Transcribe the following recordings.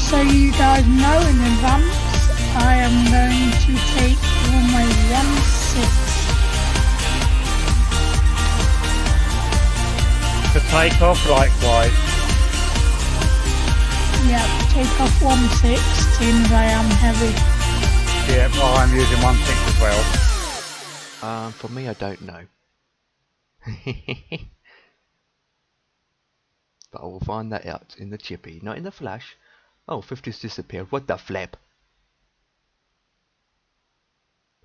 so you guys know in advance, I am going to take runway 16. To take off likewise. Yep, take off 16, as I am heavy. Yeah, well, I'm using 16 as well. For me, I don't know. But I will find that out in the chippy, not in the flash. Oh, 50's disappeared. What the flip?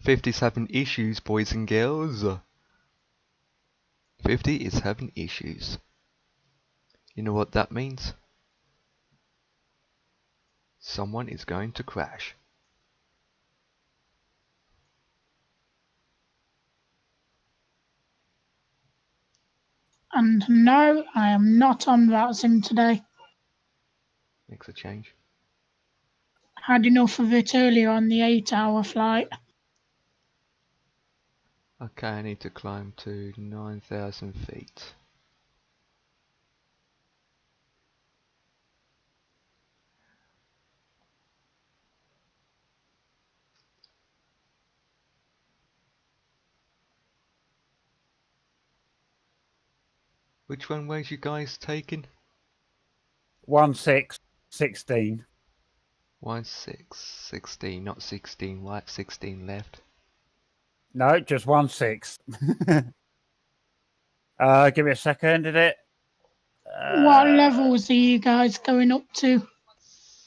50's having issues, boys and girls. 50 is having issues. You know what that means? Someone is going to crash. And no, I am not on VATSIM today. Makes a change. Had enough of it earlier on the 8-hour flight. Okay, I need to climb to 9,000 feet. Which runways you guys taking? 16, 16. 16, not 16 right, 16 left. No, just 16. Give me a second, did it? What levels are you guys going up to?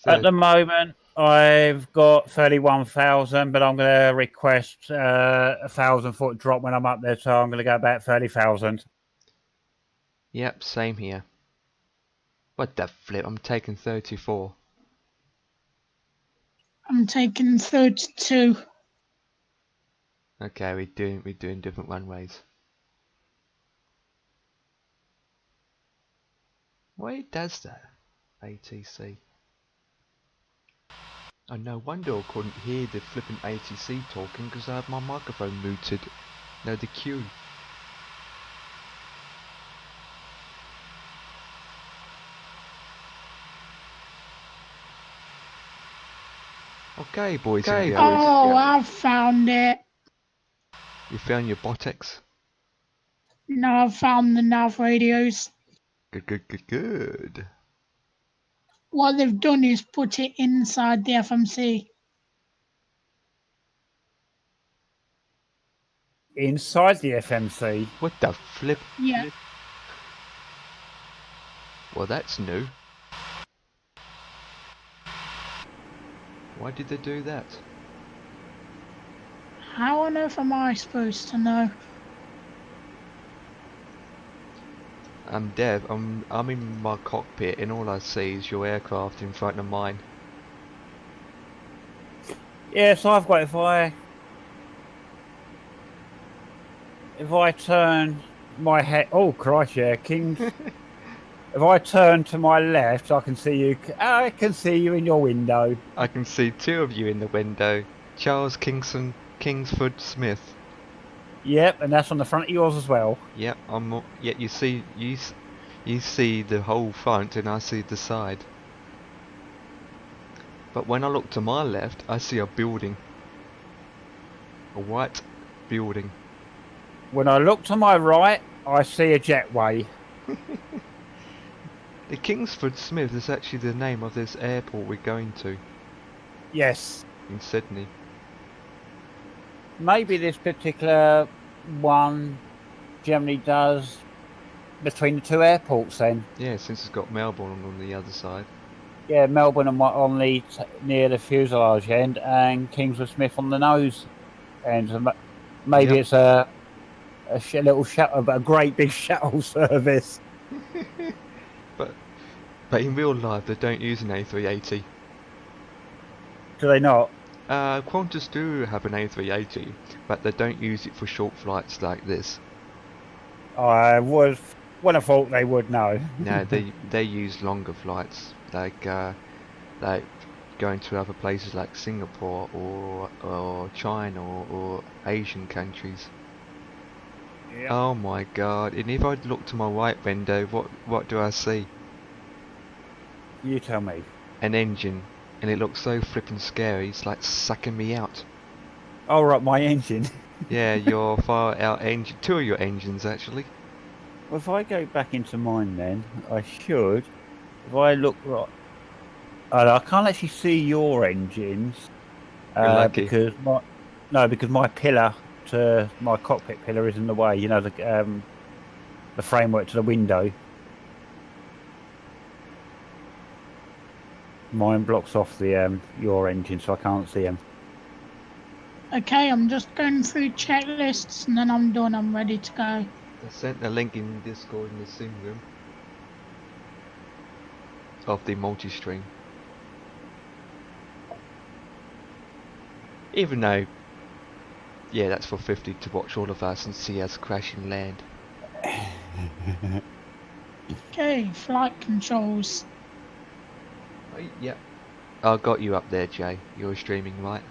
At the moment, I've got 31,000, but I'm going to request a 1,000-foot drop when I'm up there, so I'm going to go about 30,000. Yep, same here. What the flip? I'm taking 34. I'm taking 32. Okay, we're doing different runways. Why does that? ATC. Oh, no wonder I couldn't hear the flipping ATC talking because I had my microphone muted. No, the queue. Okay, boys and girls. Oh, I've found it. You found your Botex? No, I've found the nav radios. Good. What they've done is put it inside the FMC. Inside the FMC? What the flip? Yeah. Well, that's new. Why did they do that? How on earth am I supposed to know? I'm Dev, I'm in my cockpit and all I see is your aircraft in front of mine. Yes, I've got, if I turn my head, oh Christ, yeah, King. If I turn to my left, I can see you. I can see you in your window. I can see two of you in the window. Charles Kingsford Smith. Yep, and that's on the front of yours as well. Yep, you see the whole front and I see the side. But when I look to my left, I see a building. A white building. When I look to my right, I see a jetway. The Kingsford Smith is actually the name of this airport we're going to. Yes. In Sydney. Maybe this particular one generally does between the two airports then. Yeah, since it's got Melbourne on the other side. Yeah, Melbourne on the near the fuselage end and Kingsford Smith on the nose end. So maybe it's a little shuttle, but a great big shuttle service. But in real life, they don't use an A380. Do they not? Qantas do have an A380, but they don't use it for short flights like this. I would have thought they would know. No, they use longer flights, like going to other places like Singapore or China or Asian countries. Yep. Oh my god! And if I look to my right window, what do I see? You tell me. an engine, and it looks so flippin' scary. It's like sucking me out. Oh, right, my engine. Yeah, your far out engine, two of your engines actually. Well, if I go back into mine, then I should. If I look right, I can't actually see your engines You're lucky. because my pillar to my cockpit pillar is in the way. You know, the framework to the window. Mine blocks off the your engine, so I can't see them. Okay, I'm just going through checklists and then I'm done. I'm ready to go. I sent a link in Discord in the sim room of the multi-stream. Even though, yeah, that's for 50 to watch all of us and see us crash and land. Okay, flight controls. Oh, yeah, I got you up there, Jay. You're streaming, right?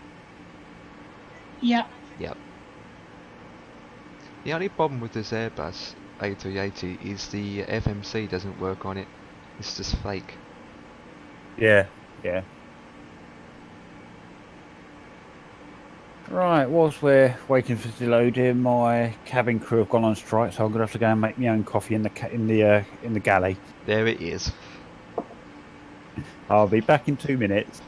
Yeah. Yep. The only problem with this Airbus A380 is the FMC doesn't work on it. It's just fake. Yeah, yeah. Right, whilst we're waiting for the loading, my cabin crew have gone on strike, so I'm gonna have to go and make my own coffee in the galley. There it is. I'll be back in 2 minutes.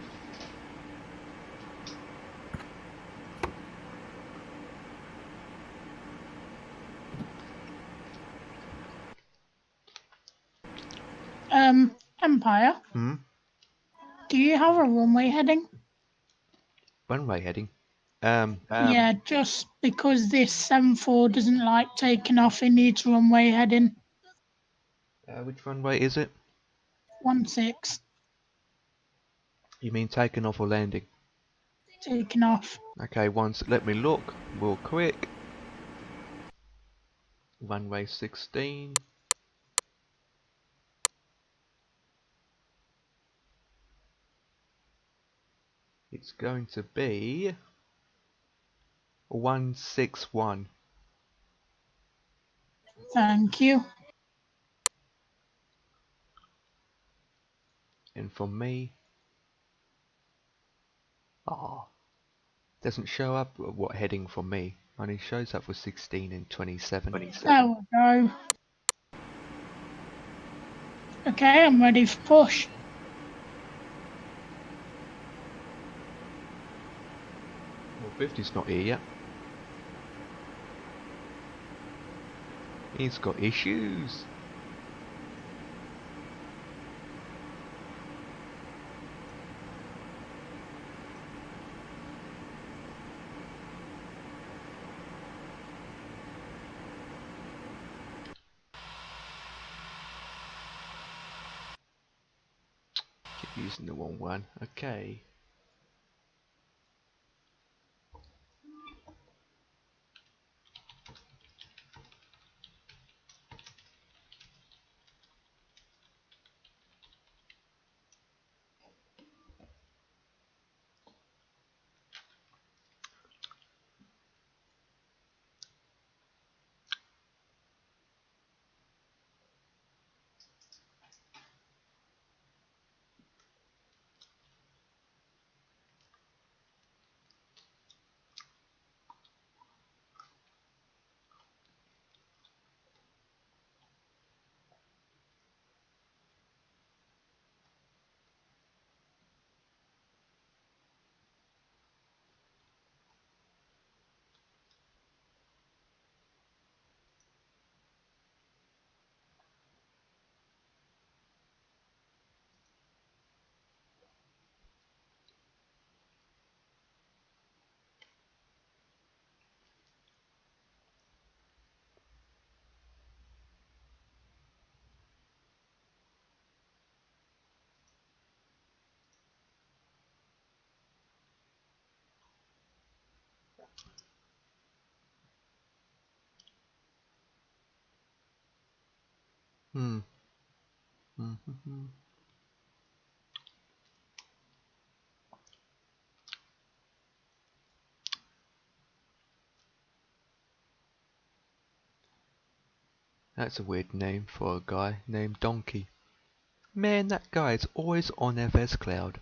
Empire, Hmm? do you have a runway heading? Runway heading. Yeah, just because this 74 doesn't like taking off, it needs runway heading. Which runway is it? 16, You mean taking off or landing? taking off. Okay, let me look real quick. Runway 16. It's going to be 161. Thank you. And for me, doesn't show up what heading for me. Only shows up for 16 and 27. There we go. Okay, I'm ready for push. Well, 50's not here yet. He's got issues. Keep using the wrong one. Okay. Hmm. That's a weird name for a guy named Donkey. Man, that guy is always on FS Cloud.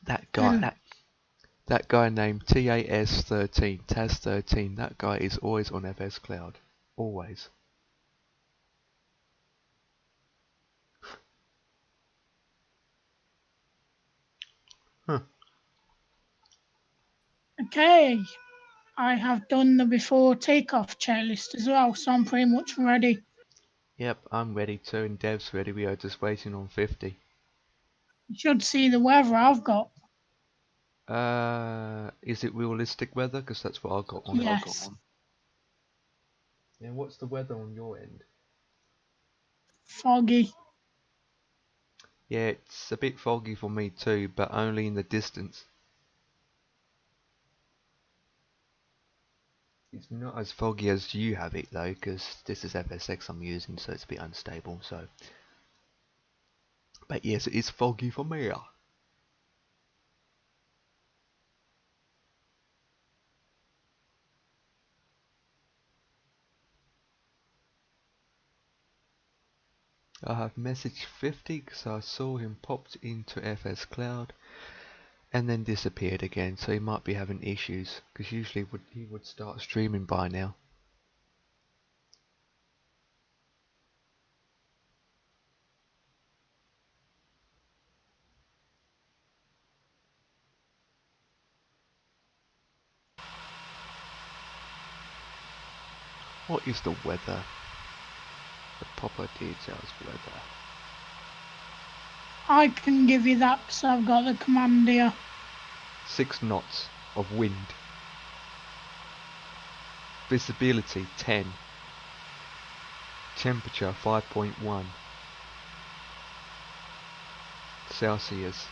That guy, that guy named TAS13, TAS13, that guy is always on FS Cloud. Always. Huh. Okay, I have done the before takeoff checklist as well, so I'm pretty much ready. Yep, I'm ready too, and Dev's ready. We are just waiting on 50. You should see the weather I've got. Is it realistic weather? Because that's what I've got on. Yes. Yeah, what's the weather on your end? Foggy. Yeah, it's a bit foggy for me too, but only in the distance. It's not as foggy as you have it though, because this is FSX I'm using, so it's a bit unstable. So, but yes, it is foggy for me. I have messaged 50 because I saw him popped into FS Cloud and then disappeared again, so he might be having issues because usually he would start streaming by now. What is the weather? The proper details weather. I can give you that because I've got the command here. 6 knots of wind. Visibility 10. Temperature 5.1 Celsius.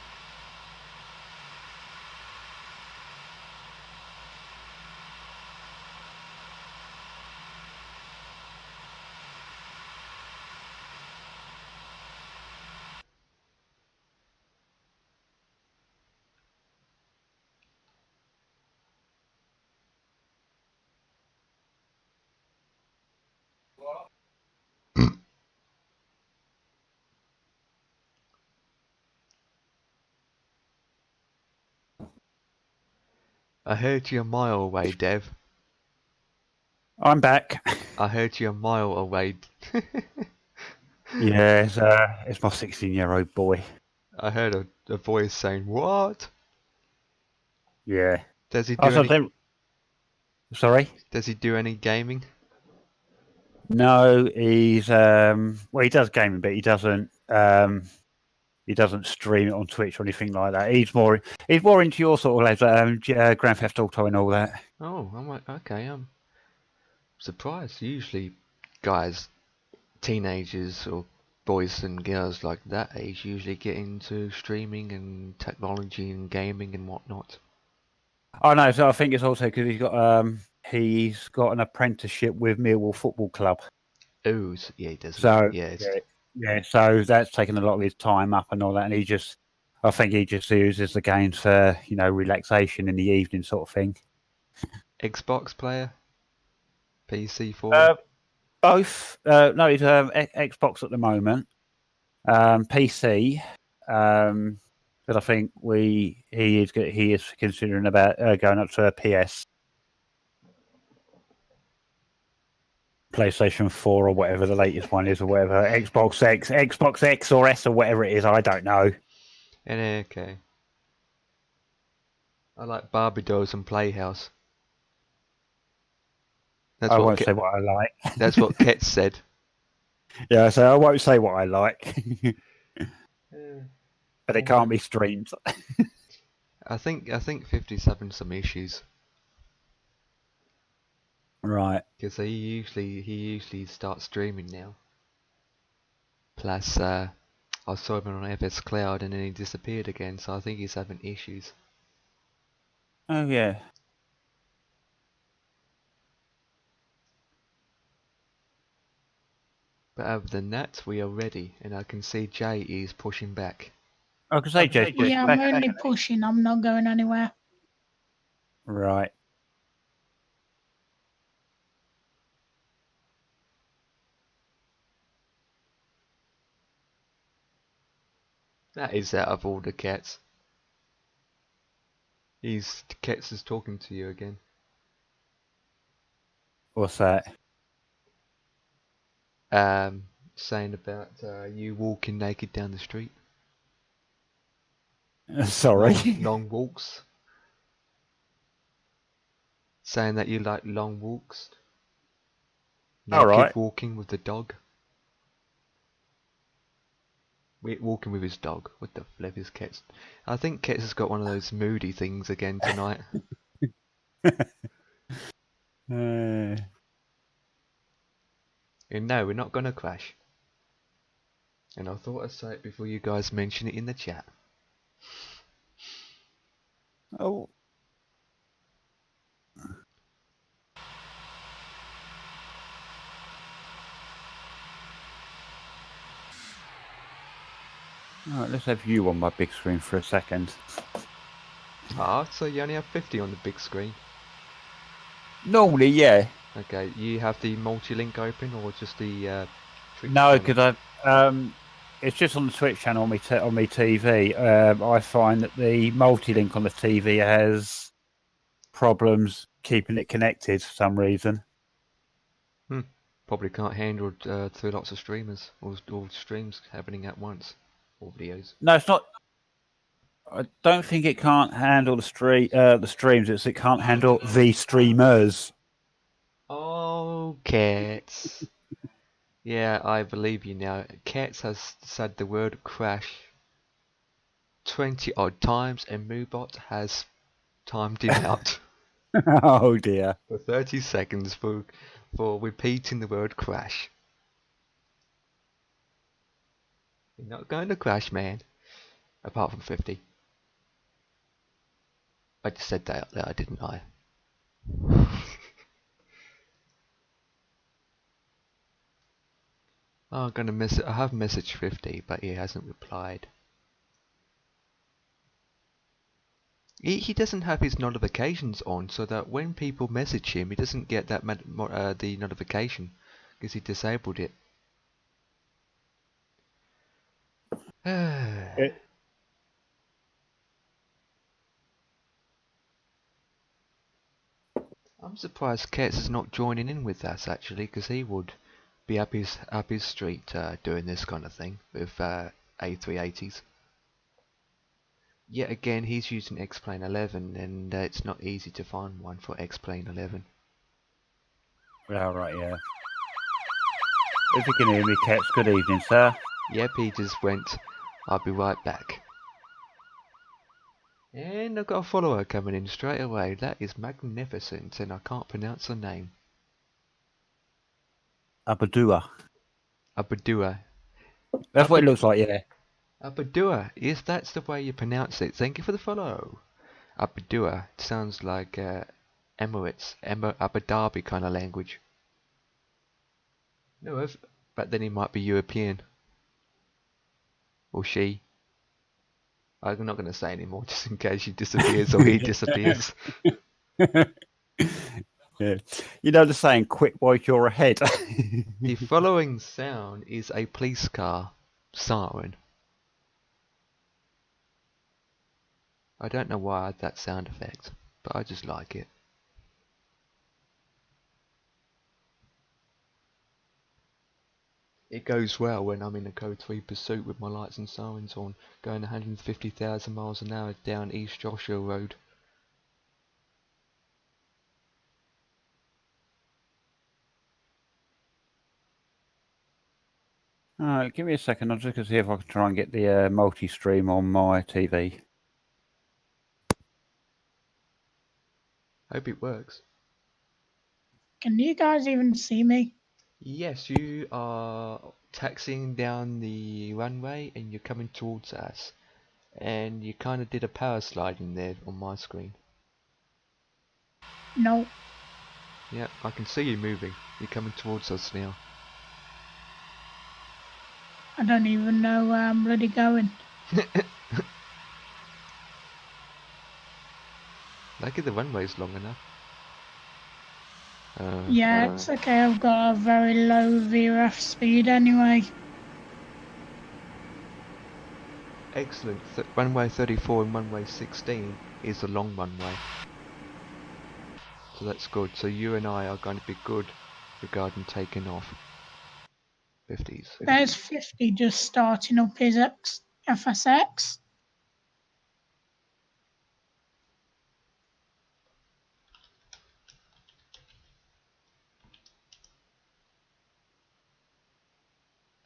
I heard you a mile away, Dev. I'm back. I heard you a mile away. Yeah, it's my 16-year-old boy. I heard a voice saying, "What?" Yeah. Does he do any? Sorry? Does he do any gaming? No, he's well, he does gaming, but he doesn't stream it on Twitch or anything like that. He's more into your sort of Grand Theft Auto and all that. Oh, I'm like, okay. I'm surprised. Usually, guys, teenagers or boys and girls like that age usually get into streaming and technology and gaming and whatnot. Oh no, so I think it's also because he's got an apprenticeship with Millwall Football Club. Oh, yeah, he does. So Yeah, yeah, so that's taken a lot of his time up and all that, and I think he just uses the games for relaxation in the evening sort of thing. Xbox player, PC for. Both. No, he's Xbox at the moment. PC. But I think he is considering about going up to a PS, PlayStation 4 or whatever the latest one is, or whatever Xbox X or S or whatever it is. I don't know. And okay. I like Barbie dolls and Playhouse. I won't say what I like. That's what Ket said. Yeah, so I won't say what I like. But it can't be streamed. I think 50's having some issues. Right. Because he usually starts streaming now. Plus, I saw him on FS Cloud and then he disappeared again, so I think he's having issues. Oh yeah. But other than that, we are ready, and I can see Jay is pushing back. I can say Jay. Yeah, I'm only pushing. I'm not going anywhere. Right. That is out of order, Cats. Cats is talking to you again. What's that? Saying about you walking naked down the street. Sorry. Long walks. Saying that you like long walks. Naked Alright. walking with the dog. Walking with his dog. What the flip is Cats? I think Cats has got one of those moody things again tonight. And no, we're not gonna crash. And I thought I'd say it before you guys mention it in the chat. Oh. Alright, let's have you on my big screen for a second. Ah, so you only have 50 on the big screen. Normally, yeah. Okay, you have the multi-link open or just the No, because it's just on the Twitch channel on my TV. I find that the multi-link on the TV has problems keeping it connected for some reason. Probably can't handle through lots of streamers or streams happening at once or videos. No, it's not. I don't think it can't handle the streams. It's it can't handle the streamers. Oh, Cats. Yeah, I believe you now. Cats has said the word crash 20 odd times and Moobot has timed him out Oh dear. for 30 seconds for repeating the word crash. You're not going to crash, man. Apart from 50. I just said that out there, didn't I? Oh, I'm gonna miss it. I have messaged 50, but he hasn't replied. He doesn't have his notifications on, so that when people message him, he doesn't get that the notification because he disabled it. I'm surprised Cats is not joining in with us actually, because he would be up his street doing this kind of thing with A380s. Yet again, he's using X-Plane 11, and it's not easy to find one for X-Plane 11. All right, yeah. If you can hear me, Cats, good evening, sir. Yep, he just went, I'll be right back. And I've got a follower coming in straight away. That is magnificent, and I can't pronounce her name. Abadua. Abadua. That's what it looks like, yeah. Abadua. Yes, that's the way you pronounce it. Thank you for the follow. Abadua. Sounds like Emirates, Abu Dhabi kind of language. No, but then he might be European. Or she. I'm not going to say anymore, just in case she disappears or he disappears. Yeah. You know the saying, quick while you're ahead. The following sound is a police car siren. I don't know why I had that sound effect, but I just like it. It goes well when I'm in a Code 3 pursuit with my lights and sirens on, going 150,000 miles an hour down East Joshua Road. Alright, give me a second. I'm just going to see if I can try and get the multi-stream on my TV. Hope it works. Can you guys even see me? Yes, you are taxiing down the runway and you're coming towards us. And you kind of did a power slide in there on my screen. No. Yep, I can see you moving. You're coming towards us now. I don't even know where I'm bloody going. Lucky the runway's long enough. Yeah, it's okay. I've got a very low VRF speed anyway. Excellent. Runway 34 and runway 16 is the long runway. So that's good. So you and I are going to be good regarding taking off. 50s. There's 50 just starting up his FSX.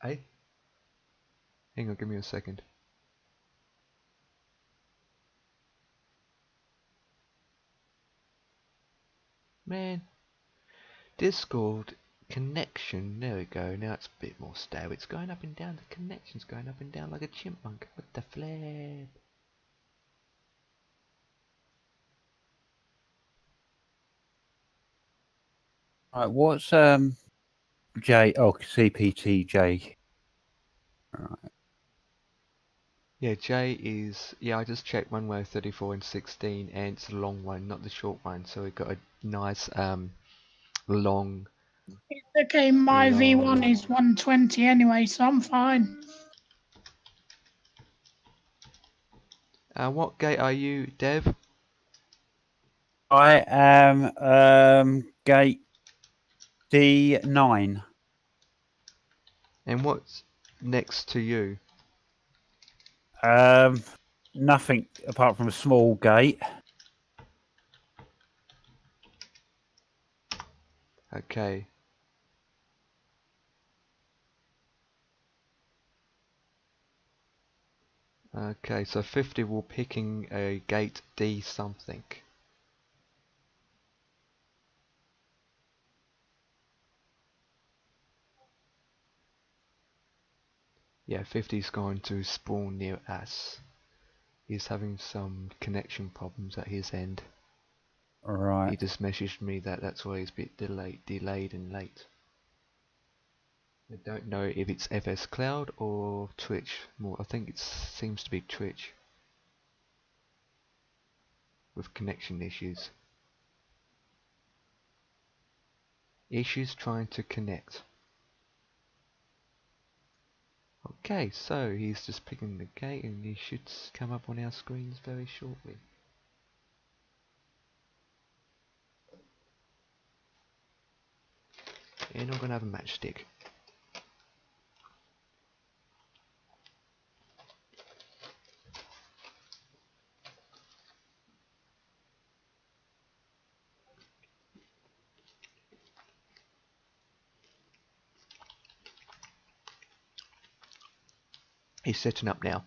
Hey? Hang on, give me a second. Man. Discord connection. There we go. Now it's a bit more stable. It's going up and down. The connection's going up and down like a chipmunk. What the flip? Right, what's J? Oh, CPTJ. Right. Yeah, J is, yeah, I just checked runway 34 and 16, and it's a long one, not the short one. So we got a nice long. Okay, my Long. V1 is 120 anyway, so I'm fine. What gate are you, Dev? I am gate D9. And what's next to you? Nothing apart from a small gate. Okay. Okay, so 50 will picking a gate D something. Yeah, 50's going to spawn near us. He's having some connection problems at his end. Right. He just messaged me that that's why he's a bit delayed and late. I don't know if it's FS Cloud or Twitch. More, I think it seems to be Twitch with connection issues. Issues trying to connect. Okay, so he's just picking the gate and he should come up on our screens very shortly. And I'm gonna have a matchstick. He's setting up now.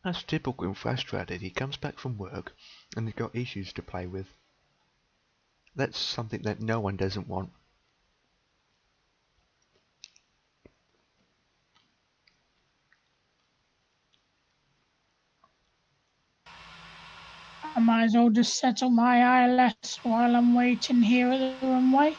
That's typical and frustrated. He comes back from work and he's got issues to play with. That's something that no one doesn't want. I might as well just set up my ILS while I'm waiting here at the runway.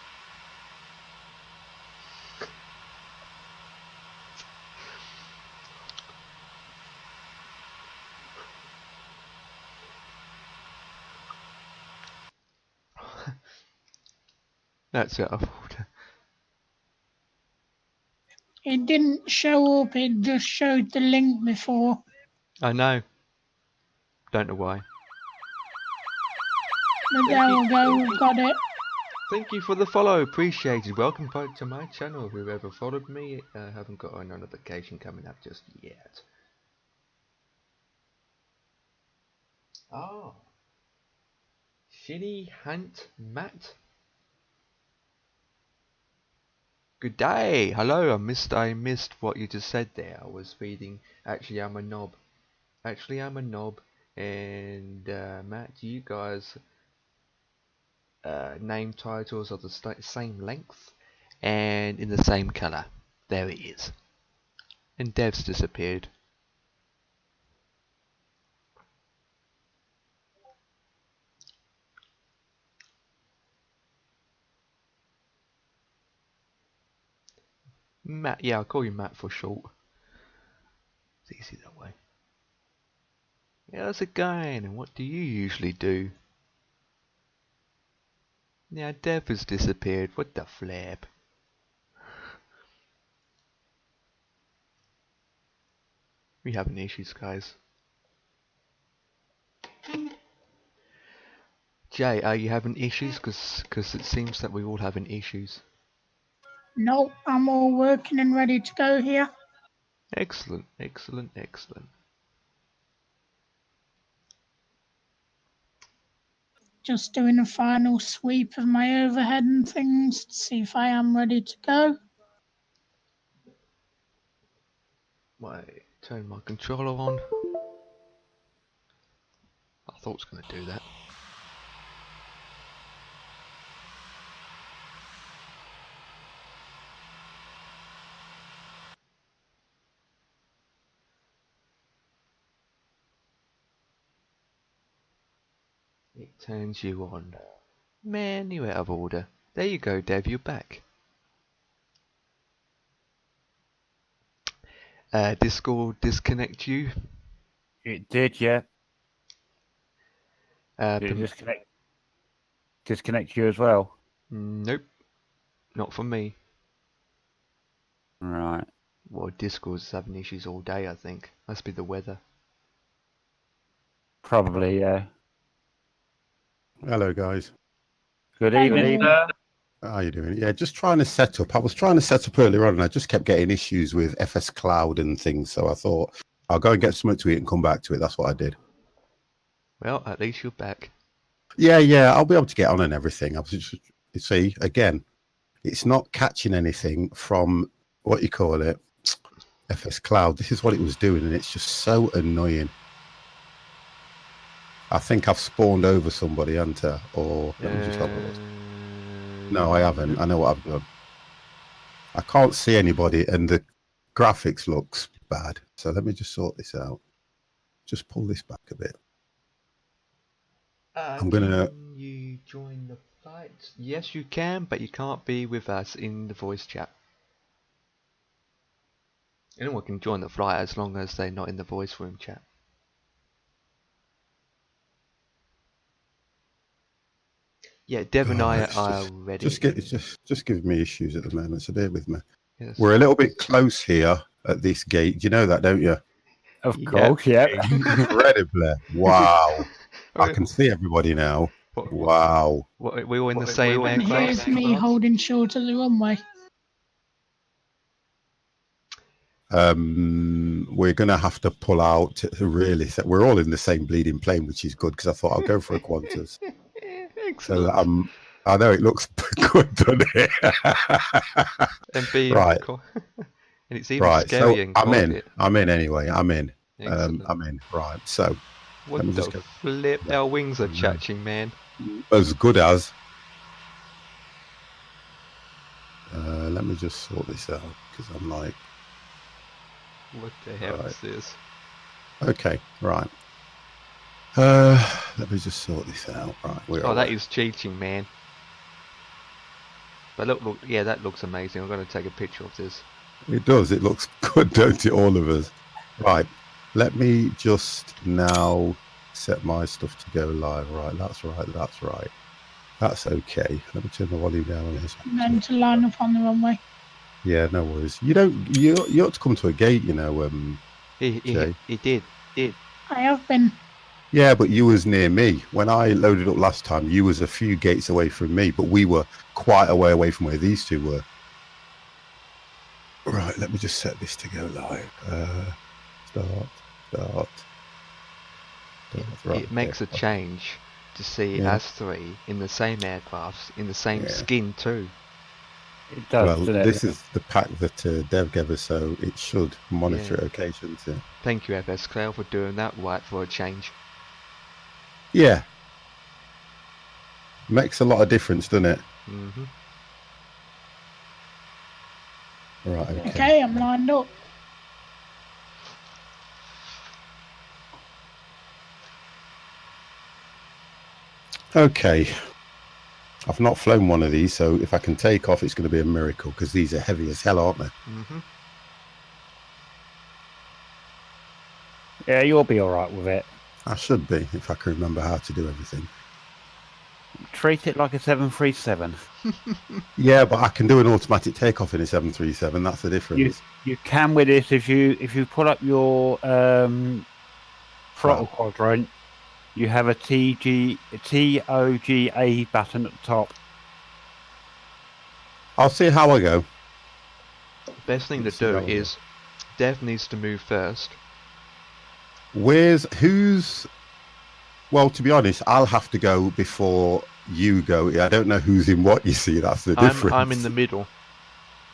That's out of order. It didn't show up, it just showed the link before. I know. Don't know why. But there we go, we've got it. Thank you for the follow, appreciated. Welcome back to my channel. Whoever followed me, haven't got a notification coming up just yet. Oh. Shitty Hunt Matt. Good day. Hello. I missed what you just said there. I was reading. Actually, I'm a knob. And Matt, you guys name titles are the same length and in the same color. There it is. And Dev's disappeared. Matt, yeah, I'll call you Matt for short. It's easy that way. How's it going? And what do you usually do? Yeah, Dev has disappeared. What the flip? We having issues, guys. Jay, are you having issues? Because it seems that we're all having issues. Nope, I'm all working and ready to go here. Excellent, excellent, excellent. Just doing a final sweep of my overhead and things to see if I am ready to go. Turn my controller on. I thought it was going to do that. It turns you on. Man, you're out of order. There you go, Dev, you're back. Discord disconnect you. It did, yeah. Did it Perm- disconnect you as well? Nope, not for me. Right. Well, Discord's having issues all day, I think. Must be the weather. Probably, yeah. Hello, guys. Good Hello. evening, sir. How are you doing? Yeah, just trying to set up. I was trying to set up earlier on, and I just kept getting issues with FS Cloud and things. So I thought I'll go and get something to eat and come back to it. That's what I did. Well, at least you're back. Yeah, I'll be able to get on and everything. I was just, you see, again, it's not catching anything from what you call it, FS Cloud. This is what it was doing, and it's just so annoying. I think I've spawned over somebody, haven't I? Or let me just have a look. No, I haven't. I know what I've done. I can't see anybody, and the graphics looks bad. So let me just sort this out. Just pull this back a bit. I'm gonna. Can you join the fight? Yes, you can, but you can't be with us in the voice chat. Anyone can join the flight as long as they're not in the voice room chat. Yeah, Dev and I are ready. Just give me issues at the moment. So bear with me. Yes. We're a little bit close here at this gate. You know that, don't you? Of course, yeah. Incredibly. Wow. I can see everybody now. Wow. We were in the same And aircraft. here's me holding short of the runway. We're gonna have to pull out to really. We're all in the same bleeding plane, which is good because I thought I'll go for a Qantas. So I know it looks good, doesn't it? And be right. And it's even right. scary So and I'm in anyway. I'm in. Excellent. I'm in. Right. So what the flip? Our wings are catching, man. As good as. Let me just sort this out because I'm like. What the hell is this? Okay. Right. Let me just sort this out. Right. That is cheating, man. But look, yeah, that looks amazing. I'm going to take a picture of this. It does. It looks good, don't it, all of us? Right. Let me just now set my stuff to go live. Right. That's right. That's right. That's okay. Let me turn the volume down on this. And then to line up on the runway. Yeah, no worries. You ought to come to a gate, you know. He did. I have been. Yeah, but you was near me. When I loaded up last time, you was a few gates away from me, but we were quite a way away from where these two were. Right, let me just set this to go live. Start. Right, it makes a change to see us three in the same aircraft, in the same skin too. It does, well, this is the pack that Dev gave us, so it should monitor it occasionally. Yeah. Thank you, FS Cloud, for doing that right for a change. Yeah. Makes a lot of difference, doesn't it? Mm-hmm. Right, Okay, I'm lined up. Okay. I've not flown one of these, so if I can take off, it's going to be a miracle, because these are heavy as hell, aren't they? Mm-hmm. Yeah, you'll be all right with it. I should be, if I can remember how to do everything. treat it like a 737. Yeah, but I can do an automatic takeoff in a 737. That's the difference. You can with this if you pull up your throttle quadrant. You have a TOGA button at the top. I'll see how I go. Best thing to do is Dev needs to move first. Who's? Well, to be honest, I'll have to go before you go. I don't know who's in what. You see, that's the difference. I'm in the middle.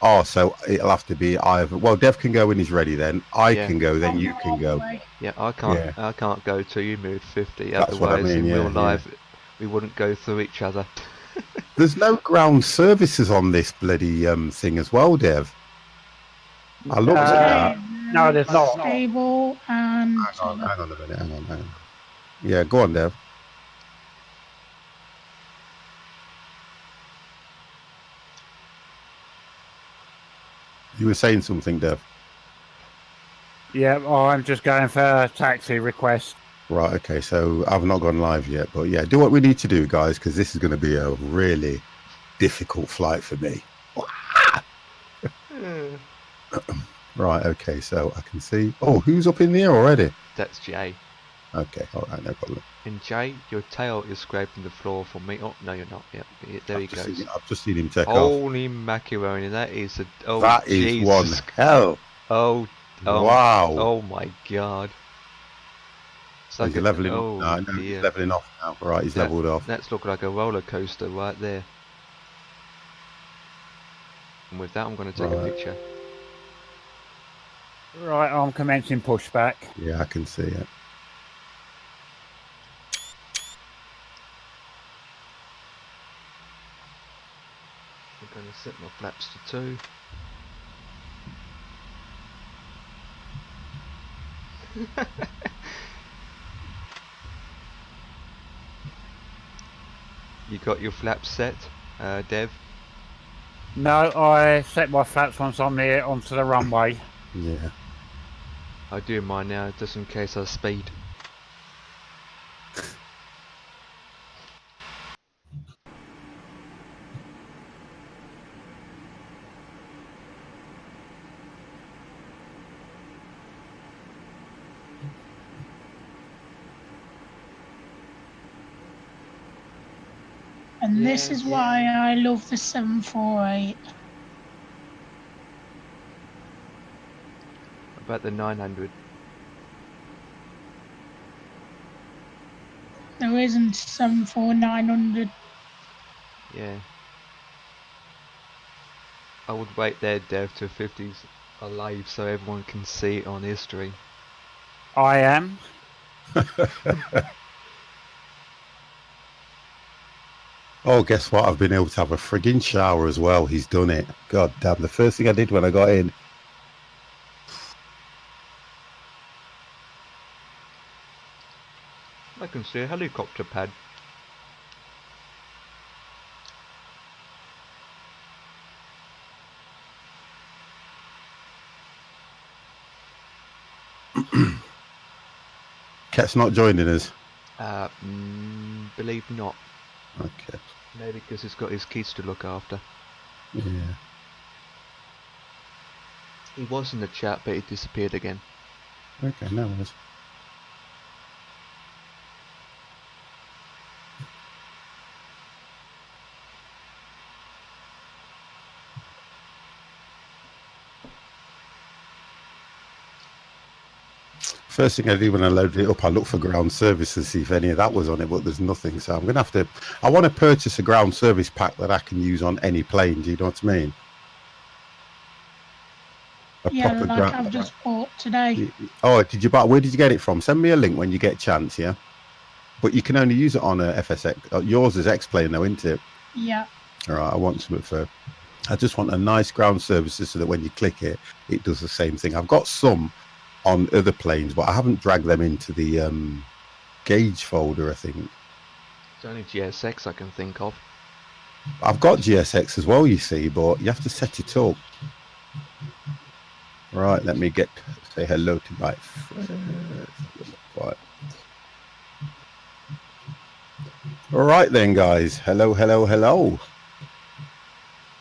Oh, so it'll have to be either. Well, Dev can go when he's ready. Then I can go. Then you can go. Yeah, I can't. Yeah. I can't go till you move 50. That's Otherwise, what I mean, in real life, we wouldn't go through each other. There's no ground services on this bloody thing as well, Dev. I looked at that. No, there's not. Stable and... Hang on a minute. Hang on. Yeah, go on, Dev. You were saying something, Dev. Yeah, I'm just going for a taxi request. Right, okay, so I've not gone live yet, but yeah, do what we need to do, guys, because this is going to be a really difficult flight for me. Right, okay, so I can see... Oh, who's up in the air already? That's Jay. Okay, all right, no problem. And Jay, your tail is scraping the floor for me. Oh, no, you're not. Yep, there he goes. I've just seen him take off. Holy macaroni, that is a... Oh, that is Jesus. one hell. Oh, wow. Oh, my God. It's like he's leveling off now. He's leveling off now. Right, he's leveled off. That's looking like a roller coaster right there. And with that, I'm going to take a picture. Right, I'm commencing pushback. Yeah, I can see it. I'm going to set my flaps to 2. You got your flaps set, Dev? No, I set my flaps once I'm there onto the runway. Yeah. I do mine now, just in case I speed. And this is why I love the 748. About the 900. There isn't 74900. Yeah. I would wait there, Dev, till 50's alive so everyone can see it on history. I am. Oh, guess what? I've been able to have a frigging shower as well. He's done it. God damn, the first thing I did when I got in. I can see a helicopter pad. Ket's not joining us. Believe not. Okay. Maybe because he's got his kids to look after. Yeah. He was in the chat, but he disappeared again. Okay, no worries. First thing I did when I loaded it up, I looked for ground service to see if any of that was on it, but there's nothing. So I'm going to have to... I want to purchase a ground service pack that I can use on any plane. Do you know what I mean? I've just bought today. Oh, did you buy? Where did you get it from? Send me a link when you get a chance, yeah? But you can only use it on a FSX. Yours is X-Plane though, isn't it? Yeah. All right, I want something for... I just want a nice ground services so that when you click it, it does the same thing. I've got some on other planes, but I haven't dragged them into the gauge folder, I think. It's only GSX I can think of. I've got GSX as well, you see, but you have to set it up. Right, let me say hello to my friends. Right. All right then, guys. Hello, hello, hello.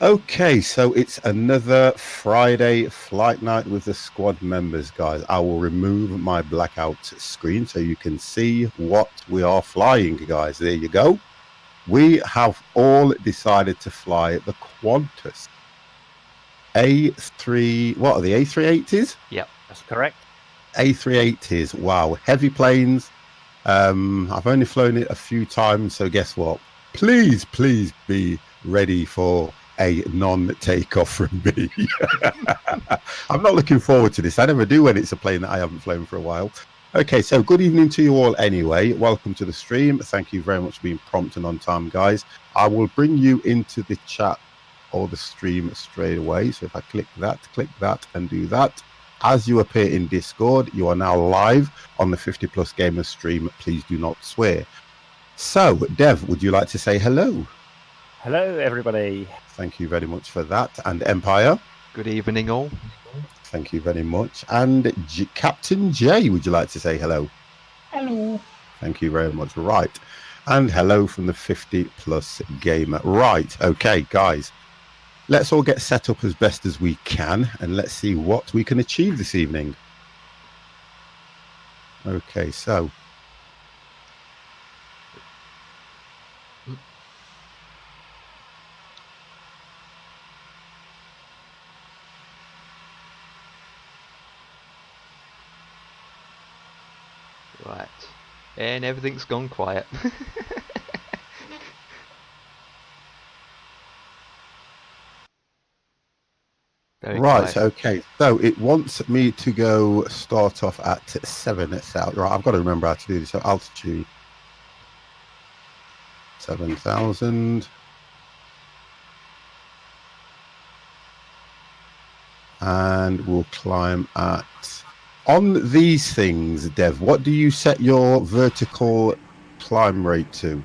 Okay, so it's another Friday flight night with the squad members, guys. I will remove my blackout screen so you can see what we are flying, guys. There you go. We have all decided to fly the Qantas A3. What are the A380s? Yep, that's correct. A380s. Wow, heavy planes. I've only flown it a few times, so guess what? Please be ready for a non-takeoff from me. I'm not looking forward to this. I never do when it's a plane that I haven't flown for a while. Okay, so good evening to you all anyway. Welcome to the stream. Thank you very much for being prompt and on time, guys. I will bring you into the chat or the stream straight away. So if I click that and do that, as you appear in Discord, you are now live on the 50 Plus Gamers stream. Please do not swear. So, Dev, would you like to say hello? Hello, everybody. Thank you very much for that. And Empire? Good evening, all. Thank you very much. And Captain J, would you like to say hello? Hello. Thank you very much. Right. And hello from the 50 Plus Gamer. Right. Okay, guys. Let's all get set up as best as we can, and let's see what we can achieve this evening. Okay, so... Right. And everything's gone quiet. Very right, quiet. okay. So it wants me to go start off at 7 itself. Right, I've got to remember how to do this. So altitude 7,000. And we'll climb at... On these things, Dev, what do you set your vertical climb rate to?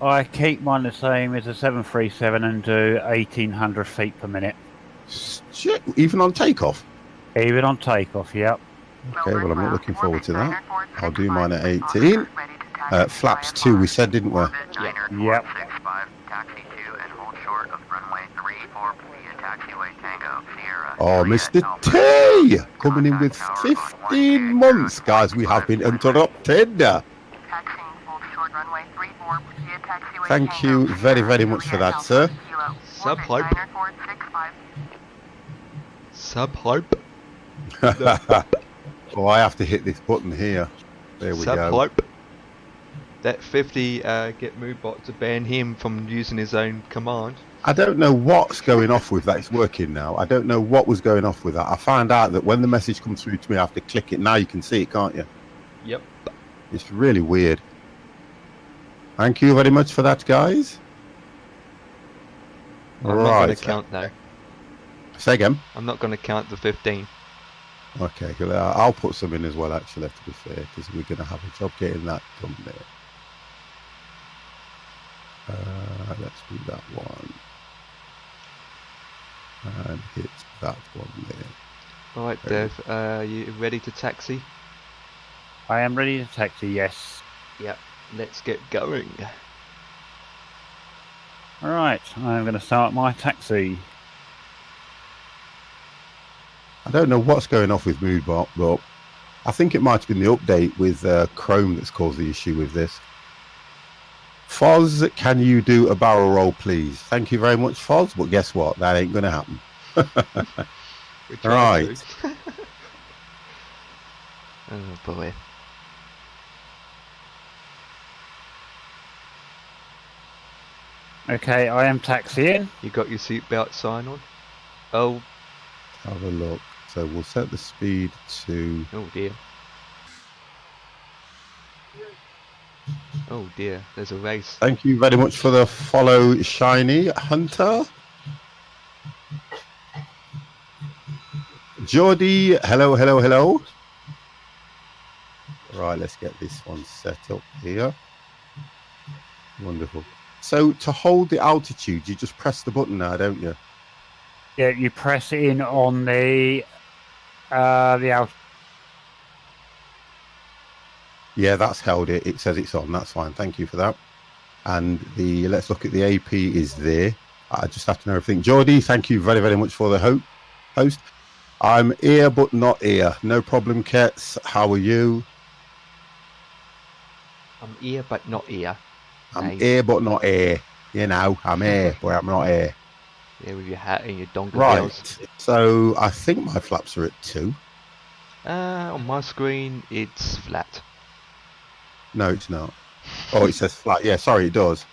I keep mine the same as a 737 and do 1,800 feet per minute. Shit, even on takeoff? Even on takeoff, yep. Okay, well, I'm not looking forward to that. I'll do mine at 18. Flaps 2, we said, didn't we? Yep. Oh, Mr. T! Coming in with 15 months, guys. We have been interrupted. Thank you very, very much for that, sir. Sub-hype. Sub-hype. Oh, I have to hit this button here. There we go. Sub-hype. That 50 get MoveBot to ban him from using his own command. I don't know what's going off with that. It's working now. I don't know what was going off with that. I found out that when the message comes through to me, I have to click it. Now you can see it, can't you? Yep. It's really weird. Thank you very much for that, guys. I'm not going to count now. Say again? I'm not going to count the 15. Okay, well, I'll put some in as well, actually, to be fair, because we're going to have a job getting that done there. Let's do that one. And hit that one there. Alright, Dev, you ready to taxi? I am ready to taxi, yes. Yep, let's get going. Alright, I'm going to start my taxi. I don't know what's going off with MoodBot, but I think it might have been the update with Chrome that's caused the issue with this. Foz, can you do a barrel roll, please? Thank you very much, Foz, but guess what? That ain't going to happen. Right. Oh, boy. Okay, I am taxiing. You got your seatbelt sign on? Oh. Have a look. So we'll set the speed to... Oh, dear. Oh dear, there's a race. Thank you very much for the follow, Shiny Hunter. Geordie, hello, hello, hello. Right, let's get this one set up here. Wonderful. So to hold the altitude, you just press the button now, don't you? Yeah, you press in on the altitude. Yeah, that's held it. It says it's on. That's fine. Thank you for that. and the let's look at the AP is there. I just have to know everything. Geordie, thank you very, very much for the host. I'm here but not here. No problem, Kets. How are you? I'm here but not here. I'm Mate. here but not here. You know, I'm here but I'm not here. Yeah, with your hat and your donker Right. bells. So I think my flaps are at 2. On my screen, it's flat. No, it's not. Oh, it says flat. Yeah, sorry, it does.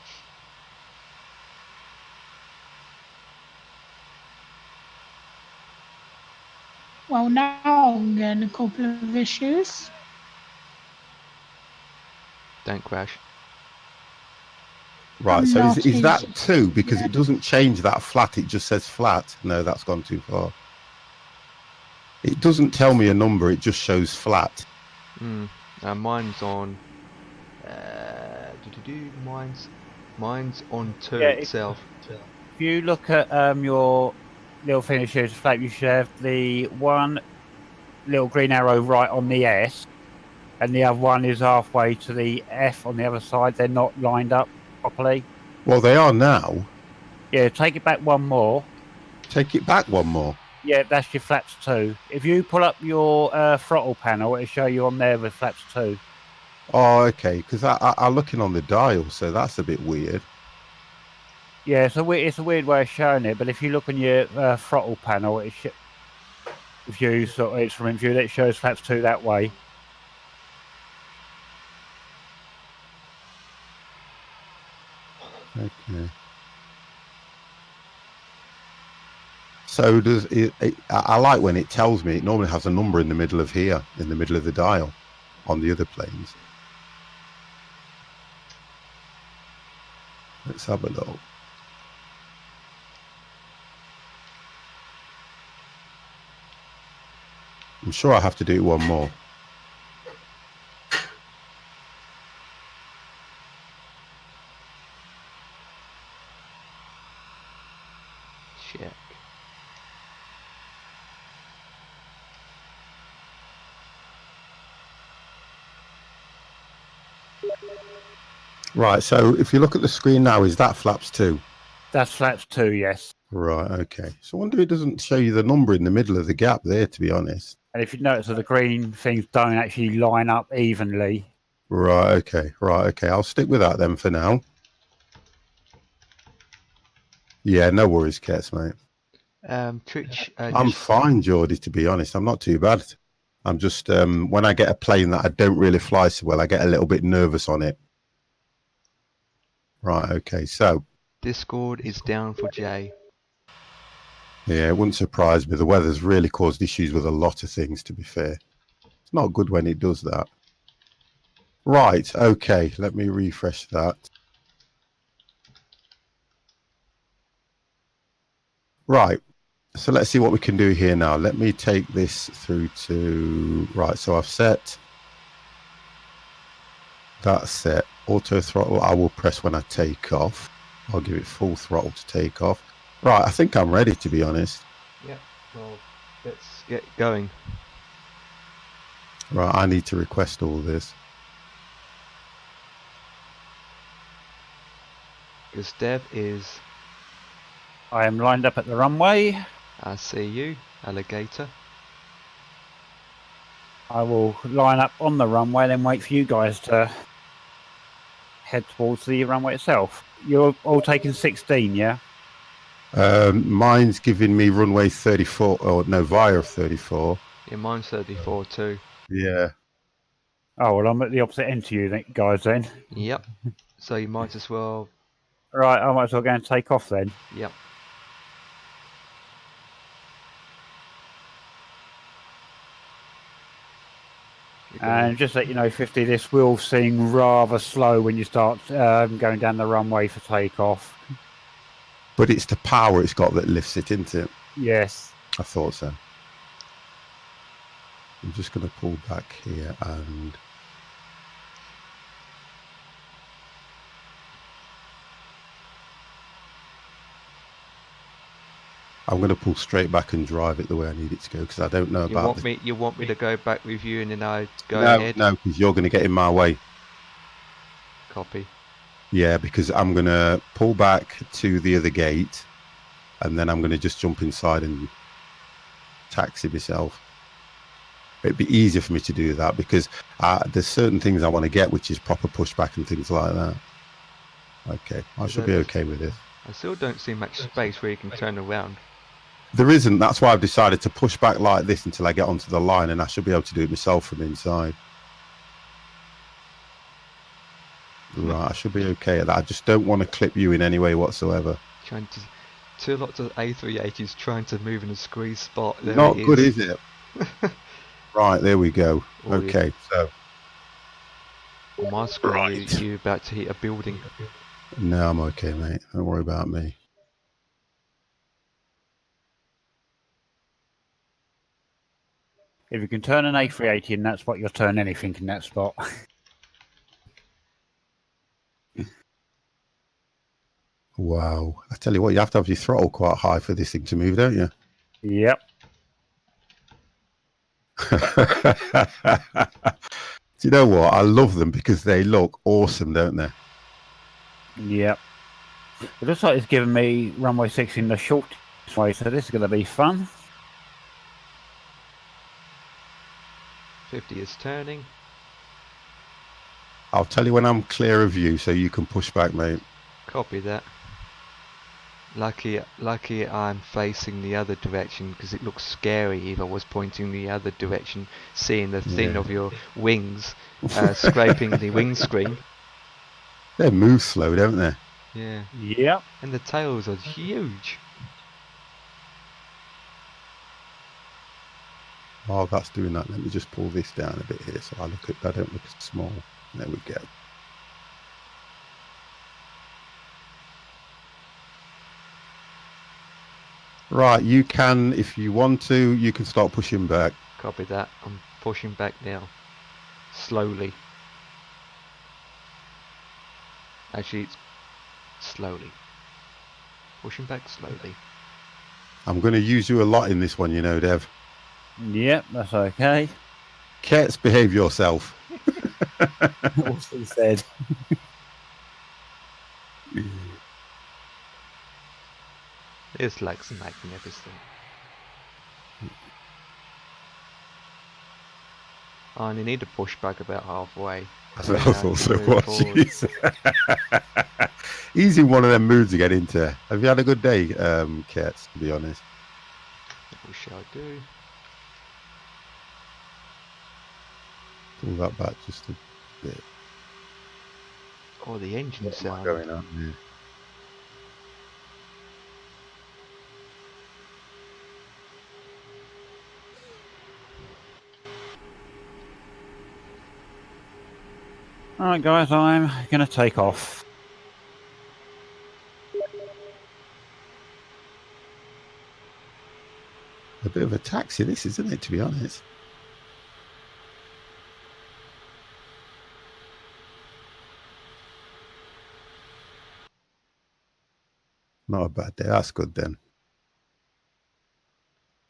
Well, now I'm getting a couple of issues. Don't crash. Right, I'm so not is that easy. 2? Because Yeah. it doesn't change that flat, it just says flat. No, that's gone too far. It doesn't tell me a number, it just shows flat. Mine's on. Mine's on 2 Yeah, itself. If you look at your little finishes flap, you should have the one little green arrow right on the S, and the other one is halfway to the F on the other side. They're not lined up properly. Well, they are now. Yeah, take it back one more. Take it back one more. Yeah, that's your flaps 2. If you pull up your throttle panel, it'll show you on there with flaps 2. Oh, okay, because I'm looking on the dial, so that's a bit weird. Yeah, it's a weird way of showing it, but if you look on your throttle panel, if you sort of instrument view, it shows flaps 2 that way. Okay. So does it? I like when it tells me. It normally has a number in the middle of here, in the middle of the dial, on the other planes. Let's have a look. I'm sure I have to do it one more. Check. Right, so if you look at the screen now, is that flaps 2? That's flaps 2, yes. Right, okay. So I wonder if it doesn't show you the number in the middle of the gap there, to be honest. And if you notice that the green things don't actually line up evenly. Right, okay. I'll stick with that then for now. Yeah, no worries, Kets, mate. Twitch. I'm fine, Geordie, to be honest. I'm not too bad. I'm just, when I get a plane that I don't really fly so well, I get a little bit nervous on it. Right, okay, so. Discord is down for Jay. Yeah, it wouldn't surprise me. The weather's really caused issues with a lot of things, to be fair. It's not good when it does that. Right, okay, let me refresh that. Right, so let's see what we can do here now. Let me take this through to... Right, so I've set... That's set. Auto throttle, I will press when I take off. I'll give it full throttle to take off. Right, I think I'm ready, to be honest. Yep, well, let's get going. Right, I need to request all this. Because Dev is... I am lined up at the runway. I see you, alligator. I will line up on the runway, then wait for you guys to head towards the runway itself. You're all taking 16, yeah? Mine's giving me runway 34, or no, via 34. Yeah, mine's 34 too. Yeah. Oh, well, I'm at the opposite end to you guys then. Yep. So you might as well... Right, I might as well go and take off then. Yep. And just let you know, 50, this will seem rather slow when you start going down the runway for takeoff. But it's the power it's got that lifts it, isn't it? Yes. I thought so. I'm just going to pull back here and... I'm going to pull straight back and drive it the way I need it to go because I don't know about... You want me to go back with you and then I go no, ahead? No, because you're going to get in my way. Copy. Yeah, because I'm going to pull back to the other gate, and then I'm going to just jump inside and taxi myself. It'd be easier for me to do that because there's certain things I want to get, which is proper pushback and things like that. Okay, I should be okay with this. I still don't see much space where you can turn around. There isn't. That's why I've decided to push back like this until I get onto the line, and I should be able to do it myself from inside. Right, I should be okay at that. I just don't want to clip you in any way whatsoever. Trying to, two lots of A380s trying to move in a squeeze spot. There Not good, is it? Right, there we go. Oh, okay, so. On my screen, Right. you're about to hit a building. No, I'm okay, mate. Don't worry about me. If you can turn an A380 in that spot, you'll turn anything in that spot. Wow. I tell you what, you have to have your throttle quite high for this thing to move, don't you? Yep. Do you know what? I love them because they look awesome, don't they? Yep. It looks like it's giving me runway 6 in the short way, so this is going to be fun. 50 is turning. I'll tell you when I'm clear of you so you can push back, mate. Copy that. Lucky I'm facing the other direction because it looks scary if I was pointing the other direction, seeing the thin of your wings scraping the windscreen. They move slow, don't they? Yeah. Yep. And the tails are huge. While that's doing that, let me just pull this down a bit here so I don't look as small. There we go. Right, you can, if you want to, you can start pushing back. Copy that. I'm pushing back now. Slowly. Actually, it's slowly. Pushing back slowly. I'm going to use you a lot in this one, you know, Dev. Yep, that's okay. Kets, behave yourself. What's he said? It's like magnificent. I only need to push back about halfway. That's what I thought so much. He's in one of them moods to get into. Have you had a good day, Kets, to be honest? We shall do. Pull that back just a bit. Oh, the engine sound. Going on? Yeah. Alright guys, I'm going to take off. A bit of a taxi, this, isn't it, to be honest? Not a bad day. That's good then.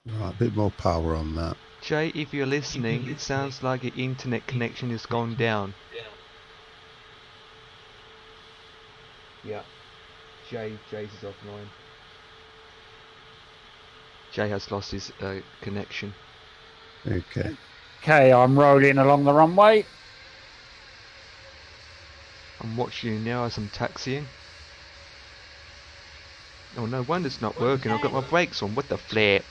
Right, a bit more power on that. Jay, if you're listening, it sounds like your internet connection has gone down. Yeah. Jay's is offline. Jay has lost his connection. Okay. Okay, I'm rolling along the runway. I'm watching you now as I'm taxiing. Oh, no wonder it's not working. I've got my brakes on. What the flip?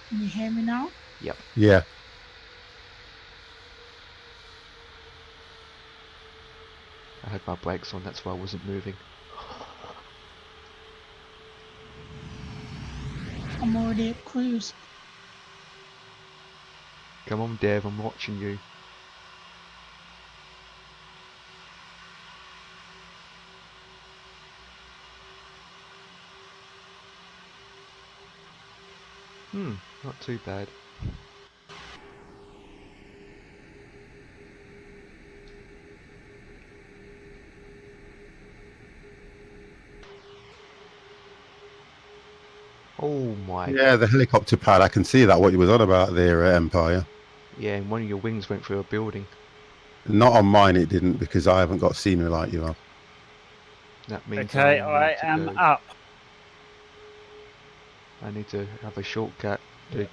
Can you hear me now? Yep. Yeah. I had my brakes on, that's why I wasn't moving. I'm already at cruise. Come on, Dev, I'm watching you. Not too bad. Oh my. Yeah, the helicopter pad. I can see that, what you was on about there, Empire. Yeah, and one of your wings went through a building. Not on mine, it didn't, because I haven't got scenery like you have. That means Okay, I I need to am go. up. I need to have a shortcut. The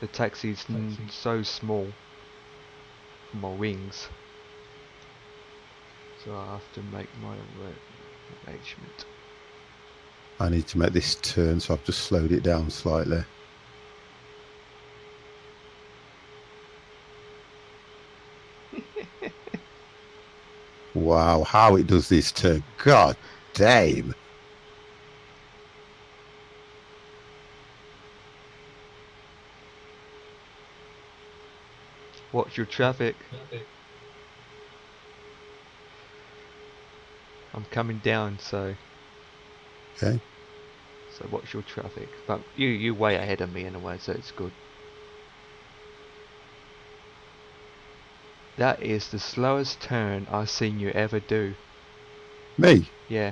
taxi's so small for my wings, so I have to make my own arrangement. I need to make this turn, so I've just slowed it down slightly. Wow, how it does this turn. God damn. Watch your traffic. I'm coming down, so Okay. watch your traffic. But you way ahead of me anyway, so it's good. That is the slowest turn I've seen you ever do. Me? Yeah.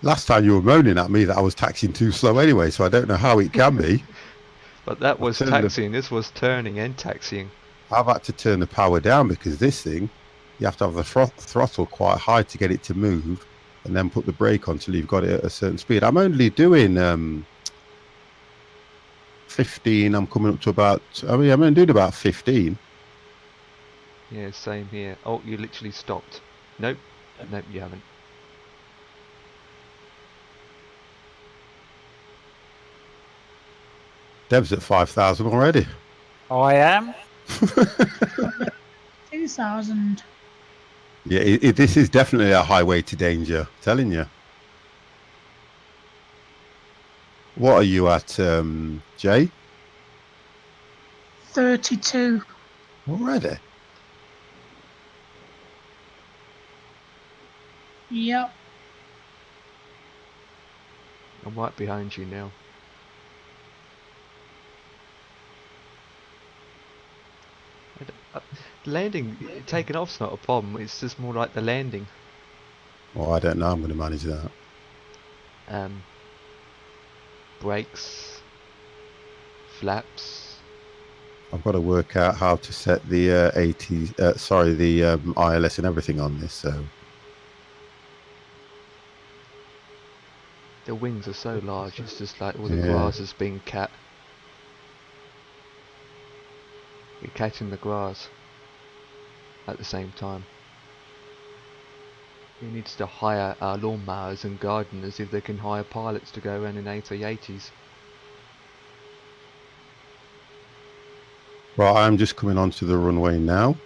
Last time you were moaning at me that I was taxiing too slow anyway, so I don't know how it can be. But that was taxiing, this was turning and taxiing. I've had to turn the power down because this thing, you have to have the throttle quite high to get it to move, and then put the brake on till you've got it at a certain speed. I'm only doing 15. I'm coming up to about, I'm only doing about 15. Yeah, same here. Oh, you literally stopped. Nope. Nope, you haven't. Dev's at 5,000 already. I am. 2,000. Yeah, this is definitely a highway to danger, I'm telling you. What are you at, Jay? 32. Already? Yep. I'm right behind you now. Landing, taking off's not a problem, it's just more like the landing. Well, I don't know, I'm going to manage that. Brakes, flaps. I've got to work out how to set the ILS and everything on this, so... The wings are so large, it's just like all the grass is being cut. You're catching the grass at the same time. He needs to hire lawnmowers and gardeners if they can hire pilots to go around in A380s. Right, I'm just coming onto the runway now.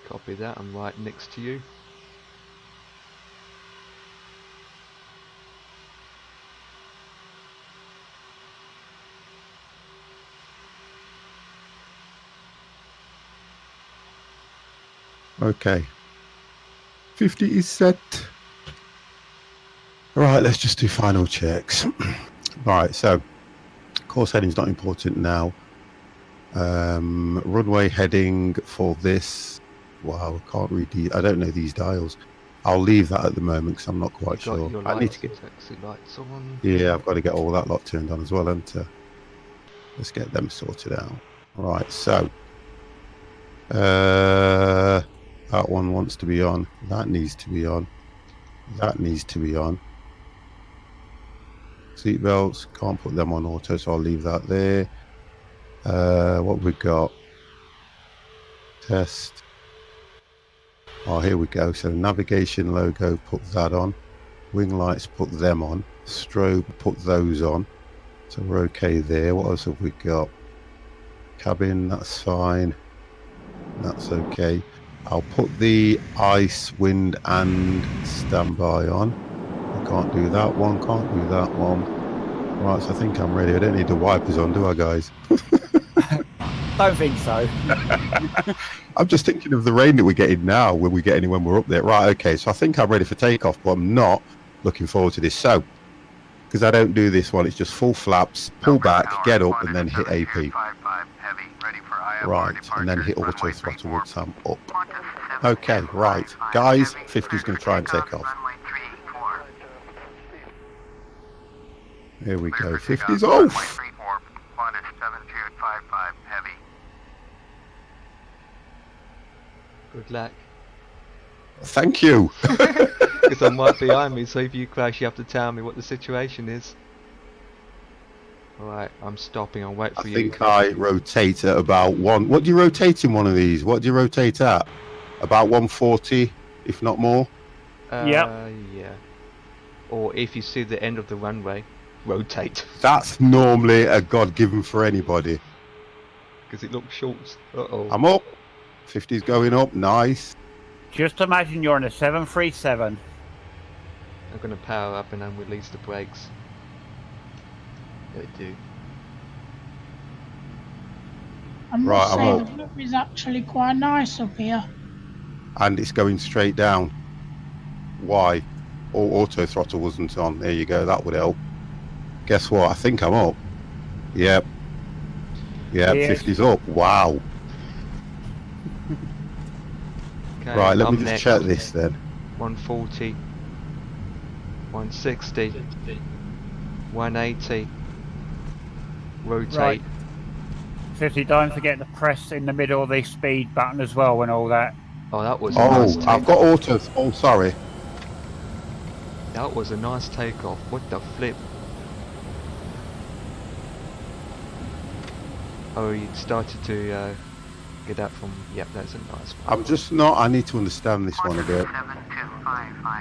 Copy that, I'm right next to you. Okay. 50 is set. Right, let's just do final checks. Right, so course heading is not important now. Runway heading for this. Wow, I can't read the. I don't know these dials. I'll leave that at the moment because I'm not quite sure. I need to get taxi lights on. Yeah, I've got to get all that lot turned on as well, haven't I? Let's get them sorted out. Right, so that one wants to be on. That needs to be on. That needs to be on. Seat belts, can't put them on auto, so I'll leave that there. What we got? Test. Oh, here we go. So navigation logo, put that on. Wing lights, put them on. Strobe, put those on. So we're okay there. What else have we got? Cabin, that's fine. That's okay. I'll put the ice, wind and standby on. I can't do that one, can't do that one. Right, so I think I'm ready. I don't need the wipers on, do I, guys? Don't think so. I'm just thinking of the rain that we're getting now when we get any when we're up there. Right, okay, so I think I'm ready for takeoff, but I'm not looking forward to this. So, because I don't do this one, it's just full flaps, pull back, get up, and then hit AP. Right, and then hit auto throttle once I'm up. Okay, right, guys, 50's going to try and take off. Here we go, 50's off. Good luck. Thank you. Because I'm right behind me, so if you crash, you have to tell me what the situation is. Alright, I'm stopping. I'll wait for you. I think I rotate at about one. What do you rotate in one of these? What do you rotate at? About 140, if not more. Yeah. Or if you see the end of the runway, rotate. That's normally a God-given for anybody. Because it looks short. Uh-oh. I'm up. 50's going up. Nice. Just imagine you're on a 737. I'm going to power up and then release the brakes. They do. I must Right, I'm say up. the view is actually quite nice up here. And it's going straight down. Why? Auto throttle wasn't on. There you go. That would help. Guess what? I think I'm up. Yep. Yep. Yes. 50's up. Wow. Okay, Right. Let I'm me just next. check this then. 140. 160. 180. Rotate. Right. 50, don't forget to press in the middle of the speed button as well when all that. Oh, that was a nice Oh, takeoff. I've got auto. Oh, sorry. That was a nice takeoff. What the flip? Oh, you started to get that from... Yep, that's a nice one. I'm just not. I need to understand this one a bit.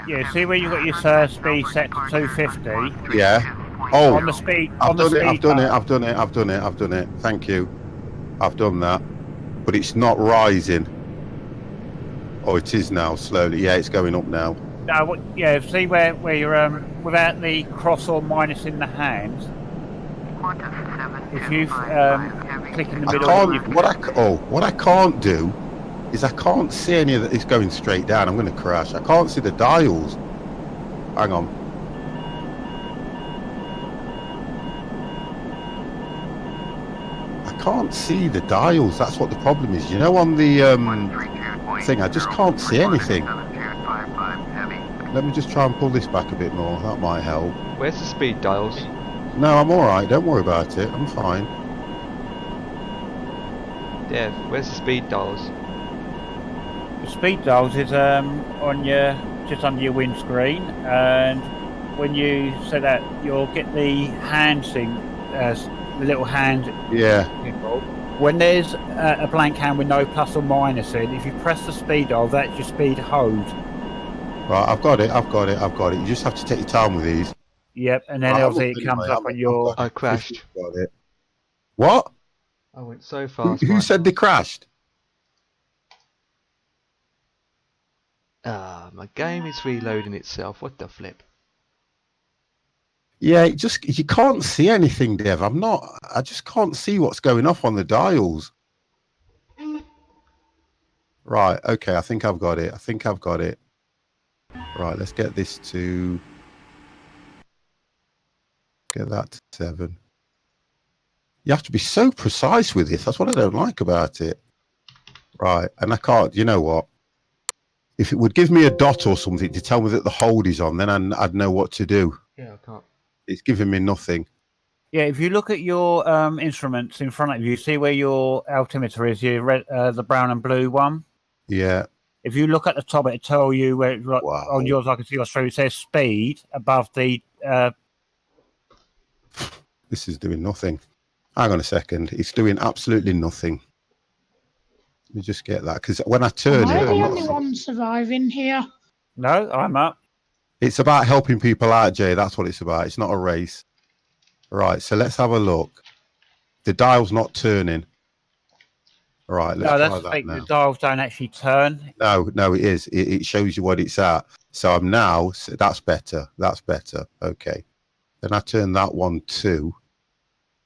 Yeah, see where you got your speed set to 250? Yeah. Oh, On the speed, I've on the done it. speed I've done it. button. I've done it. I've done it. I've done it. Thank you. I've done that, but it's not rising. Oh, it is now slowly. Yeah, it's going up now. No, yeah, see where you're without the cross or minus in the hand. If you click in the I middle, can't. What I can't do is I can't see any of it. It's going straight down. I'm going to crash. I can't see the dials. Hang on. I can't see the dials. That's what the problem is. You know, on the thing, I just can't see anything. Let me just try and pull this back a bit more. That might help. Where's the speed dials? No, I'm all right. Don't worry about it. I'm fine. Dev, where's the speed dials? the speed dials is on your just under your windscreen, and when you set that, you'll get the hand thing, the little hand. Yeah. When there's a blank hand with no plus or minus in, if you press the speed dial, that's your speed hose. Right, I've got it. You just have to take your time with these. Yep, and then Right, obviously it comes up on your... I crashed. Got it. What? I went so fast. Who said they crashed? My game is reloading itself. What the flip? Yeah, you can't see anything, Dev. I just can't see what's going off on the dials. Right, okay, I think I've got it. Right, let's get this to... Get that to 7. You have to be so precise with this. That's what I don't like about it. Right, and I can't... You know what? If it would give me a dot or something to tell me that the hold is on, then I'd know what to do. Yeah, I can't. It's giving me nothing. Yeah, if you look at your instruments in front of you, see where your altimeter is, your red, the brown and blue one? Yeah. If you look at the top, it'll tell you where Wow. on yours. I can see Australia. It says speed above the. This is doing nothing. Hang on a second. It's doing absolutely nothing. Let me just get that, because when I turn Am I it, the only one surviving here? No, I'm up. it's about helping people out, Jay. That's what it's about. It's not a race. Right. So let's have a look. The dial's not turning. All right. Let's No, try that's that fake. now. The dials don't actually turn. No, it is. It shows you what it's at. So I'm now. So that's better. That's better. Okay. Then I turn that one to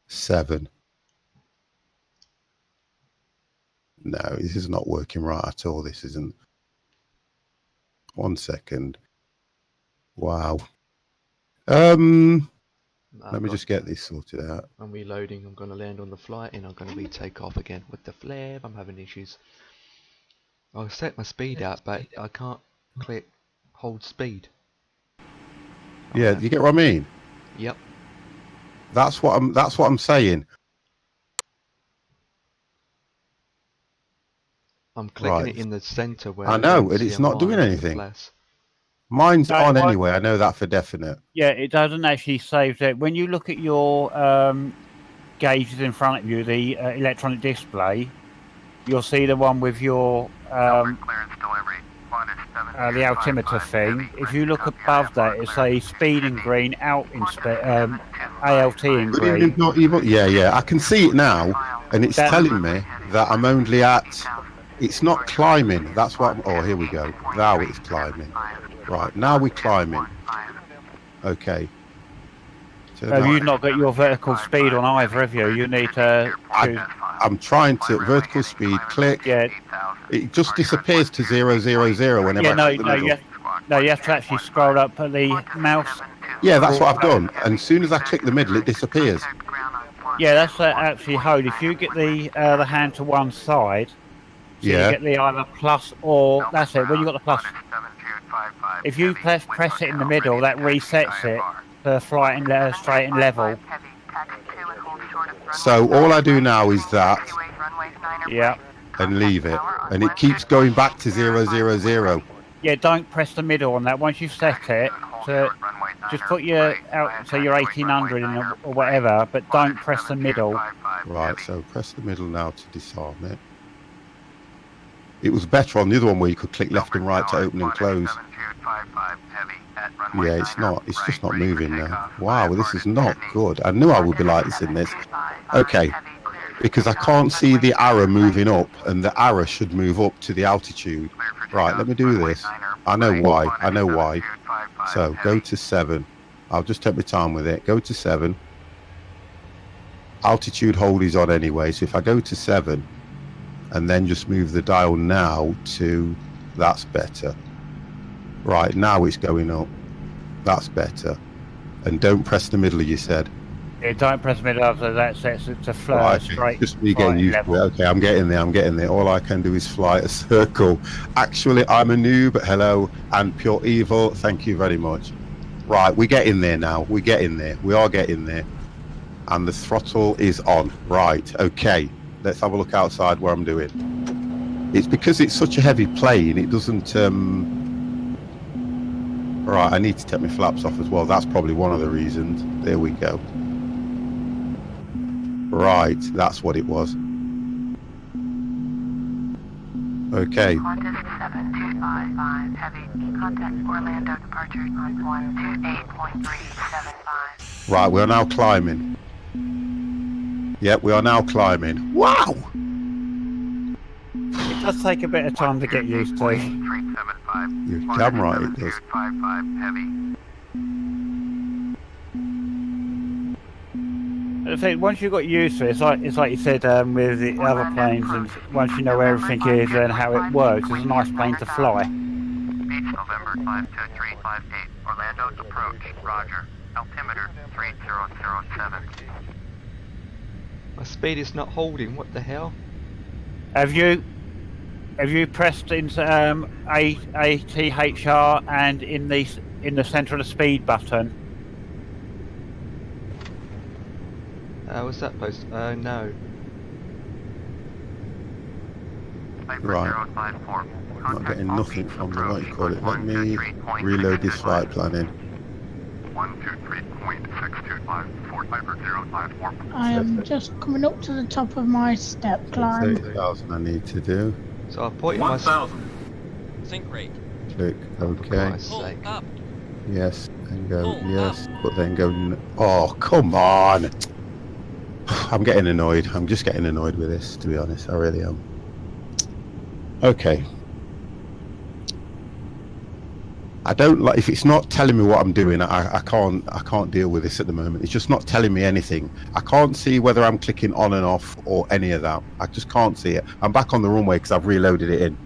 7. No, this is not working right at all. This isn't. 1 second. Wow. Let me just get this sorted out. I'm reloading. I'm going to land on the flight and I'm going to retake off again. With the flare, I'm having issues. I'll set my speed out, but I can't click hold speed. Yeah, you get what I mean? Yep. That's what I'm saying. I'm clicking it in the center where I know, and it's not doing anything. Mine's on anyway. I know that for definite. Yeah, it doesn't actually save that. When you look at your gauges in front of you, the electronic display, you'll see the one with your the altimeter thing. If you look above that, it's a speed in green, ALT in in green. Not even, yeah, I can see it now, and it's telling me that I'm only at. It's not climbing. That's what. Oh, here we go. Now it's climbing. Right, now we're climbing. Okay. So you've not got your vertical speed on either, have you? You need to. I'm trying to vertical speed. Click. Yeah. It just disappears to 000 whenever. Yeah, you have to actually scroll up at the mouse. Yeah, that's what I've done. And as soon as I click the middle, it disappears. Yeah, that's actually hold. If you get the hand to one side, so you get the either plus or that's it. When you got the plus, if you press it in the middle, that resets it to flight and straight and level. So all I do now is that. Yeah. And leave it, and it keeps going back to 000. Yeah, don't press the middle on that. Once you've set it, just put your your 1800 in or whatever, but don't press the middle. Right. So press the middle now to disarm it. It was better on the other one where you could click left and right to open and close. Yeah, it's not. It's just not moving now. Wow, this is not good. I knew I would be like this in this. Okay. Because I can't see the arrow moving up, and the arrow should move up to the altitude. Right, let me do this. I know why. So go to 7. I'll just take my time with it. Go to 7. Altitude hold is on anyway, so if I go to 7 and then just move the dial now to, that's better. Right, now it's going up. That's better. And don't press the middle, you said. Yeah, don't press the middle after that sets it to fly straight. Just me getting used to it. Okay, I'm getting there. All I can do is fly a circle. Actually, I'm a noob. Hello, and pure evil. Thank you very much. Right, we're getting there now. We are getting there. And the throttle is on. Right, okay. Let's have a look outside where I'm doing. It's because it's such a heavy plane, it doesn't... Right, I need to take my flaps off as well. That's probably one of the reasons. There we go. Right, that's what it was. Okay. Qantas 7255 heavy. Contact Orlando departure on 128.375. Right, we are now climbing. Yep, we are now climbing. Wow! It does take a bit of time to get used to. You're damn right it does. I think once you got used to it, it's like you said with the other planes, and once you know where everything is and how it works, it's a nice plane to fly. Beach November 52358, Orlando approach, roger. Altimeter 3007. My speed is not holding, what the hell? Have you pressed into ATHR and in the centre of the speed button? What's that post? No. Right. I'm not getting nothing from the, what you call it. Let me reload this flight planning. 123.625455054. I am just coming up to the top of my step climb. 30,000 I need to do. So I put in my... 1,000. Sink rate. Click OK. Pull up. Yes, and go yes, but then go... Oh, come on! I'm getting annoyed. I'm just getting annoyed with this, to be honest. I really am. Okay. I don't like, if it's not telling me what I'm doing, I can't deal with this at the moment. It's just not telling me anything. I can't see whether I'm clicking on and off or any of that. I just can't see it. I'm back on the runway because I've reloaded it in.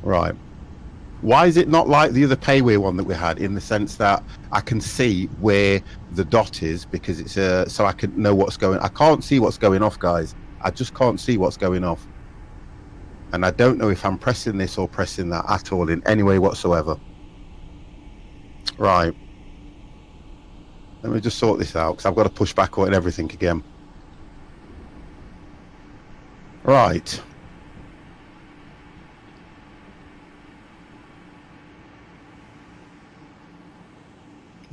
Right. Why is it not like the other payway one that we had, in the sense that I can see where the dot is, because it's so I can know what's going... I can't see what's going off, guys. I just can't see what's going off. And I don't know if I'm pressing this or pressing that at all in any way whatsoever. Right. Let me just sort this out, because I've got to push back and everything again. Right.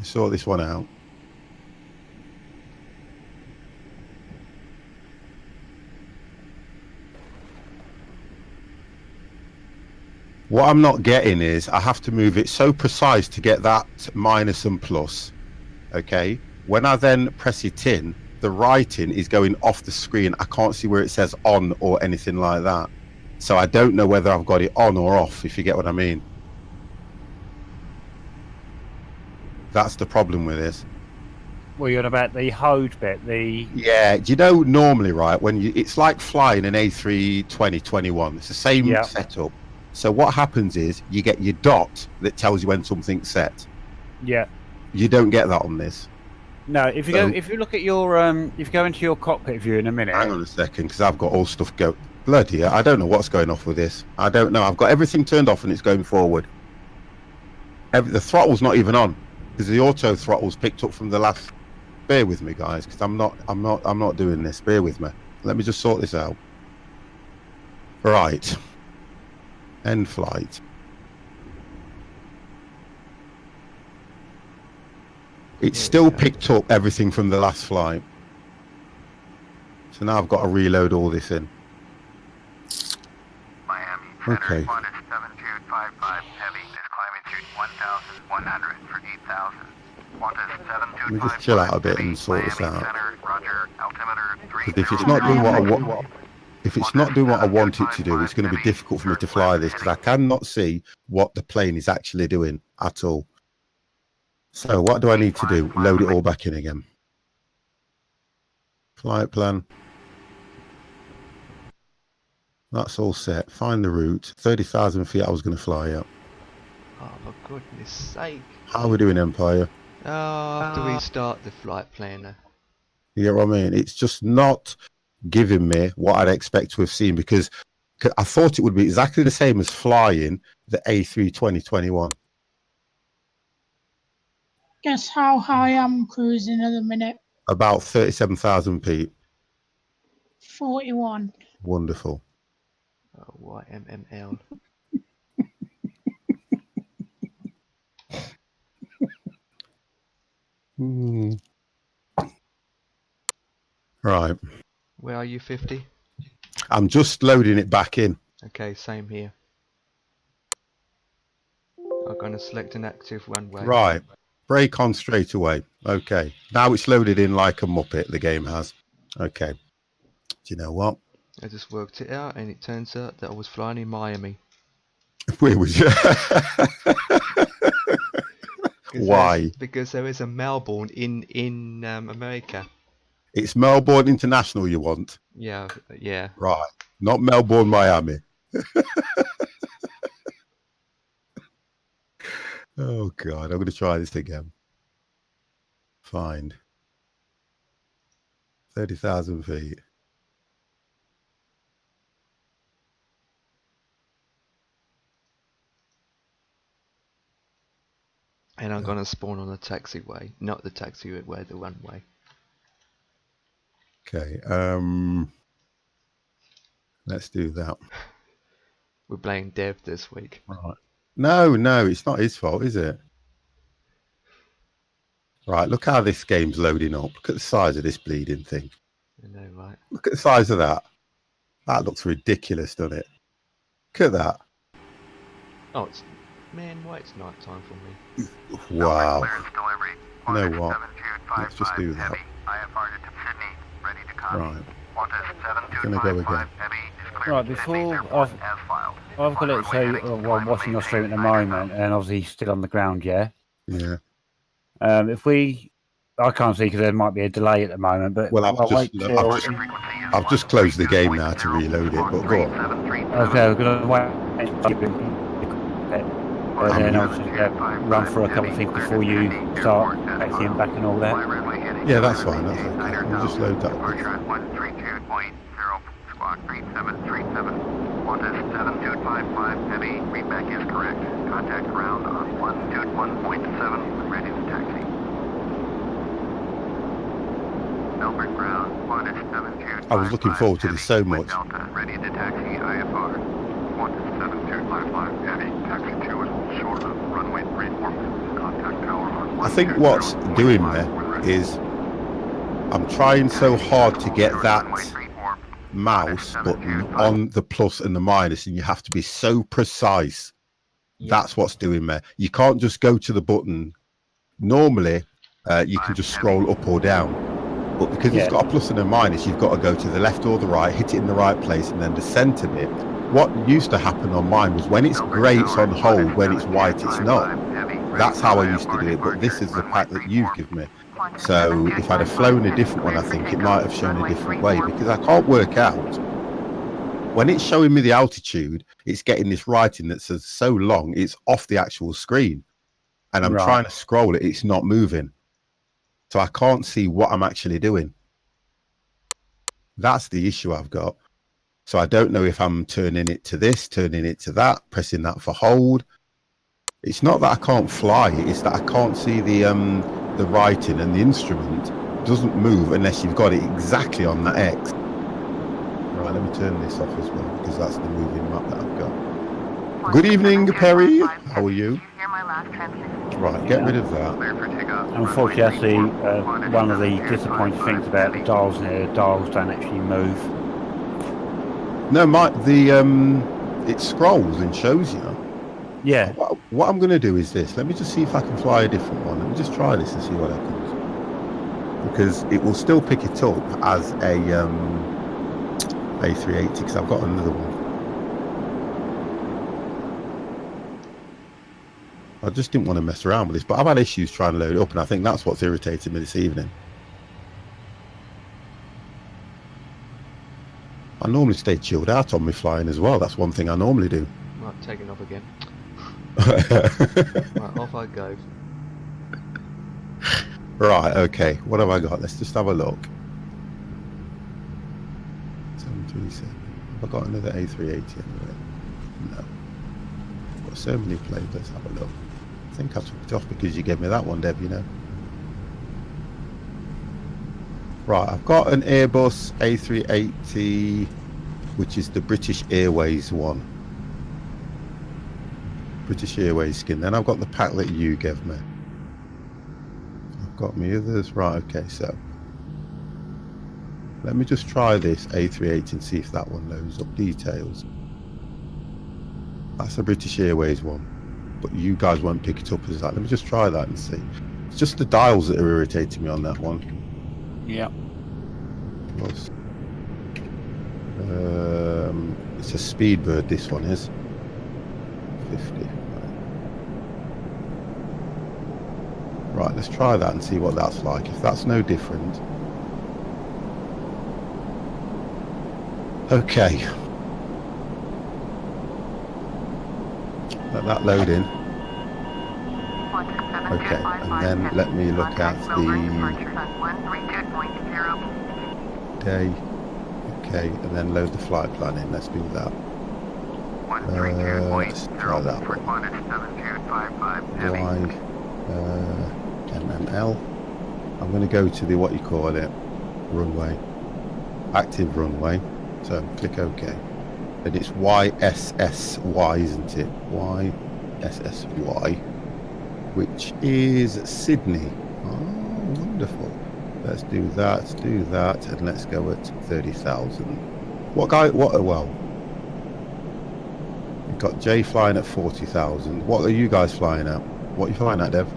Sort this one out. What I'm not getting is I have to move it so precise to get that minus and plus. Okay. When I then press it in, the writing is going off the screen. I can't see where it says on or anything like that. So I don't know whether I've got it on or off, if you get what I mean. That's the problem with this. Well, you're on about the hold bit, Yeah, you know, normally, right, when it's like flying an A320-21. It's the same setup. So what happens is you get your dot that tells you when something's set. Yeah. You don't get that on this. No, if you look at your if you go into your cockpit view in a minute. Hang on a second, because I've got all stuff go. Bloody hell, I don't know what's going off with this. I don't know. I've got everything turned off and it's going forward. The throttle's not even on because the auto throttle's picked up from the last. Bear with me, guys, because I'm not doing this. Bear with me. Let me just sort this out. Right. End flight. It's still picked up everything from the last flight. So now I've got to reload all this in. Miami, okay. 7255 heavy is climbing through 1,100 for 8,000. Let me just chill out a bit and sort this out. Because if it's not doing what I want, if it's not doing what I want it to do, it's going to be difficult for me to fly this because I cannot see what the plane is actually doing at all. So what do I need to do? Load it all back in again. Flight plan. That's all set. Find the route. 30,000 feet I was going to fly up. Oh, for goodness sake. How are we doing, Empire? Oh, I have to restart the flight planner. You know what I mean? It's just not giving me what I'd expect to have seen because I thought it would be exactly the same as flying the A320-21. Guess how high I'm cruising at the minute? About 37,000 feet. 41. Wonderful. Oh, YMML. Right. Where are you, 50? I'm just loading it back in. Okay, same here. I'm going to select an active runway. Right. Brake on straight away. Okay. Now it's loaded in like a Muppet, the game has. Okay. Do you know what? I just worked it out and it turns out that I was flying in Miami. Where was you? Why? Because there is a Melbourne in America. It's Melbourne International you want? Yeah, yeah. Right. Not Melbourne, Miami. Oh, God. I'm going to try this again. Find. 30,000 feet. And I'm going to spawn on the taxiway. Not the taxiway, the runway. Okay. Let's do that. We're playing Dev this week. Right. No, it's not his fault, is it? Right, look how this game's loading up. Look at the size of this bleeding thing. I know, right? Look at the size of that. That looks ridiculous, doesn't it? Look at that. Oh, it's... Man, why it's night time for me? Wow. You know what? Let's just do that. Right. I'm going to go again. Right, before I've got it so well, I'm watching your stream at the moment and obviously still on the ground, yeah? Yeah. If we... I can't see because there might be a delay at the moment, but... Well, I've just closed the game now to reload it, but go on. Okay, we're going to wait. And then obviously run through a couple of things before you start taxiing back and all that. Yeah, that's fine. That's okay. We'll just load that. Squawk 3737. Qantas 7255 heavy. Readback is correct. Contact ground on 121.7. Ready to taxi. Melbourne ground. Qantas 7255. I was looking forward to this so much. Delta, ready to taxi IFR. Qantas 7255 heavy. Taxi 2 is short of runway 34. Contact tower on I think what's doing me is I'm trying so hard to get that mouse button on the plus and the minus, and you have to be so precise. That's what's doing me. You can't just go to the button. Normally, you can just scroll up or down, but because it's got a plus and a minus, you've got to go to the left or the right, hit it in the right place, and then the center bit. What used to happen on mine was when it's grey, it's on hold. When it's white, it's not. That's how I used to do it, but this is the pack that you've given me. So if I'd have flown a different one, I think it might have shown a different way, because I can't work out. When it's showing me the altitude, it's getting this writing that says so long, it's off the actual screen. And I'm trying to scroll it, it's not moving. So I can't see what I'm actually doing. That's the issue I've got. So I don't know if I'm turning it to this, turning it to that, pressing that for hold. It's not that I can't fly, it's that I can't see the writing, and the instrument doesn't move unless you've got it exactly on that X. Right, let me turn this off as well, because that's the moving map that I've got. Good evening, Perry. How are you? Right, get rid of that. Unfortunately, that's one of the disappointing things about the dials here. The dials don't actually move. No, it scrolls and shows you. Yeah. What I'm going to do is this. Let me just see if I can fly a different one. Let me just try this and see what happens. Because it will still pick it up as a A380, because I've got another one. I just didn't want to mess around with this, but I've had issues trying to load it up, and I think that's what's irritated me this evening. I normally stay chilled out on my flying as well. That's one thing I normally do. Right, taking off again. Right, off I go. Right, okay. What have I got? Let's just have a look. 737. Have I got another A380 anyway? No. I've got so many planes. Let's have a look. I think I took it off because you gave me that one, Deb, you know. Right, I've got an Airbus A380, which is the British Airways one. British Airways skin. Then I've got the pack that you gave me. I've got my others. Right, okay, so let me just try this A380 and see if that one loads up details. That's a British Airways one, but you guys won't pick it up as that. Let me just try that and see. It's just the dials that are irritating me on that one. Yeah. Plus, it's a Speedbird, this one is 50. Right, let's try that and see what that's like. If that's no different. Okay. Let that load in. Okay, and then let me look at the day. Okay, and then load the flight plan in. Let's do that. Let's try that one. YMML. I'm going to go to the, what you call it, runway, active runway. So click OK. And it's YSSY, isn't it? YSSY, which is Sydney. Oh, wonderful. Let's do that, and let's go at 30,000. Well, we've got Jay flying at 40,000. What are you guys flying at? What are you flying at, Dev?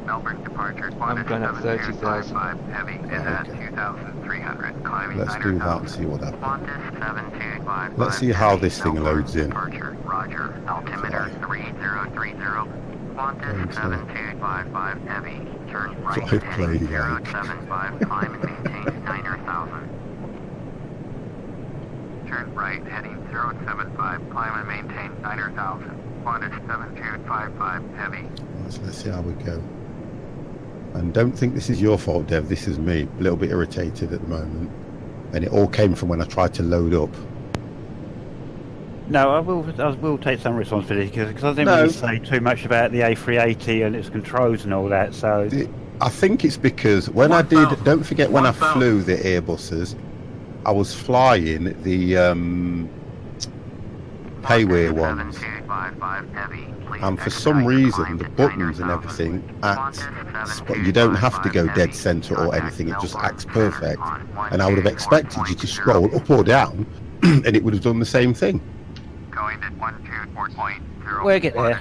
Melbourne departure. I'm going at 30,000. Heavy at 2,300. Climbing. Let's do that and see what happens. Qantas 7255. Let's see how this thing loads in. Departure. Roger. Altimeter 3030. Qantas 7255 heavy. Turn right heading 075. Climb and maintain 9,000. Turn right heading 075. Climb and maintain 9,000. Qantas 7255 heavy. So let's see how we go. And don't think this is your fault, Dev. This is me. A little bit irritated at the moment. And it all came from when I tried to load up. No, I will take some responsibility because I didn't really say too much about the A380 and its controls and all that. So I think it's because when I did, don't forget when I flew the Airbuses, I was flying the payware ones. And for some reason, the buttons and everything act, you don't have to go dead center or anything, it just acts perfect. And I would have expected you to scroll up or down, and it would have done the same thing. We'll get there.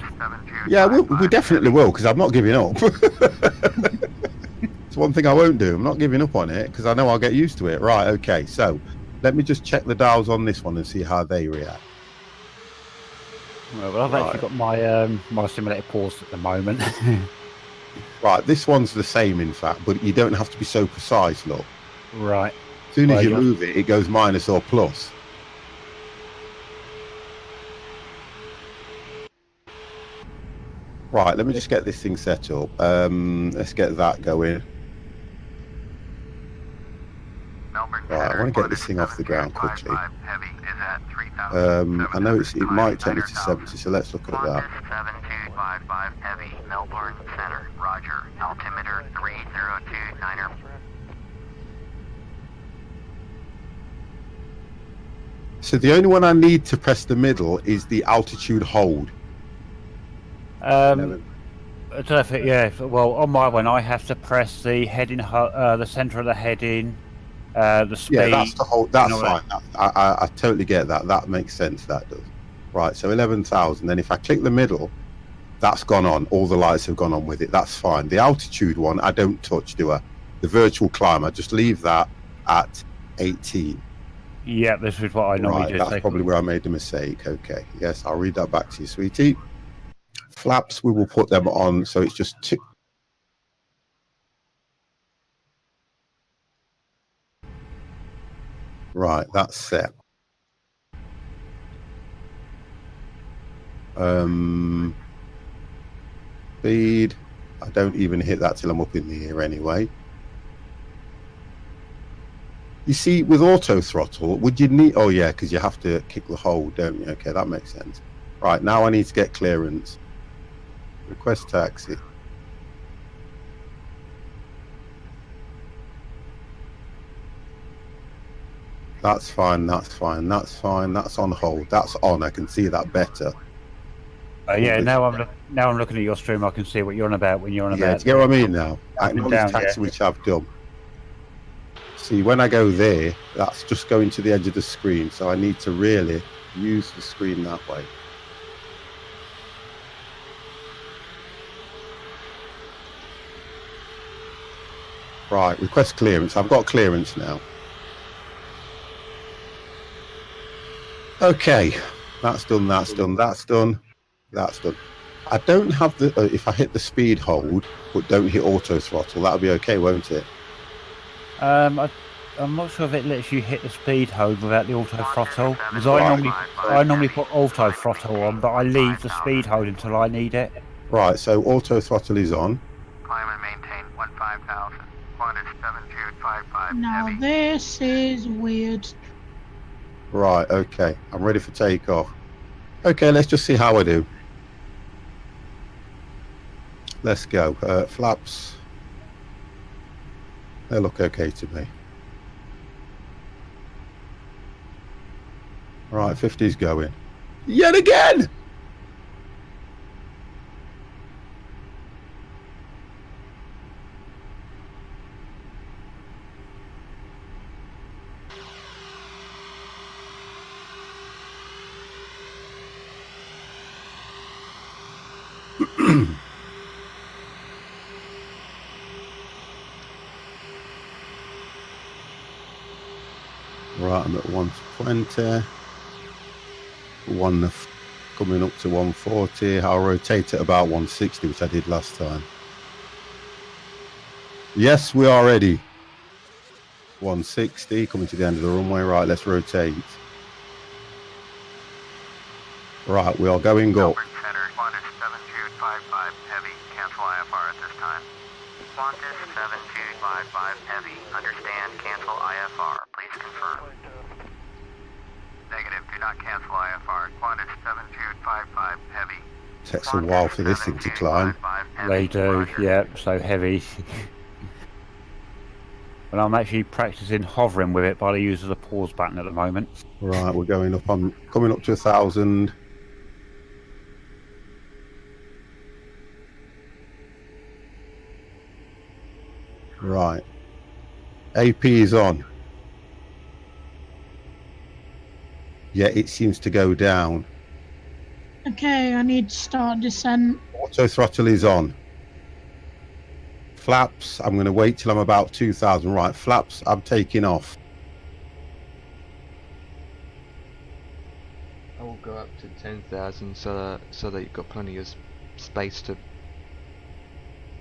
Yeah, we definitely will, because I'm not giving up. It's one thing I won't do. I'm not giving up on it, because I know I'll get used to it. Right, okay, so let me just check the dials on this one and see how they react. Well, I've actually got my my simulator paused at the moment. Right, this one's the same, in fact, but you don't have to be so precise, look. Right. As soon as you move it, it goes minus or plus. Right, let me just get this thing set up. Let's get that going. Right, I want to get this thing off the ground quickly. I know it might take me to 70, so let's look at that. 7255 heavy, Melbourne Center, Roger, altimeter 3029er. So the only one I need to press the middle is the altitude hold. I don't know if it, well, on my one, I have to press the heading, the center of the heading, the speed. Yeah, that's the whole. That's fine. I totally get that. That makes sense. That does. Right. So 11,000. Then if I click the middle, that's gone on. All the lights have gone on with it. That's fine. The altitude one, I don't touch, do I? The virtual climb, I just leave that at 18. Yeah, this is what I normally do. That's probably where I made the mistake. Okay. Yes, I'll read that back to you, sweetie. Flaps, we will put them on, so it's just two. Right, that's set. Speed, I don't even hit that till I'm up in the air anyway. You see, with auto throttle, would you need, oh yeah, because you have to kick the hold, don't you? Okay, that makes sense. Right, now I need to get clearance. Request taxi. That's fine, that's fine, that's fine, that's on hold, that's on, I can see that better. Yeah, now I'm looking at your stream, I can see what you're on about when you're on about. Yeah, do you get what I mean now? Acknowledge taxi, which I've done. See, when I go there, that's just going to the edge of the screen, so I need to really use the screen that way. Right, request clearance. I've got clearance now. Okay, that's done, that's done, that's done, that's done. I don't have the, if I hit the speed hold, but don't hit auto throttle, that'll be okay, won't it? I'm not sure if it lets you hit the speed hold without the auto throttle, because I normally put auto throttle on, but I leave the speed hold until I need it. Right, so auto throttle is on. Climb and maintain 15,000. Qantas 7255 Now heavy. this is weird. Right, okay, I'm ready for takeoff. Okay, let's just see how I do. Let's go. Flaps. They look okay to me. Right, 50's going. Yet again! Right, I'm at 120. One coming up to 140. I'll rotate at about 160, which I did last time. Yes, we are ready. 160, coming to the end of the runway. Right, let's rotate. Right, we are going up. Center, Qantas 7255 heavy. Cancel IFR at this time. Qantas 7255 heavy. Understand, cancel IFR. Please confirm. Negative, do not cancel IFR. Qantas 7255 heavy. Takes a while for this thing to climb. They do, yeah, so heavy. And I'm actually practicing hovering with it by the use of the pause button at the moment. Right, we're going up. I'm coming up to 1,000. Right. AP is on. Yeah, it seems to go down. Okay, I need to start descent. Auto throttle is on. Flaps, I'm going to wait till I'm about 2,000. Right, flaps, I'm taking off. I will go up to 10,000 so that you've got plenty of space to.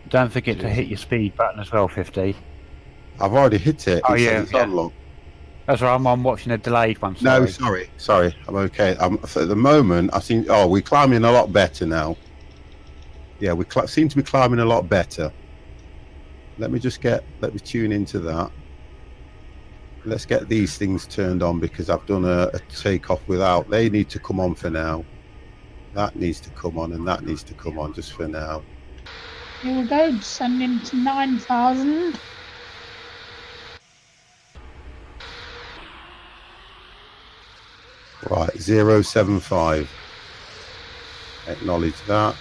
Don't forget to hit your speed button as well, 50. I've already hit it. Oh, It yeah, says it's on, look. That's right, I'm watching a delayed one, No, sorry. sorry. I'm okay. At the moment, I think. Oh, we're climbing a lot better now. Yeah, we seem to be climbing a lot better. Let me tune into that. Let's get these things turned on because I've done a takeoff without. They need to come on for now. That needs to come on and that needs to come on just for now. Here we go, descending to 9,000. Right, 075. Acknowledge that.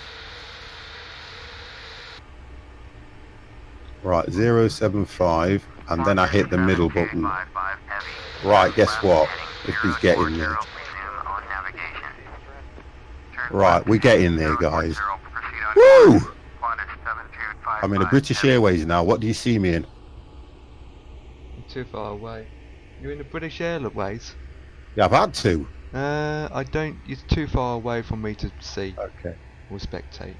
Right, 075, and then I hit the middle button. Right, guess what? If he's getting there. Right, we're getting there, guys. Woo! I'm in a British Airways now. What do you see me in? I'm too far away. You're in the British Airways? Yeah, I've had to. I don't. It's too far away for me to see. Okay. Or spectate.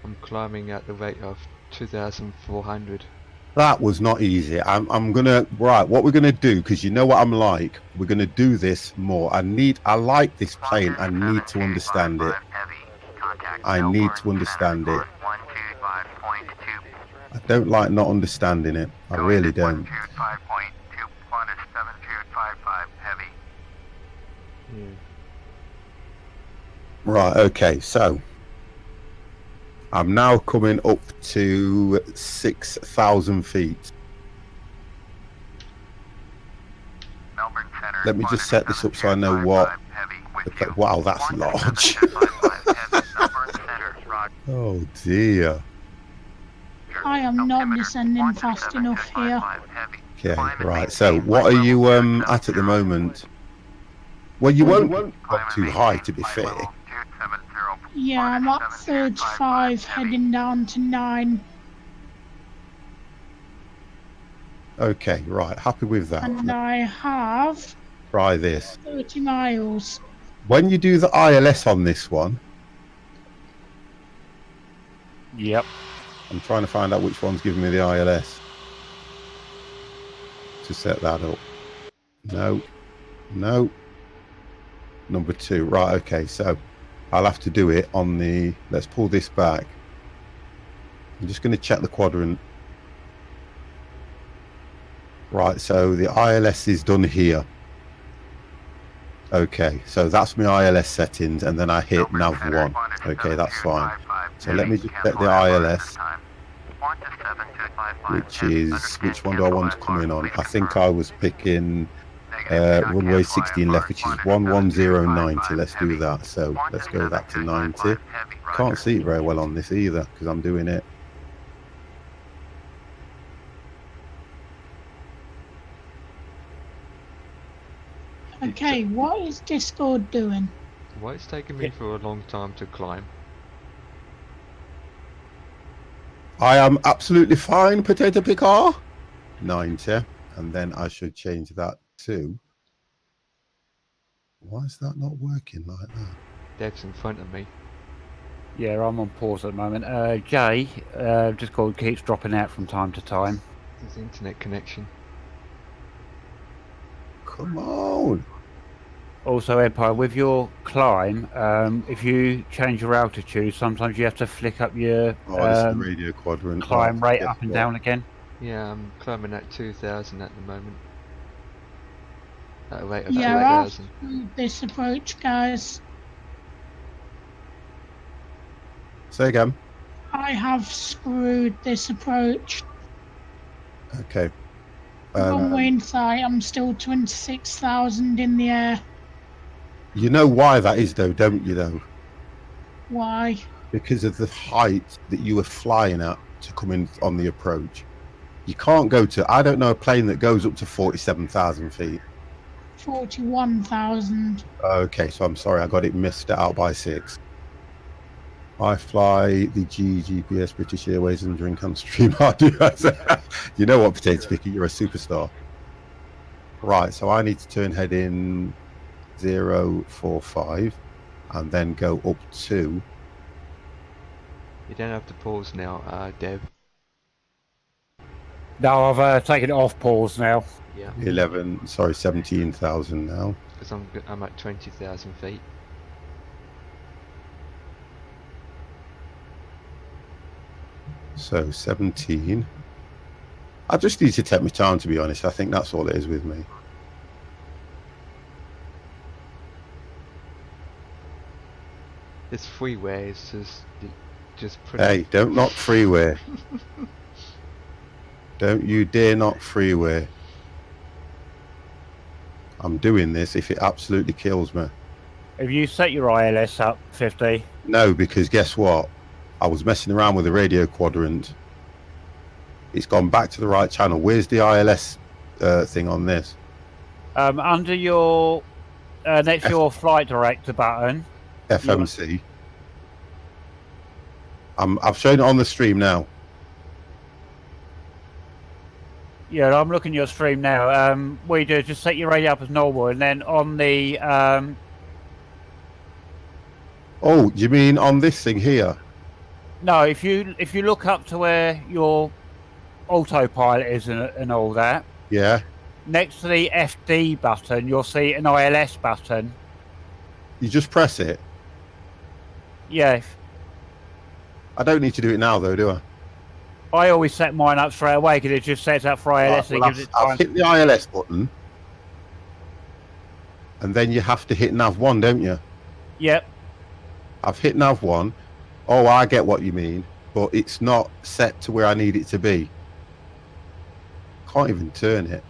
I'm climbing at the rate of 2,400. That was not easy. I'm gonna what we're gonna do, because you know what I'm like. We're gonna do this more. I like this plane. I need to understand it. I need to understand it. I don't like not understanding it. I really don't. Right, okay, so I'm now coming up to 6,000 feet. Let me just set this up so I know what. Wow, that's large. Oh dear. I am not descending fast enough here. Okay, right. So what are you at the moment? Well, you won't go too high, to be fair. Yeah, I'm at 35, heading down to 9. Okay, right. Happy with that. And I have Try this. 30 miles. When you do the ILS on this one, Yep. I'm trying to find out which one's giving me the ILS to set that up. No. Number 2. Right, okay, so I'll have to do it on the... Let's pull this back. I'm just going to check the quadrant. Right, so the ILS is done here. Okay, so that's my ILS settings, and then I hit nav 1. Okay, that's fine. So let me just set the ILS, which one do I want to come in on? I think I was picking runway 16 left, which is 11090. Let's do that. So let's go that to 90. Can't see it very well on this either because I'm doing it. Okay, what is Discord doing? Why it's taking me for a long time to climb? I am absolutely fine, potato picker. 90, and then I should change that to... Why is that not working like that? Dev's in front of me. Yeah, I'm on pause at the moment. Jay, Discord keeps dropping out from time to time. His internet connection. Come on. Also, Empire, with your climb, if you change your altitude, sometimes you have to flick up your This is the radio quadrant. climb rate up and down again. Yeah, I'm climbing at 2,000 at the moment. At a rate of Yeah, 2,000. this approach, guys. Say again. I have screwed this approach. Okay. Wrong wind side, I'm still 26,000 in the air. You know why that is, though, don't you, though? Why? Because of the height that you were flying at to come in on the approach. You can't go to, I don't know a plane that goes up to 47,000 feet. 41,000. Okay, so I'm sorry, I got it missed out by 6. I fly the GPS British Airways and drink on stream. You know what, Potato Picker, you're a superstar. Right, so I need to turn head in 045 and then go up to... You don't have to pause now, Dev. No, I've taken it off pause now. Yeah. 17,000 now. Because I'm at 20,000 feet. So 17. I just need to take my time, to be honest. I think that's all it is with me. It's freeway, it's just put Hey, don't knock freeway. Don't you dare knock freeway. I'm doing this if it absolutely kills me. Have you set your ILS up 50? No, because guess what? I was messing around with the radio quadrant. It's gone back to the right channel. Where's the ILS thing on this? Under your next to your flight director button. FMC. I've shown it on the stream now. Yeah, I'm looking at your stream now. What you do is just set your radio up as normal, and then on the Oh, you mean on this thing here? no, if you look up to where your autopilot is and all that, Yeah. next to the FD button, you'll see an ILS button. You just press it. Yeah, I don't need to do it now, though, do I? I always set mine up straight away because it just sets up for ILS. Right, well, I've hit the ILS button, and then you have to hit nav 1, don't you? Yep. I've hit nav 1. Oh, I get what you mean, but it's not set to where I need it to be. Can't even turn it.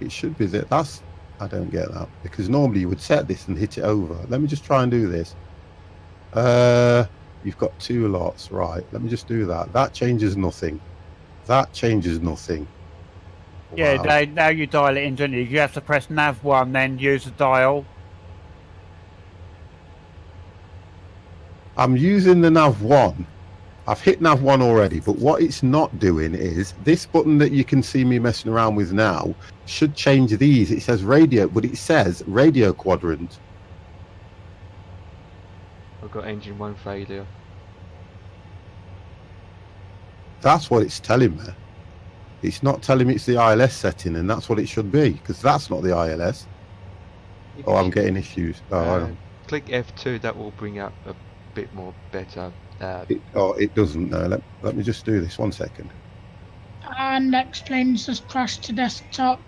It should be that. I don't get that, because normally you would set this and hit it over. Let me just try and do this. You've got 2 lots, right? Let me just do that. That changes nothing. That changes nothing. Yeah, Wow. now you dial it in, don't you? You have to press nav 1, then use the dial. I'm using the nav 1. I've hit nav 1 already, but what it's not doing is this button that you can see me messing around with now should change these. It says radio, but it says radio quadrant. I've got engine 1 failure. That's what it's telling me. It's not telling me it's the ILS setting, and that's what it should be, because that's not the ILS. Oh, I'm getting issues. Oh, I don't. Click F2, that will bring up a bit more better. It doesn't. No, let me just do this 1 second. And next plane's just crashed to desktop.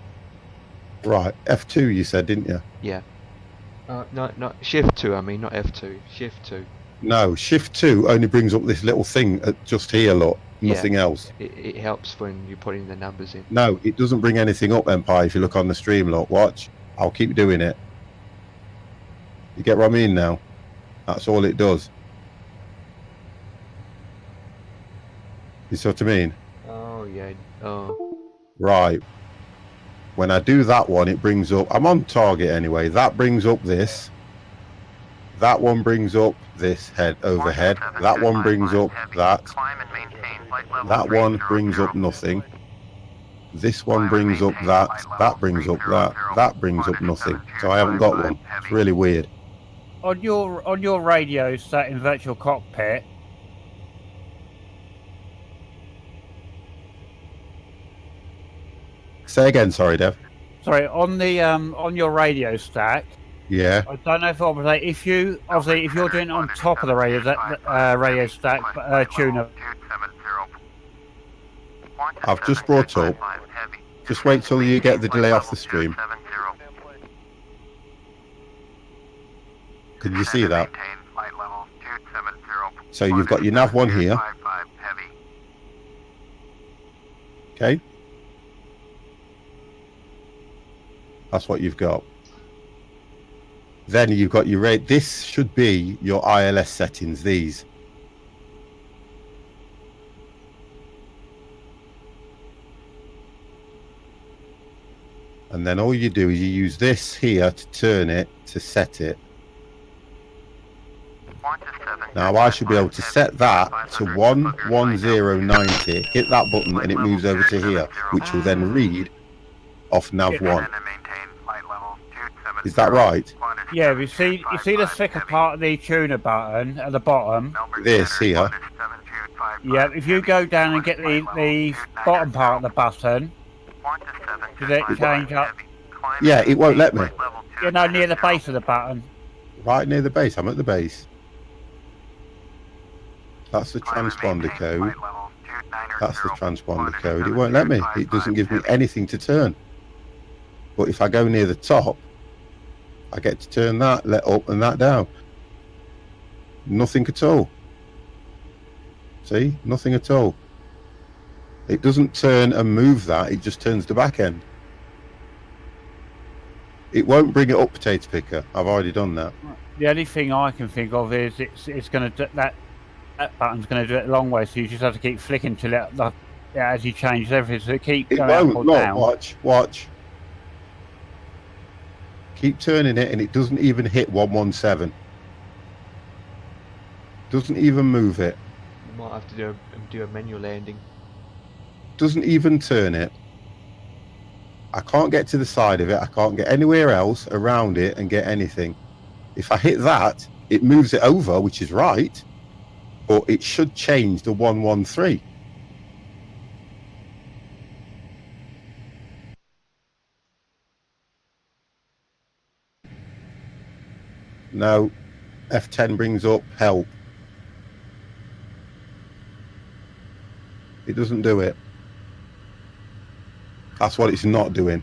Right, F2 you said, didn't you? Yeah. No, not shift 2, I mean, not F2. Shift 2. No, shift 2 only brings up this little thing just here, look. Nothing else. It helps when you're putting the numbers in. No, it doesn't bring anything up, Empire. If you look on the stream, look, watch. I'll keep doing it. You get what I mean now? That's all it does. You see what I mean? Oh, yeah. Oh. Right. When I do that one, it brings up... I'm on target anyway. That brings up this. That one brings up this head overhead. That one brings up that. That one brings up nothing. This one brings up that. That brings up that. That brings up nothing. So I haven't got one. It's really weird. On your radio set in virtual cockpit, Say again, sorry, Dev. sorry, on the on your radio stack, Yeah. I don't know if obviously if you're doing it on top of the radio stack tuner. I've just brought up. Just wait till you get the delay off the stream. Can you see that? So you've got your nav one here. Okay. That's what you've got. Then you've got your rate. This should be your ILS settings, these. And then all you do is you use this here to turn it, to set it. Now I should be able to set that to 11090, hit that button and it moves over to here, which will then read off nav 1. Is that right? Yeah, you see the thicker part of the tuner button at the bottom? This here. Yeah, if you go down and get the bottom part of the button, does it change up? Yeah, it won't let me. You know, near the base of the button. Right near the base, I'm at the base. That's the transponder code. That's the transponder code. It won't let me. It doesn't give me anything to turn. But if I go near the top, I get to turn that, let up and that down. Nothing at all. See? Nothing at all. It doesn't turn and move that, it just turns the back end. It won't bring it up, potato picker. I've already done that. The only thing I can think of is it's going to do that button's going to do it a long way, so you just have to keep flicking till it as you change everything, so keep It going won't. up or Look, down. watch. Keep turning it and it doesn't even hit 117. Doesn't even move it. You might have to do a manual landing. Doesn't even turn it. I can't get to the side of it. I can't get anywhere else around it and get anything. If I hit that, it moves it over, which is right, but it should change the 113. No, F10 brings up help. It doesn't do it. That's what it's not doing.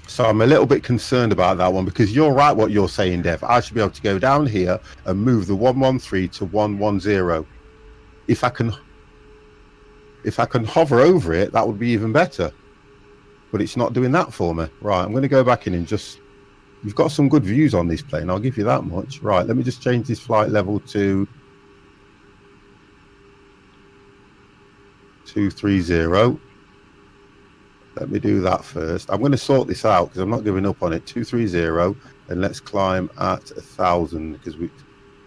So I'm a little bit concerned about that one, because you're right what you're saying, Dev. I should be able to go down here and move the 113 to 110. If I can hover over it, that would be even better. But it's not doing that for me. Right, I'm going to go back in and just... You've got some good views on this plane, I'll give you that much. Right, let me just change this flight level to 230. Let me do that first. I'm going to sort this out because I'm not giving up on it. 230, and let's climb at 1,000 because we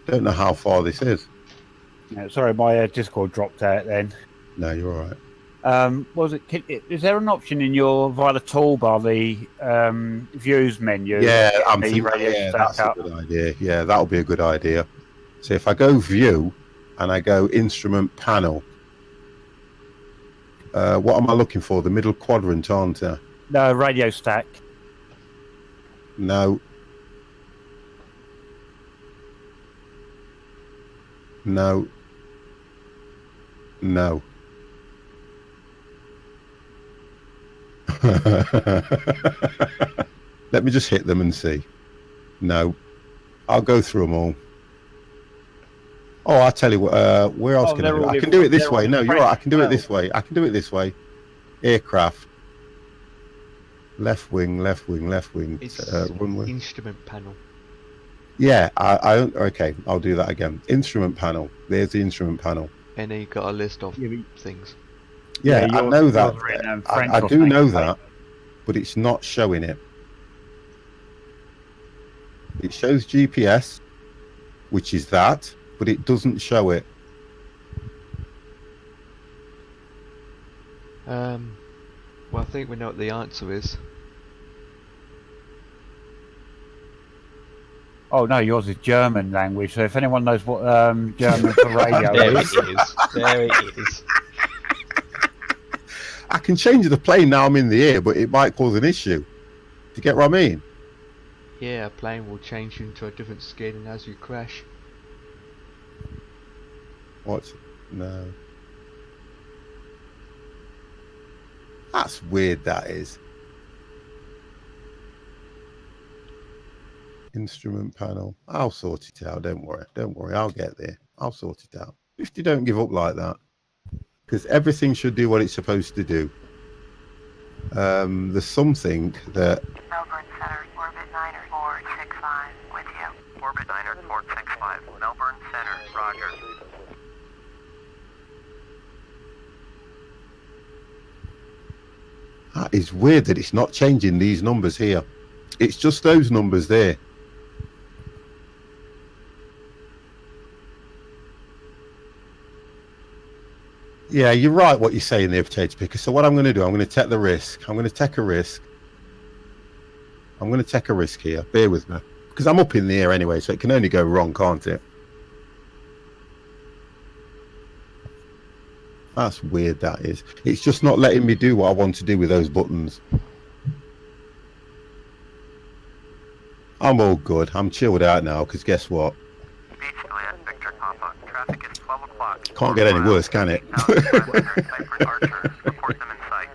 don't know how far this is. Yeah, sorry, my Discord dropped out then. No, you're all right. Is there an option in your via the toolbar, the views menu? Yeah, that's a good idea. Yeah, that'll be a good idea. So if I go view and I go instrument panel, what am I looking for? The middle quadrant, aren't I? No, radio stack. No. No. No. Let me just hit them and see. No. I'll go through them all. Oh, I'll tell you what, where else can I do it? I can do it this way. No, you're right. I can do it this way. I can do it this way. Aircraft. Left wing, left wing, left wing. It's runway. Instrument panel. Yeah, okay, I'll do that again. Instrument panel. There's the instrument panel. And then you've got a list of things. Yeah, I know that. I do know that, but it's not showing it. It shows GPS, which is that, but it doesn't show it. Well, I think we know what the answer is. Oh no, yours is German language. So if anyone knows what German for radio There is, it is. There it is. I can change the plane now I'm in the air, but it might cause an issue. Do you get what I mean? Yeah, a plane will change into a different skin as you crash. What? No. That's weird, that is. Instrument panel. I'll sort it out. Don't worry. Don't worry. I'll get there. I'll sort it out. 50 don't give up like that. Because everything should do what it's supposed to do. There's something that... Melbourne Center, Orbit 9er 465 with you. Orbit 9er 465, Melbourne Center, roger. That is weird that it's not changing these numbers here. It's just those numbers there. Yeah, you're right what you're saying there, Potato Picker. So what I'm going to do, I'm going to take the risk. I'm going to take a risk. I'm going to take a risk here. Bear with me. Because I'm up in the air anyway, so it can only go wrong, can't it? That's weird, that is. It's just not letting me do what I want to do with those buttons. I'm all good. I'm chilled out now, because guess what? Beach Juliet, Victor Papa. Traffic is 12 o'clock. Can't get any worse, can it? Cypress Archer, report them in sight.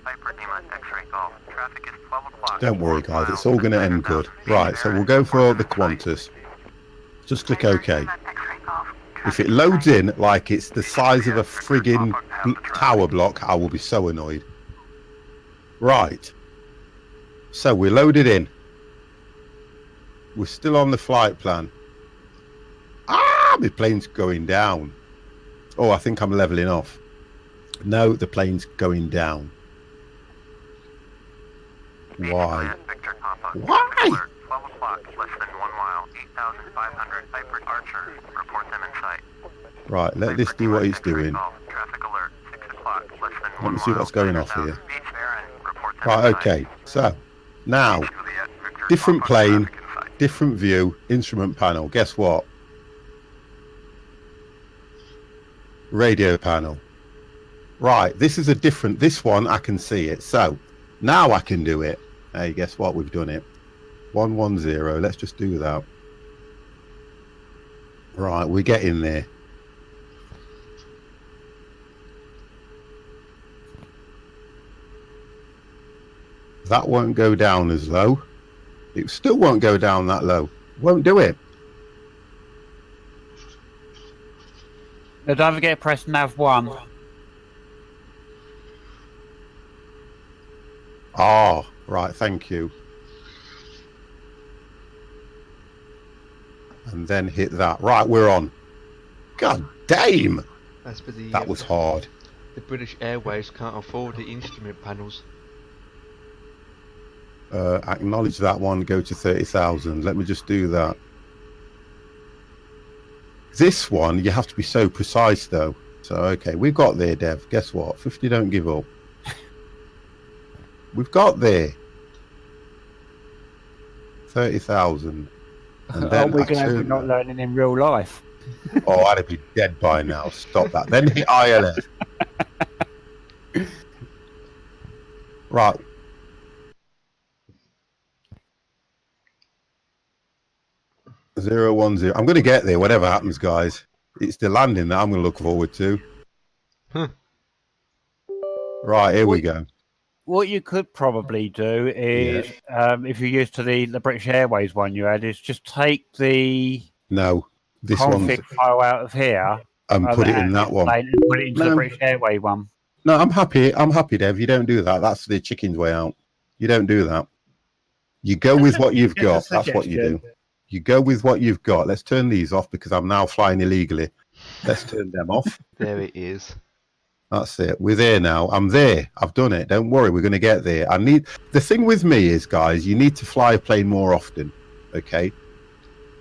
Cypress Lima, X-ray Golf. Traffic is 12 o'clock. Don't worry, guys. It's all going to end good. Right, so we'll go for the Qantas. Just click OK. If it loads in like it's the size of a friggin' tower block, I will be so annoyed. Right. So we're loaded in. We're still on the flight plan. Ah, my plane's going down. Oh, I think I'm leveling off. No, the plane's going down. Why? Why? 12 o'clock, less than 1 mile, 8,500, Cypress Archer, report them in sight. Right, let this do what it's doing. Traffic alert, 6 o'clock, less than 1 Let me see what's going off here. Beach Baron, report them Right, in okay. So, now, sight. Juliet, Victor different Papa, plane, traffic in sight. different view, instrument panel. Guess what? Radio panel. Right, this is a different, this one I can see it. So, now I can do it. Hey, guess what? We've done it. 110. Let's just do that. Right, we're getting there. That won't go down as low. It still won't go down that low. Won't do it. Now don't forget to press nav 1. Ah, right, thank you. And then hit that. Right, we're on. God damn! That's for the, That was hard. the British Airways can't afford the instrument panels. Acknowledge that one, go to 30,000. Let me just do that. This one, you have to be so precise though. So, okay, we've got there, Dev. Guess what? 50 don't give up. We've got there. 30,000. And Are then we I glad we're turned not that. learning in real life? Oh, I'd be dead by now. Stop that. Then hit ILS. Right. Zero 1 0. I'm going to get there, whatever happens, guys. It's the landing that I'm going to look forward to. Huh. Right, here we go. What you could probably do is, if you're used to the British Airways one you had, is just take the No, this one's config file out of here and put it in that one. and put it into the No. British Airways one. No, I'm happy. I'm happy, Dev. You don't do that. That's the chicken's way out. You don't do that. You go with what you've got. That's what you do. You go with what you've got. Let's turn these off because I'm now flying illegally. Let's turn them off. There it is. That's it. We're there now. I'm there. I've done it. Don't worry. We're going to get there. The thing with me is, guys, you need to fly a plane more often. Okay.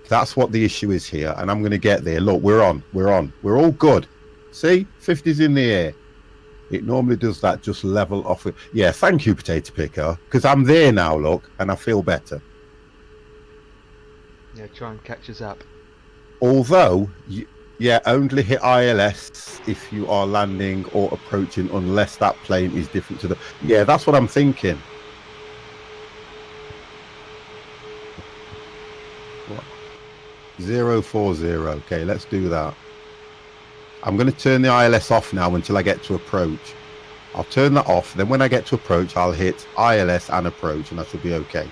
That's what the issue is here. And I'm going to get there. Look, we're on. We're on. We're all good. See? 50's in the air. It normally does that. Just level off it. Yeah. Thank you, Potato Picker. Because I'm there now, look. And I feel better. Yeah, try and catch us up. Although, yeah, only hit ILS if you are landing or approaching, unless that plane is different to the... Yeah, that's what I'm thinking. What? 040. Okay, let's do that. I'm going to turn the ILS off now until I get to approach. I'll turn that off. Then when I get to approach, I'll hit ILS and approach, and that should be okay.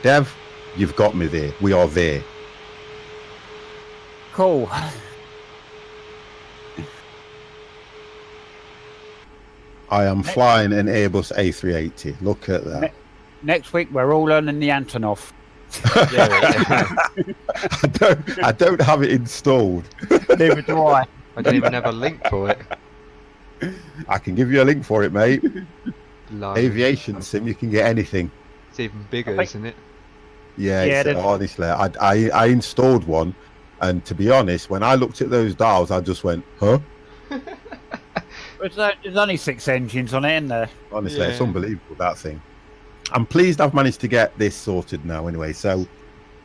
Dev, You've got me there. We are there. Cool. I am flying an Airbus A380. Look at that. Next week we're all learning the Antonov. I don't have it installed. Neither do I. I don't even have a link for it. I can give you a link for it, mate. Lovely. Aviation sim, you can get anything. It's even bigger, isn't it? Yeah, honestly, I installed one, and to be honest, when I looked at those dials, I just went, huh? There's only 6 engines on it, isn't there? Honestly, it's unbelievable, that thing. I'm pleased I've managed to get this sorted now anyway, so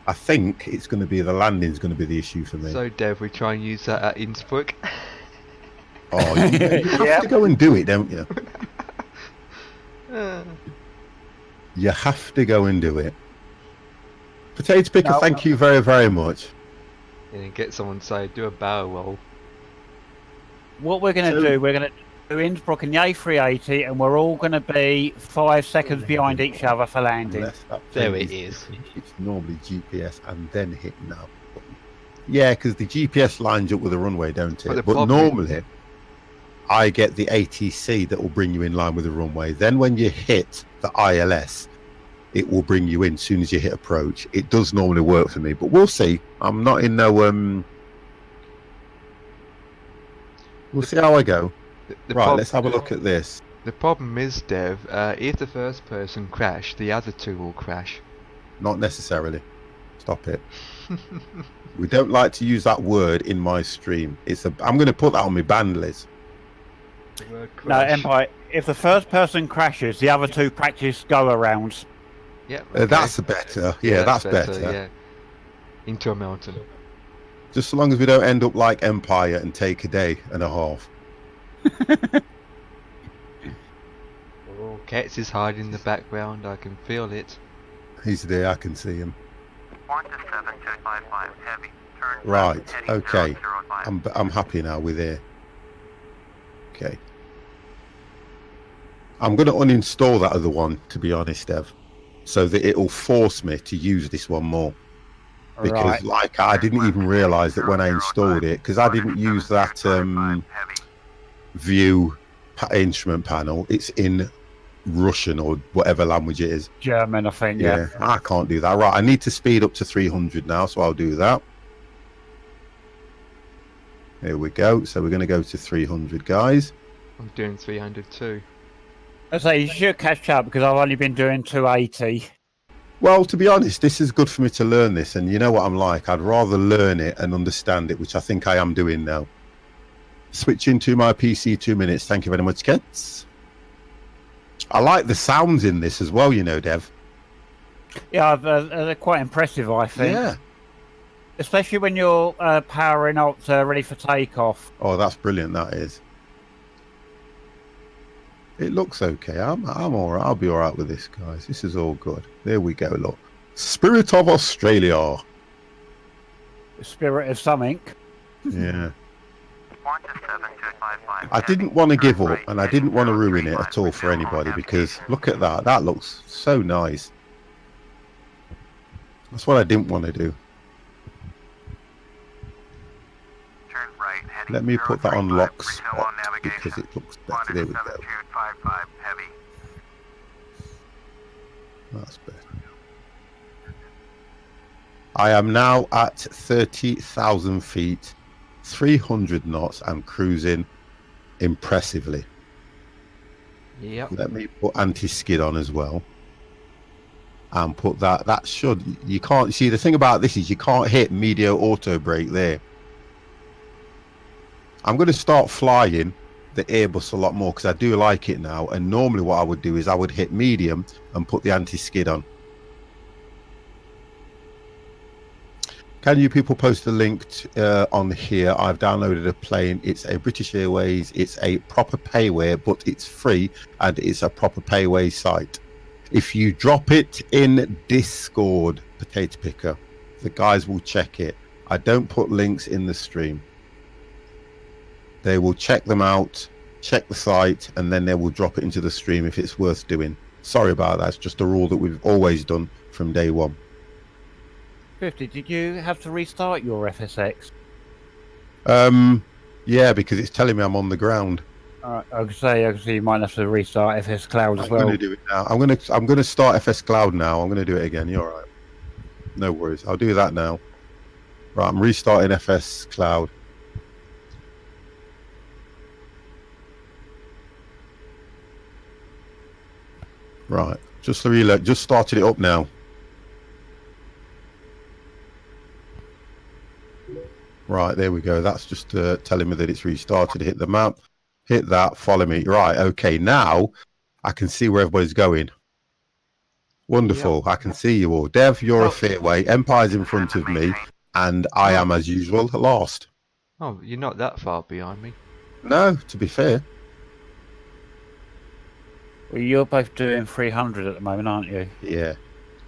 I think it's going to be the landing's going to be the issue for me. So, Dev, we try and use that at Innsbruck. Oh, you have to go and do it, don't you? You have to go and do it. Potato Picker, thank you very, very much. And get someone to say, do a barrel roll. What we're going to do, we're going to do Innsbruck in the A380, and we're all going to be 5 seconds behind each other for landing. There it is. It's normally GPS and then hit now. Yeah, because the GPS lines up with the runway, don't it? But normally, I get the ATC that will bring you in line with the runway. Then when you hit the ILS, it will bring you in as soon as you hit approach. It does normally work for me, but we'll see. I'm not in no... We'll see how I go. Right, let's have a look at this. The problem is, Dev, if the first person crash, the other two will crash. Not necessarily. Stop it. We don't like to use that word in my stream. I'm going to put that on my band list. No, Empire, if the first person crashes, the other two practice go-arounds. Yeah, okay. That's better. Yeah, that's better. Yeah. Into a mountain. Just so long as we don't end up like Empire and take a day and a half. Oh, Ketz is hiding in the background. I can feel it. He's there. I can see him. 127-255 heavy. Turn right. Okay. I'm happy now. We're there. Okay. I'm going to uninstall that other one, to be honest, Dev, so that it'll force me to use this one more. Because like I didn't even realise that when I installed it, because I didn't use that view instrument panel. It's in Russian or whatever language it is. German, I think. Yeah. I can't do that. Right, I need to speed up to 300 now, so I'll do that. Here we go. So we're going to go to 300, guys. I'm doing 300 too. I say you should catch up because I've only been doing 280. Well, to be honest, this is good for me to learn this, and you know what I'm like. I'd rather learn it and understand it, which I think I am doing now. Switching to my PC 2 minutes. Thank you very much, kids. I like the sounds in this as well, you know, Dev. Yeah, they're quite impressive, I think. Yeah. Especially when you're powering up ready for takeoff. Oh, that's brilliant, that is. It looks okay. I'm all right. I'll be all right with this, guys. This is all good. There we go, look. Spirit of Australia. The spirit of something. Yeah. I didn't want to give up, and I didn't want to ruin it at all for anybody, because look at that. That looks so nice. That's what I didn't want to do. Let me put that on lock spot because it looks better. There we go. That's better. I am now at 30,000 feet, 300 knots. I'm cruising impressively. Yep. Let me put anti-skid on as well. And put that. That should. You can't see the thing about this is you can't hit medium auto brake there. I'm going to start flying the Airbus a lot more because I do like it now. And normally what I would do is I would hit medium and put the anti-skid on. Can you people post the link on here? I've downloaded a plane. It's a British Airways. It's a proper payware, but it's free and it's a proper payway site. If you drop it in Discord, Potato Picker, the guys will check it. I don't put links in the stream. They will check them out, check the site, and then they will drop it into the stream if it's worth doing. Sorry about that. It's just a rule that we've always done from day one. 50, did you have to restart your FSX? Yeah, because it's telling me I'm on the ground. I could say you might have to restart FS Cloud as well. I'm going to do it now. I'm going to start FS Cloud now. I'm going to do it again. You're all right. No worries. I'll do that now. Right, I'm restarting FS Cloud. Right, just to reload. Just started it up now. Right, there we go. That's just telling me that it's restarted. Hit the map. Hit that. Follow me. Right, okay. Now I can see where everybody's going. Wonderful. Yep. I can see you all. Dev, you're a fairway. Empire's in front of me. And I am, as usual, lost. Oh, you're not that far behind me. No, to be fair. Well, you're both doing 300 at the moment, aren't you? Yeah.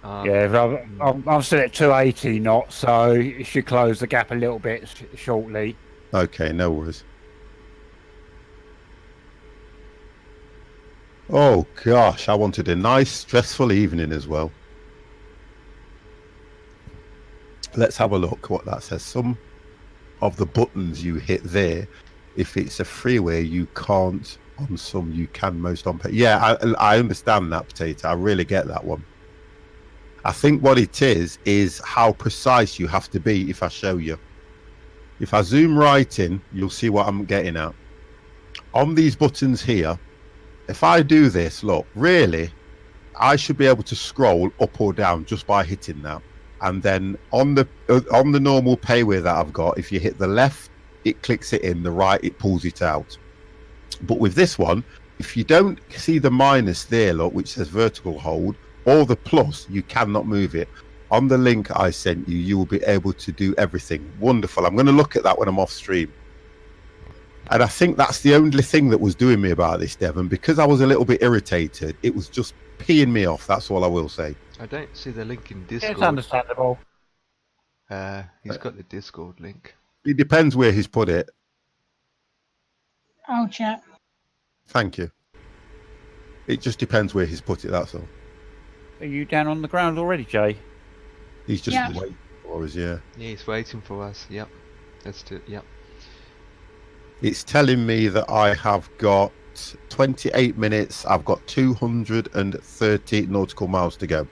Yeah, I'm still at 280 knots, so it should close the gap a little bit shortly. Okay, no worries. Oh, gosh, I wanted a nice, stressful evening as well. Let's have a look what that says. Some of the buttons you hit there, if it's a freeway, you can't. On some, you can. Most on. Yeah, I understand that, Potato. I really get that one. I think what it is how precise you have to be. If I show you, if I zoom right in, you'll see what I'm getting at. On these buttons here, if I do this, look, really, I should be able to scroll up or down just by hitting that. And then on the normal payway that I've got, if you hit the left, it clicks it in, the right, it pulls it out. But with this one, if you don't see the minus there, look, which says vertical hold, or the plus, you cannot move it. On the link I sent you, you will be able to do everything. Wonderful. I'm going to look at that when I'm off stream. And I think that's the only thing that was doing me about this, Devon, because I was a little bit irritated. It was just peeing me off. That's all I will say. I don't see the link in Discord. It's understandable. He's got the Discord link. It depends where he's put it. I'll check. Thank you. It just depends where he's put it, that's all. Are you down on the ground already, Jay? He's just waiting for us, yeah. Yeah, he's waiting for us. Yep. Let's do it. Yep. It's telling me that I have got 28 minutes. I've got 230 nautical miles to go.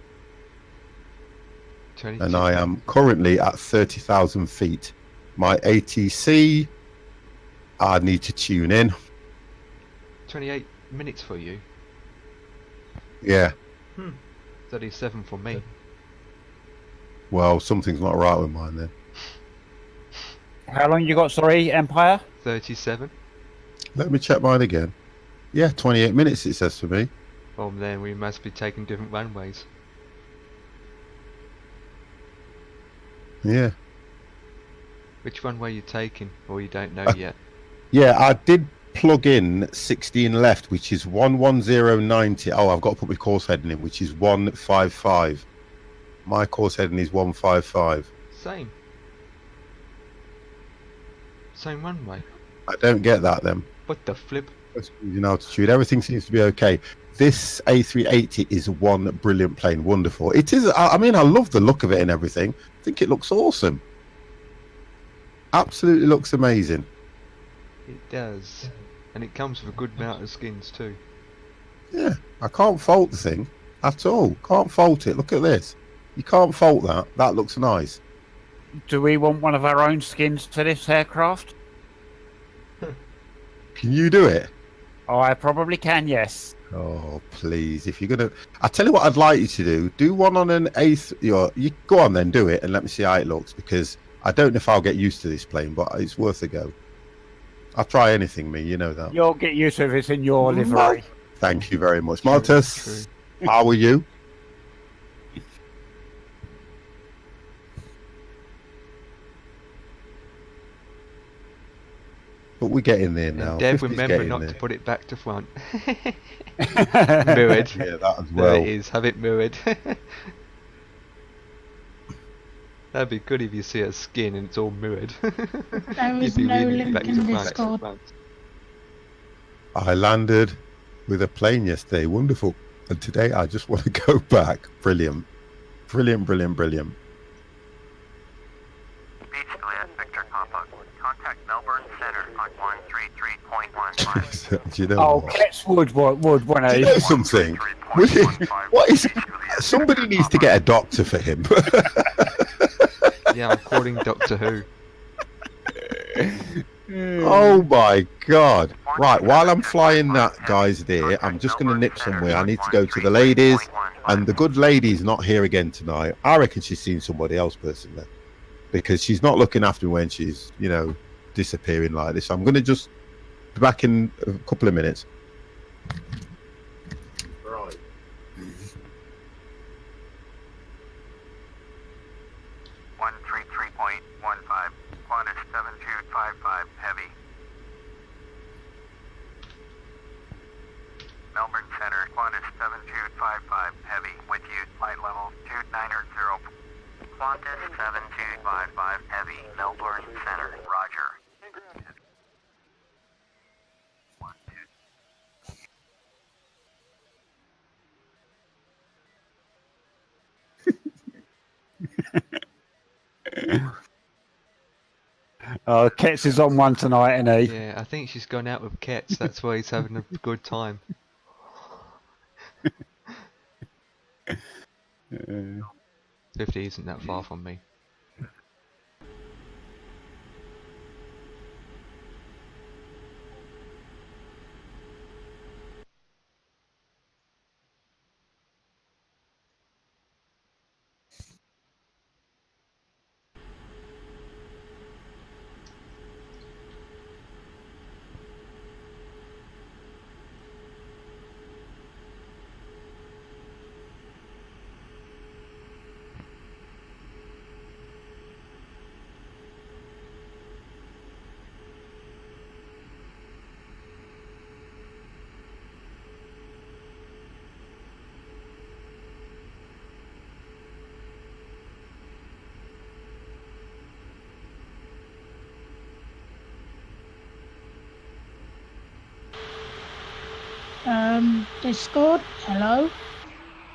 22. And I am currently at 30,000 feet. My ATC, I need to tune in. 28 minutes for you? Yeah. 37 for me. Well, something's not right with mine then. How long you got, sorry, Empire? 37. Let me check mine again. Yeah, 28 minutes it says for me. Well, then we must be taking different runways. Yeah. Which runway are you taking? Or you don't know yet? Yeah, I did plug in 16 left, which is 11090. Oh, I've got to put my course heading in, which is 155. My course heading is 155. Same runway. I don't get that then. What the flip? In altitude, everything seems to be okay. This A380 is one brilliant plane, wonderful. It is. I mean, I love the look of it and everything. I think it looks awesome. Absolutely looks amazing. It does, and it comes with a good amount of skins too. Yeah, I can't fault the thing at all. Can't fault it. Look at this. You can't fault that. That looks nice. Do we want one of our own skins to this aircraft? Can you do it? Oh, I probably can, yes. Oh, please. If you're going to... I'll tell you what I'd like you to do. Do one on an A3... You go on then, do it, and let me see how it looks, because I don't know if I'll get used to this plane, but it's worth a go. I'll try anything, me. You know that. You'll get used to it in your livery. Thank you very much. Maltus, how are you? But we're getting there now. Dev, remember not to put it back to front. Mirrored. Yeah, that as well. There it is. Have it mirrored. That'd be good if you see a skin and it's all mirrored. There is no link in Discord. I landed with a plane yesterday. Wonderful. And today I just want to go back. Brilliant. Brilliant, brilliant, brilliant. Do you know Oh, what? Kets would, wouldn't Do he? you know something? What is? Somebody needs to get a doctor for him. Yeah, I'm calling Doctor Who. Oh my god. Right, while I'm flying that guy's there, I'm just going to nip somewhere. I need to go to the ladies, and the good lady's not here again tonight. I reckon she's seen somebody else personally, because she's not looking after me when she's, you know, disappearing like this. So I'm going to just be back in a couple of minutes. Right. Qantas 7255 heavy. Melbourne Center, Qantas 7255 heavy, with you, flight level 2900. Qantas 7255 heavy, Melbourne Center, roger. Oh, Kets is on one tonight, isn't he? Yeah, I think she's gone out with Kets. That's why he's having a good time. 50 isn't that far from me. Discord, hello.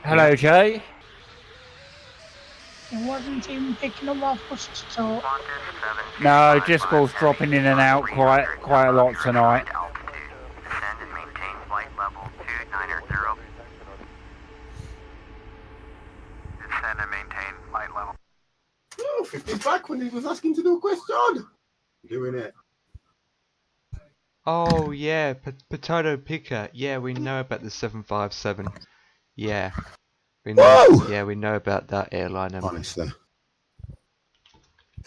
Hello, Jay. It wasn't even picking up my push to talk. No, Discord's dropping in and out quite a lot tonight. Descend and maintain flight level 2900. Descend and maintain flight level. Oh, 50's back when he was asking to do a question. Doing it. Oh yeah, Potato Picker. Yeah, we know about the 757. Yeah, we know. Whoa! Yeah, we know about that airline. Honestly.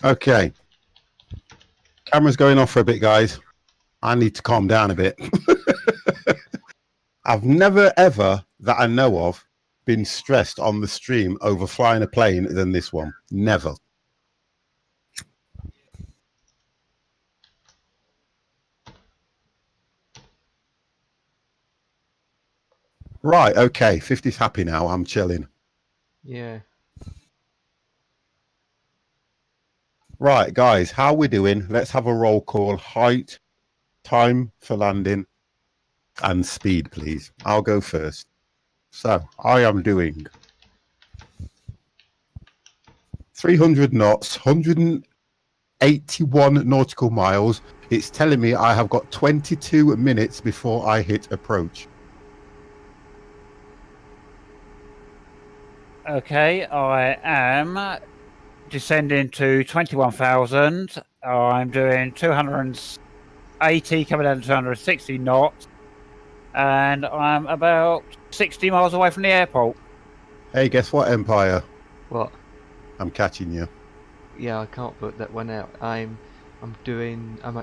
Okay. Camera's going off for a bit, guys. I need to calm down a bit. I've never ever, that I know of, been stressed on the stream over flying a plane than this one. Never. Right, okay. 50's happy now. I'm chilling. Yeah. Right, guys, how we doing? Let's have a roll call. Height, time for landing, and speed, please. I'll go first. So, I am doing 300 knots, 181 nautical miles. It's telling me I have got 22 minutes before I hit approach. Okay, I am descending to 21,000. I'm doing 280, coming down to 260 knots. And I'm about 60 miles away from the airport. Hey, guess what, Empire? What? I'm catching you. Yeah, I can't put that one out. I'm at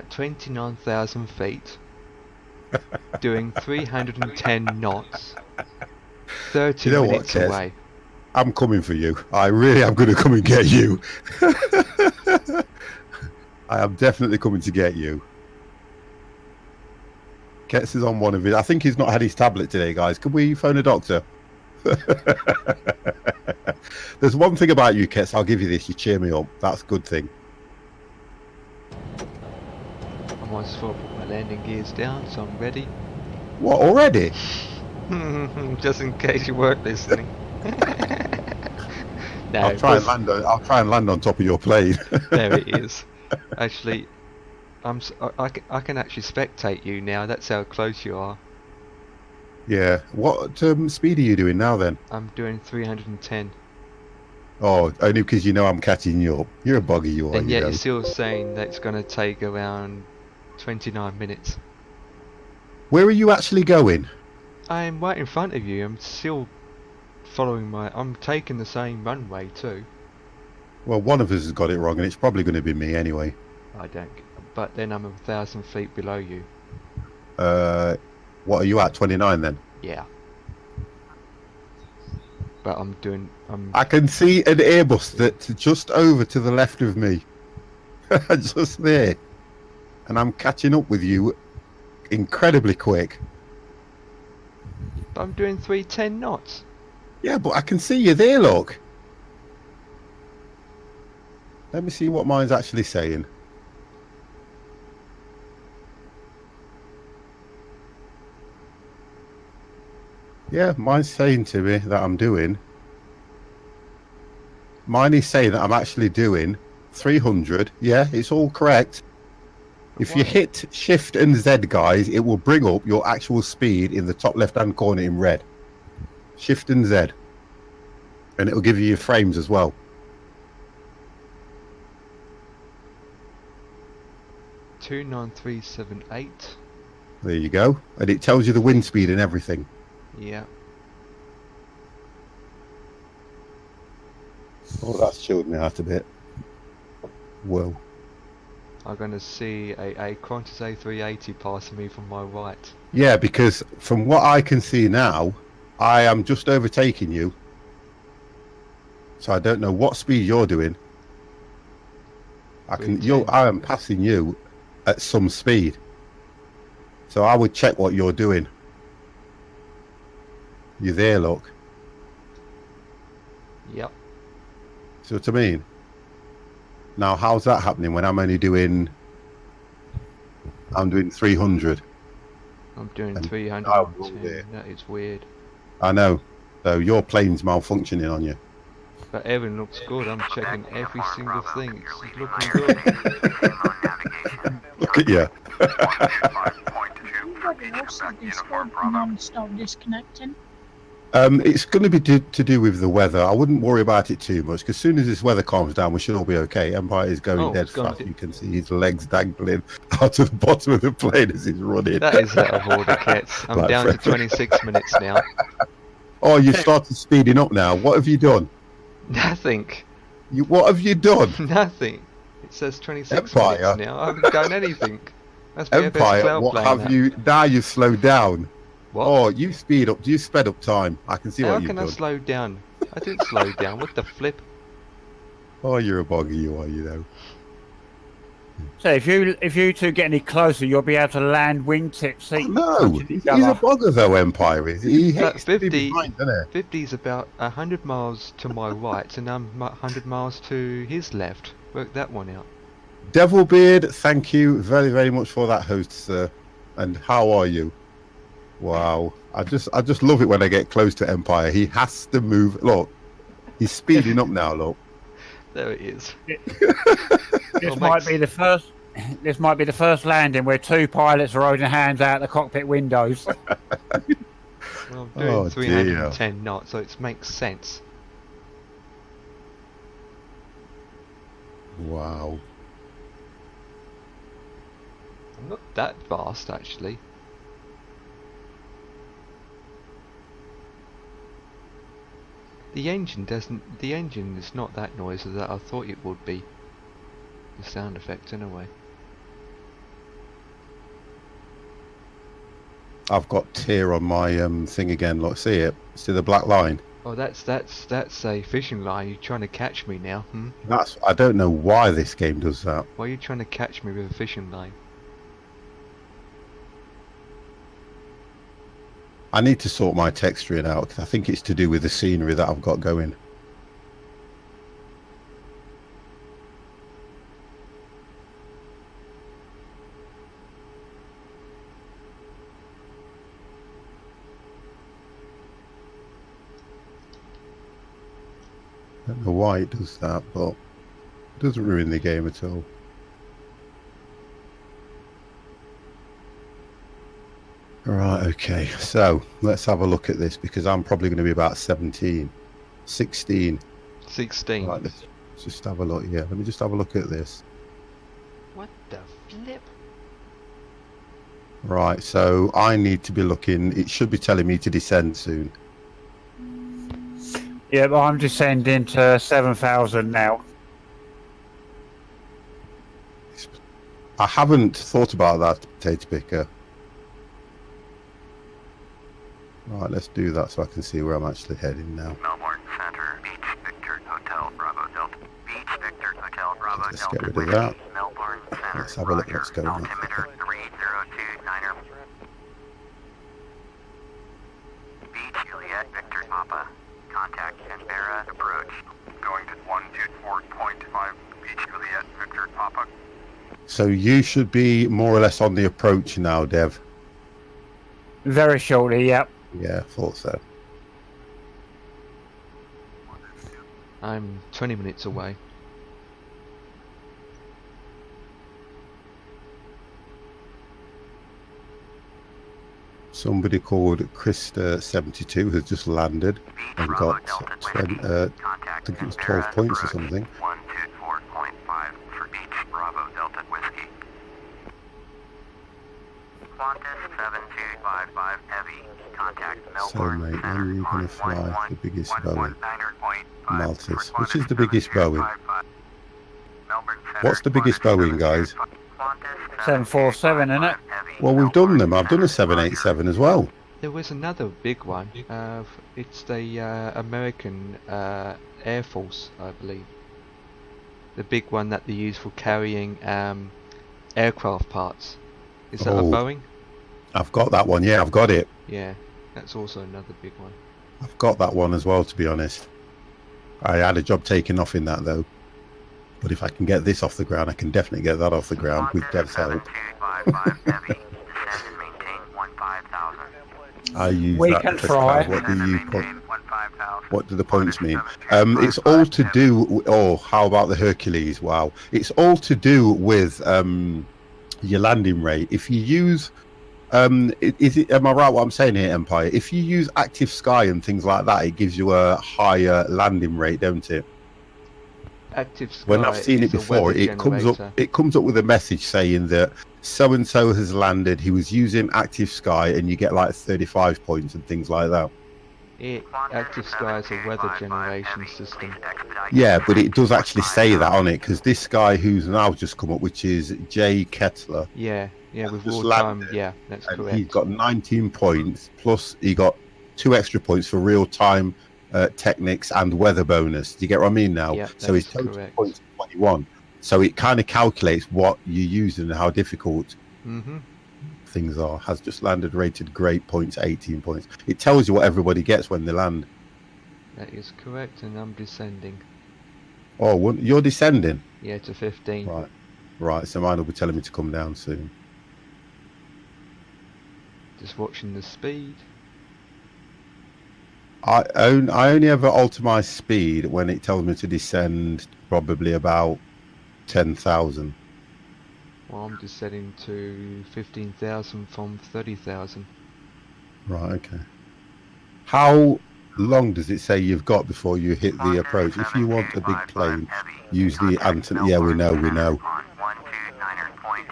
29,000 feet. Doing 310 knots. 30 You know what, minutes Kes? away. I'm coming for you. I really am going to come and get you. I am definitely coming to get you. Ketz is on one of his. I think he's not had his tablet today, guys. Can we phone a doctor? There's one thing about you, Ketz. I'll give you this. You cheer me up. That's a good thing. I might as well put my landing gears down, so I'm ready. What, already? Just in case you weren't listening. No, I'll try and land on top of your plane. There it is. Actually, I can actually spectate you now. That's how close you are. Yeah. What speed are you doing now then? I'm doing 310. Oh, only because you know I'm catching you up. You're a buggy, you are, And you yet know. you're still saying that it's going to take around 29 minutes. Where are you actually going? I'm right in front of you. I'm still following I'm taking the same runway too. Well, one of us has got it wrong, and it's probably going to be me anyway. I don't. But then I'm 1,000 feet below you. What are you at? 29 then? Yeah. But I can see an Airbus that's just over to the left of me. Just there. And I'm catching up with you incredibly quick. I'm doing 310 knots. Yeah, but I can see you there, look. Let me see what mine's actually saying. Yeah, mine's saying to me that I'm doing. Mine is saying that I'm actually doing 300. Yeah, it's all correct. If you hit Shift and Z, guys, it will bring up your actual speed in the top left-hand corner in red. Shift and Z. And it will give you your frames as well. $29378. There you go. And it tells you the wind speed and everything. Yeah. Oh, that's chilled me out a bit. Whoa. I'm going to see a Qantas A380 passing me from my right. Yeah, because from what I can see now, I am just overtaking you. So I don't know what speed you're doing. I am passing you at some speed. So I would check what you're doing. You're there, look. Yep. See what I mean? Now, how's that happening when I'm only doing... I'm doing 300. I'm doing And 310. That is weird. I know. So your plane's malfunctioning on you. But Evan looks good. I'm checking every single thing. It's looking good. Look at you. Non-stop disconnecting. It's going to be to do with the weather. I wouldn't worry about it too much because as soon as this weather calms down, we should all be okay. Empire is going dead fast. You can see his legs dangling out of the bottom of the plane as he's running. That is out of order, Kets. I'm down to 26 minutes now. Oh, you started speeding up now. What have you done? Nothing. What have you done? Nothing. It says 26 Empire. minutes now. I haven't done anything. That's Empire, what have you... Now you've slowed down. What? Oh, you sped up time. I can see what you've done. How can I slow down? I didn't slow down. What the flip? Oh, you're a boggy, you are, you know. So if you two get any closer, you'll be able to land wingtip seat. No, he's a bogger though, Empire is. He hates 50, behind, doesn't he? 50 is about 100 miles to my right, and I'm 100 miles to his left. Work that one out. Devilbeard, thank you very, very much for that host, sir. And how are you? Wow, I just love it when I get close to Empire. He has to move. Look, he's speeding up now. Look, there it is. This might be the first. This might be the first landing where two pilots are holding hands out the cockpit windows. Well, I'm doing 310 knots, so it makes sense. Wow. I'm not that fast, actually. The engine is not that noisy that I thought it would be. The sound effect, anyway. I've got tear on my thing again. Look, see it? See the black line? Oh, that's a fishing line. You're trying to catch me now, hmm? I don't know why this game does that. Why are you trying to catch me with a fishing line? I need to sort my texturing out because I think it's to do with the scenery that I've got going. I don't know why it does that, but it doesn't ruin the game at all. Right, okay. So let's have a look at this because I'm probably going to be about 17, 16. 16. Right, let's just have a look. Yeah, let me just have a look at this. What the flip? Right, so I need to be looking. It should be telling me to descend soon. Yeah, but I'm descending to 7,000 now. I haven't thought about that, potato picker. Right, let's do that so I can see where I'm actually heading now. Melbourne Center, Beach Victor Hotel Bravo Delta. Beach Victor Hotel Bravo Let's Delta. get rid of that. Melbourne Center. Let's have a look Roger. what's going on. Altimeter 3029er. Beach Juliet Victor Papa. Contact Canberra approach. Going to 124.5 Beach Juliet Victor Papa. So you should be more or less on the approach now, Dev. Very shortly, yep. Yeah, thought so. I'm 20 minutes away. Somebody called Krista72 has just landed and got 20, I think it was 12 points or something. 124.5 for Beach Bravo Delta Whiskey. Qantas 7255 Heavy. Contact So Melbourne mate, when Center are you going on to fly the biggest Boeing? 119.5 Maltese. for Which is the Qantas biggest Boeing? 7255. Melbourne Center, What's the biggest Qantas Boeing, guys? Qantas 747, innit? Heavy. Well, we've done them. Melbourne I've done a Center, 787 as well. There was another big one. It's the American Air Force, I believe. The big one that they use for carrying aircraft parts. Is that a Oh. Boeing? I've got that one. Yeah, I've got it. Yeah, that's also another big one. I've got that one as well, to be honest. I had a job taken off in that, though. But if I can get this off the ground, I can definitely get that off the ground with Dev's help. 7255 Heavy. Descend and maintain 15,000. I use We that can to try. try. What do Descend and you maintain 15,000. What do the points mean? It's all to do. Oh, how about the Hercules? Wow, it's all to do with your landing rate. If you use, am I right? What I'm saying here, Empire? If you use active sky and things like that, it gives you a higher landing rate, don't it? Active Sky When I've seen it is a before, weather it comes up. generator. It comes up with a message saying that so and so has landed. He was using active sky, and you get like 35 points and things like that. Active Sky is a weather generation system. Yeah, but it does actually say that on it because this guy who's now just come up, which is Jay Kettler, Yeah, with just real time. landed, Yeah, that's and correct. he got 19 points plus he got 2 extra points for real time techniques and weather bonus. Do you get what I mean now? Yeah, So his that's total correct. points are 21. So it kind of calculates what you're using and how difficult Mm-hmm. things are. Has just landed, rated great points, 18 points. It tells you what everybody gets when they land. That is correct, and I'm descending. Oh, you're descending? Yeah, to 15. Right, so mine will be telling me to come down soon. Just watching the speed. I only ever alter my speed when it tells me to descend probably about 10,000. Well, I'm descending to 15,000 from 30,000. Right, okay. How long does it say you've got before you hit the approach? If you want a big plane, use the antenna. Yeah, we know.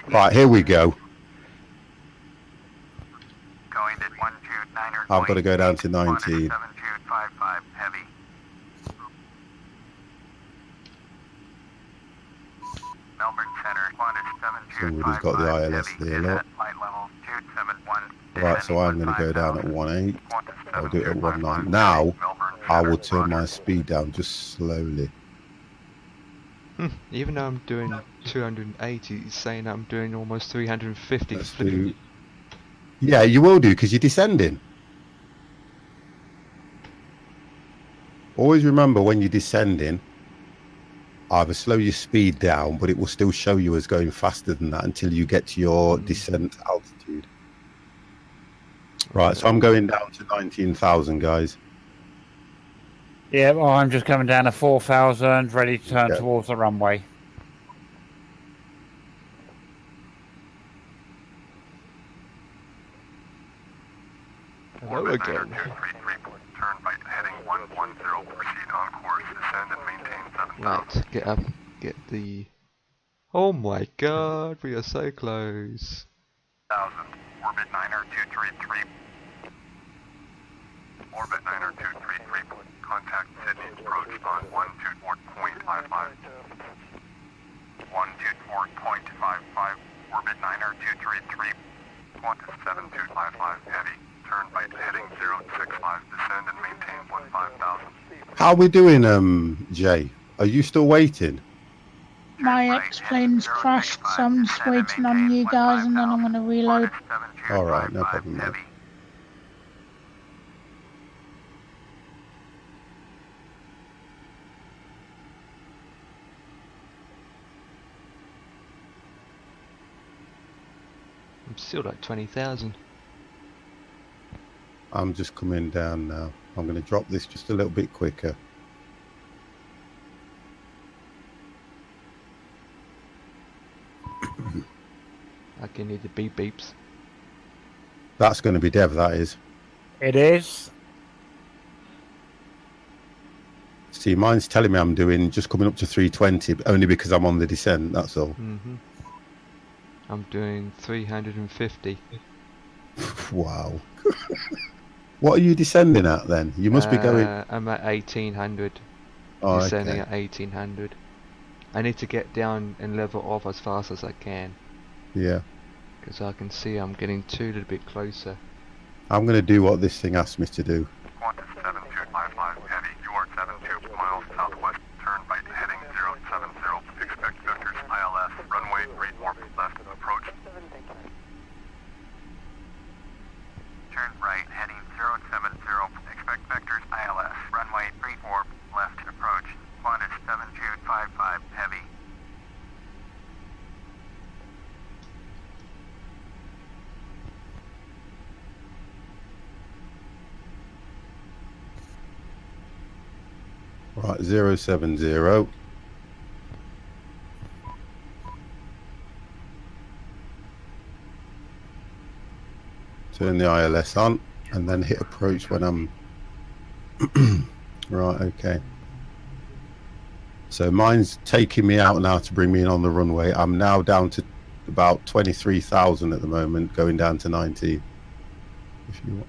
Right, here we go. I've got to go down to 19. 7255 Heavy. Melbourne Center, Qantas 7255 Somebody's got the ILS Heavy. there, look. Flight level 271. Right, so I'm going to go down at 1.8. I'll do it at 1.9. Now, I will turn my speed down just slowly. Even though I'm doing 280, it's saying I'm doing almost 350. Let's do... Yeah, you will do because you're descending. Always remember when you're descending, either slow your speed down, but it will still show you as going faster than that until you get to your descent altitude. Right, so I'm going down to 19,000, guys. Yeah, well, I'm just coming down to 4,000, ready to turn Okay. towards the runway. Hello again. 233, turn right heading 110, proceed on course, descend and maintain 7,000. Right, get up, get the... Oh my god, we are so close. 1,000, orbit 90233. Orbit 90233, contact Sydney, approach on 124.55. 124.55, orbit 90233, Qantas 7255, heavy, turn right heading 065, descend and maintain 15,000. How are we doing, Jay? Are you still waiting? My X-plane's crashed, so I'm just waiting on you guys and then I'm going to reload. All right, no problem, mate. I'm still like 20,000. I'm just coming down now. I'm going to drop this just a little bit quicker. I can hear the beep beeps. That's going to be Dev, that is. It is. See, mine's telling me I'm doing just coming up to 320, but only because I'm on the descent, that's all. I'm doing 350. Wow. What are you descending at then? You must be going... I'm at 1800. Oh, Descending okay. at 1800. I need to get down and level off as fast as I can. Yeah. Because I can see I'm getting a little bit closer. I'm going to do what this thing asked me to do. Qantas 7255, heavy, you are 72 miles southwest, turn right heading 070, expect vectors ILS, runway 34 left, approach. Turn right heading 070, expect vectors ILS, runway 34 left, approach. Qantas 7255, heavy. Right, 070. Turn the ILS on and then hit approach when I'm... Right, okay. So mine's taking me out now to bring me in on the runway. I'm now down to about 23,000 at the moment, going down to 19. If you want.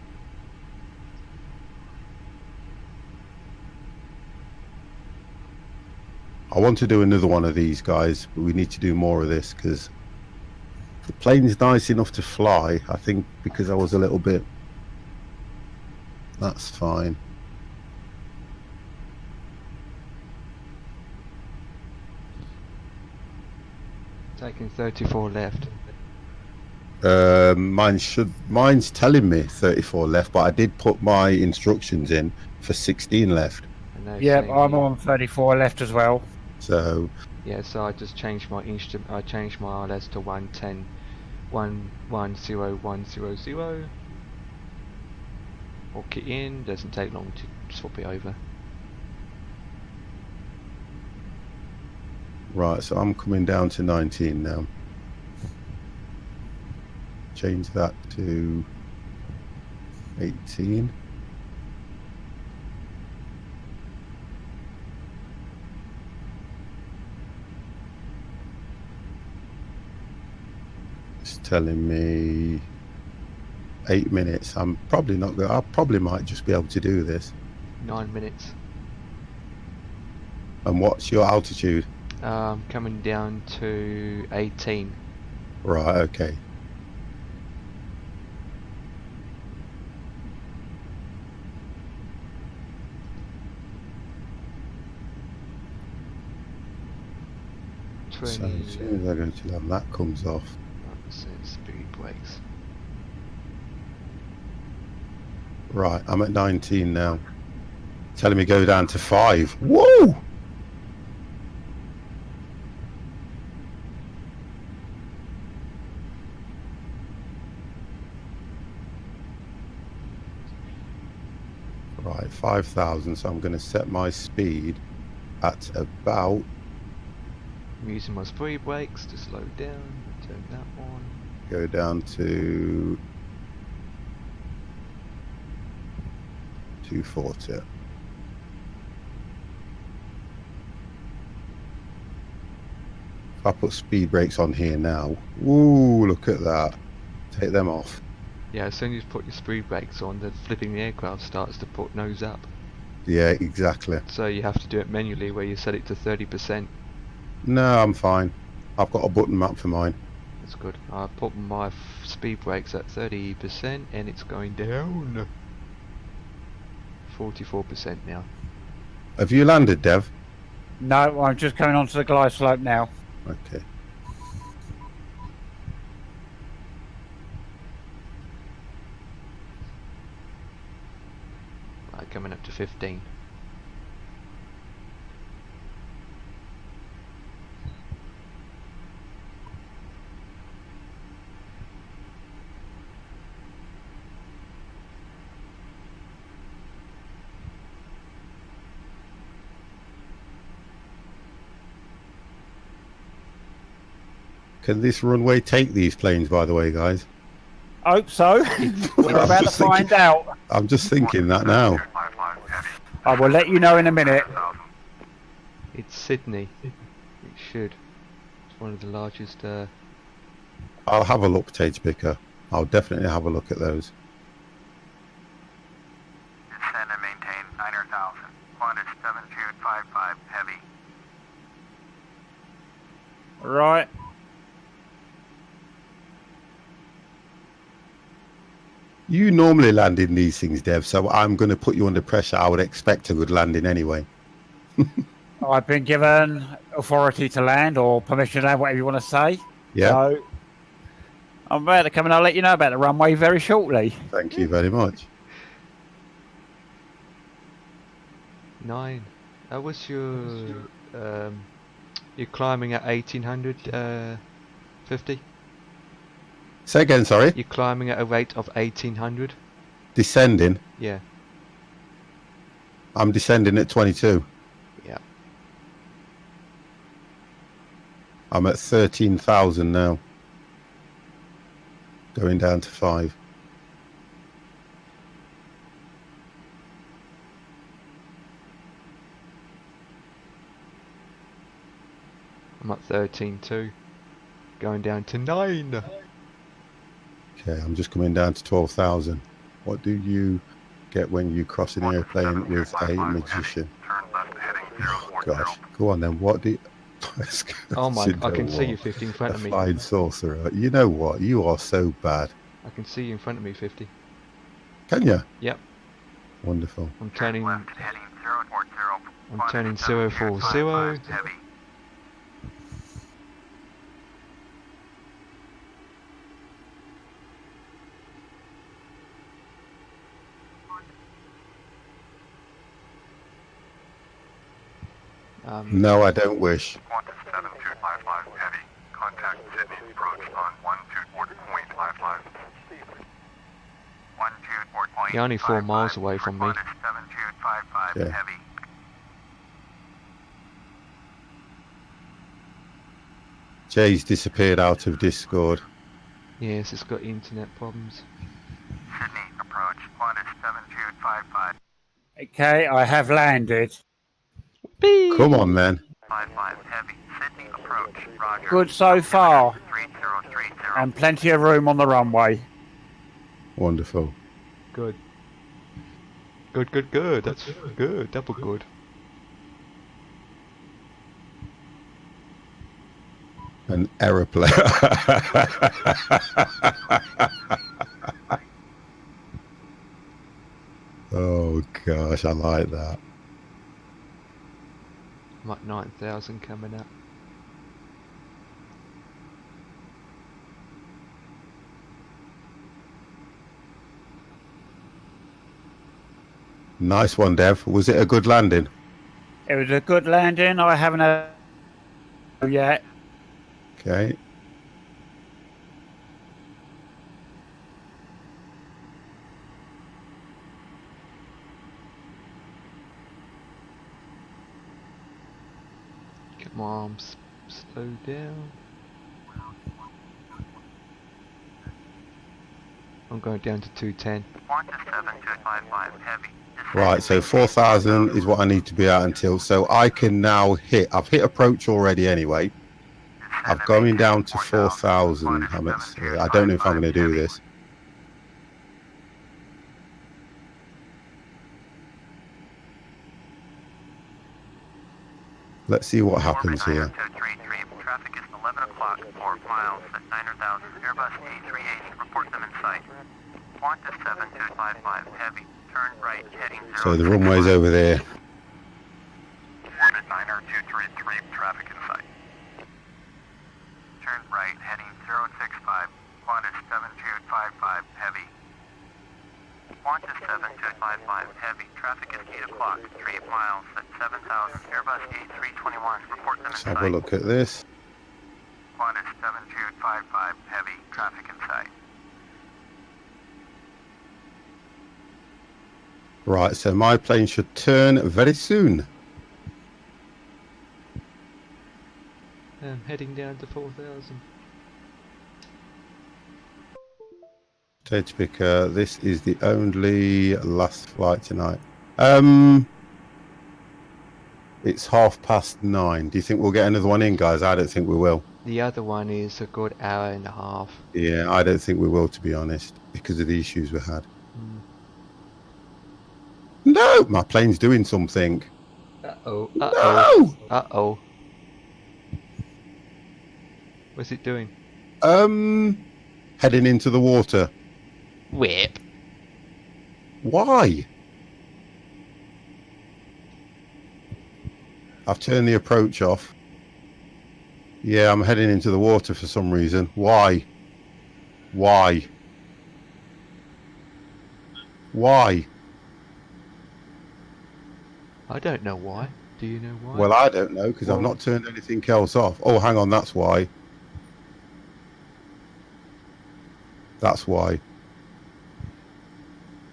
I want to do another one of these, guys, but we need to do more of this because the plane's nice enough to fly. I think because I was a little bit... That's fine. Taking 34 left. Mine's telling me 34 left, but I did put my instructions in for 16 left. Yep, I'm on 34 left as well. So yeah, so I just changed my instrument. I changed my ILS to 110, 110,100. Walk it in. Doesn't take long to swap it over. right, so I'm coming down to 19 now. Change that to 18. It's telling me 8 minutes. I'm probably not going. I probably might just be able to do this. 9 minutes. And what's your altitude? Coming down to 18. Right, okay. So as soon as I go to them, that comes off. Speed brakes. Right, I'm at 19 now. Telling me go down to 5. Whoa! Right, 5,000, so I'm going to set my speed at about... I'm using my speed brakes to slow down, turn that on. Go down to 240. If I put speed brakes on here now, ooh, look at that. Take them off. Yeah, as soon as you put your speed brakes on, the flipping the aircraft starts to put nose up. Yeah, exactly. So you have to do it manually where you set it to 30%. No, I'm fine. I've got a button map for mine. That's good. I put my speed brakes at 30% and it's going down. 44% now. Have you landed, Dev? No, I'm just coming onto the glide slope now. Okay. Right, coming up to 15. Can this runway take these planes, by the way, guys? Hope so. We're about to find out. I'm just thinking that now. I will let you know in a minute. It's Sydney. It should. It's one of the largest. I'll have a look, Tate Picker. I'll definitely have a look at those. Descend and maintain 9,000. Qantas 7255 heavy. Right. You normally land in these things, Dev, so I'm going to put you under pressure. I would expect a good landing anyway. I've been given authority to land, or permission to land, whatever you want to say. Yeah. So I'm about to come and I'll let you know about the runway very shortly. Thank you very much. 9. What's your you're climbing at 1850? Say again, sorry. You're climbing at a rate of 1800? Descending. Yeah. I'm descending at 22. Yeah. I'm at 13,000 now. Going down to 5. I'm at 13.2. Going down to 9. Okay, I'm just coming down to 12,000. What do you get when you cross an airplane with a magician? Oh, gosh, go on then. What do you... Oh my, I can see you 50 in front of me. Flying saucer. You know what? You are so bad. I can see you in front of me 50. Can you? Yep. Wonderful. I'm turning Left heading 040. I'm turning 040. Heavy. No, I don't wish. Qantas 7255 heavy. Contact Sydney approach on 124.55. 124.55. You're only 4 miles away from me. Qantas 7255 Yeah. heavy. Jay's disappeared out of Discord. Yes, it's got internet problems. Sydney approach. Qantas 7255. Okay, I have landed. Come on then. 55 heavy. Sydney approach. Roger. Good so far, 3030. and plenty of room on the runway. Wonderful. Good. Good. That's good. Double good. An aeroplane. Oh gosh, I like that. I'm at 9,000 coming up. Nice one, Dev. Was it a good landing? It was a good landing. I haven't had yet. Okay. Get my arms slowed down. I'm I'm going down to 210. Qantas 7255 heavy. Right, so 4,000 is what I need to be at until. So I can now hit. I've hit approach already anyway. I'm going down to 4,000. I don't know if I'm going to do this. Let's see what happens here. Traffic is 11 o'clock, 4 miles at 9,000. Airbus A380, report them in sight. Qantas 7255 heavy, turn right, heading 0. So the runway's over there. Orbit 90233, traffic in sight. Turn right, heading 065, Qantas 7255 heavy. Qantas 7255 heavy, traffic is 8 o'clock, 3 miles at 7,000. Airbus A321, report them in Let's sight. have a look at this. Qantas 7255 heavy, traffic in sight. Right, so my plane should turn very soon. I'm heading down to 4,000. Stage picker, this is the only last flight tonight. It's 9:30. Do you think we'll get another one in, guys? I don't think we will. The other one is a good hour and a half. Yeah, I don't think we will, to be honest, because of the issues we had. No, my plane's doing something. Uh-oh. No! Uh-oh. What's it doing? Heading into the water. Whip. Why? I've turned the approach off. Yeah, I'm heading into the water for some reason. Why? Why? Why? I don't know why. Do you know why? Well, I don't know, because I've not turned anything else off. Oh, hang on, that's why. That's why.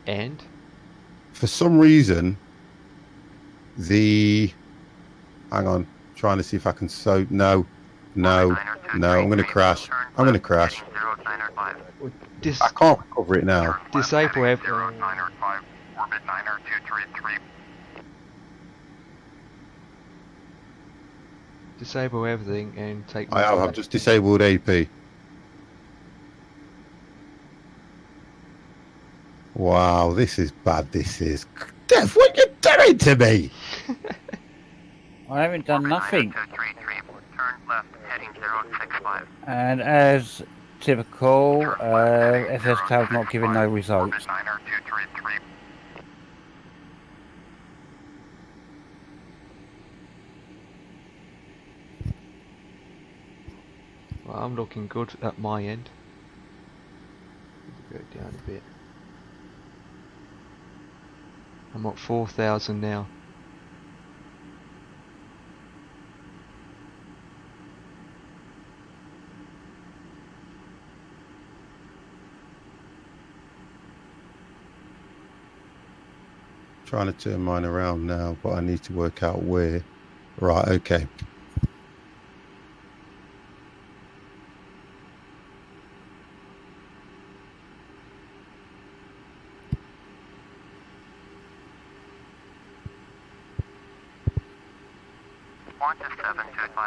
And? For some reason, the... Hang on, trying to see if I can... No, I'm going to crash. I'm going to crash. I can't recover it now. Disable everything. Orbit 90233. Disable everything and take... I have. I've just disabled AP. Wow, this is bad. This is... Dev, what are you doing to me? I haven't done nothing. Turn left, heading 065. And as typical, SS Tail's not giving no results. Orbit 90233. Well, I'm looking good at my end. Go down a bit. I'm at 4,000 now. Trying to turn mine around now, but I need to work out where. Right, okay.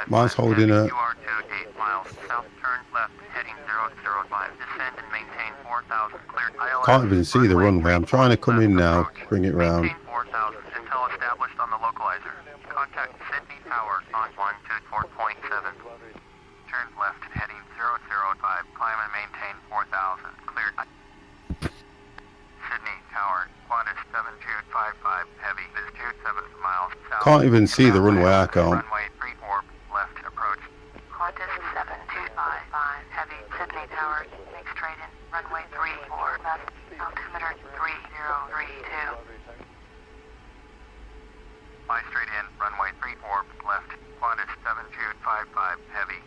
Mine's holding a... Can't even see the runway. I'm trying to come in now, bring it round. Until established on the localizer. Contact Sydney Tower on 124.7. Turn left heading 005. Climb and maintain 4,000. Cleared. Sydney Tower, Qantas 7255 heavy. Altitude 7 miles south. Can't even see the runway. I can't. Runway 3 orb left approach. Qantas 7255 heavy. Sydney Tower, make straight in. Runway 3 orb left. Altimeter 3032. Fly straight in. Runway 3 orb left. Qantas 7255 heavy.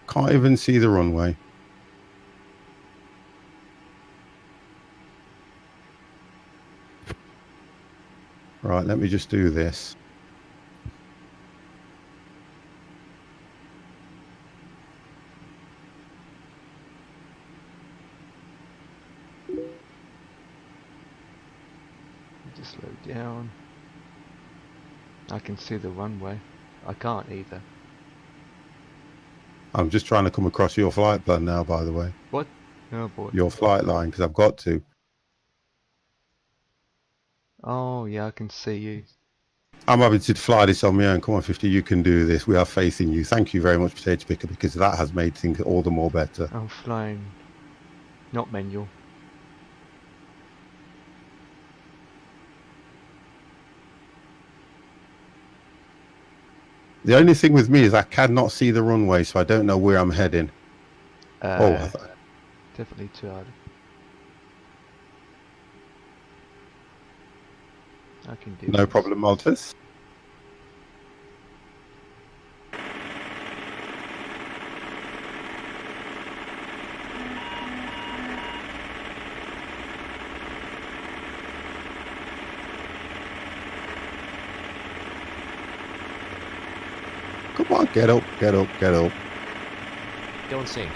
Can't even see the runway. Right, let me just do this. Just slow down. I can see the runway. I can't either. I'm just trying to come across your flight plan now, by the way. What? Oh boy. Your flight line, because I've got to. Oh yeah, I can see you. I'm having to fly this on my own. Come on, 50, you can do this. We have faith in you. Thank you very much, Potato Picker, because that has made things all the more better. I'm flying. Not manual. The only thing with me is I cannot see the runway, so I don't know where I'm heading. Definitely too hard. I can do No this. problem, Maltese. Come on, get up, get up, get up. Don't sink.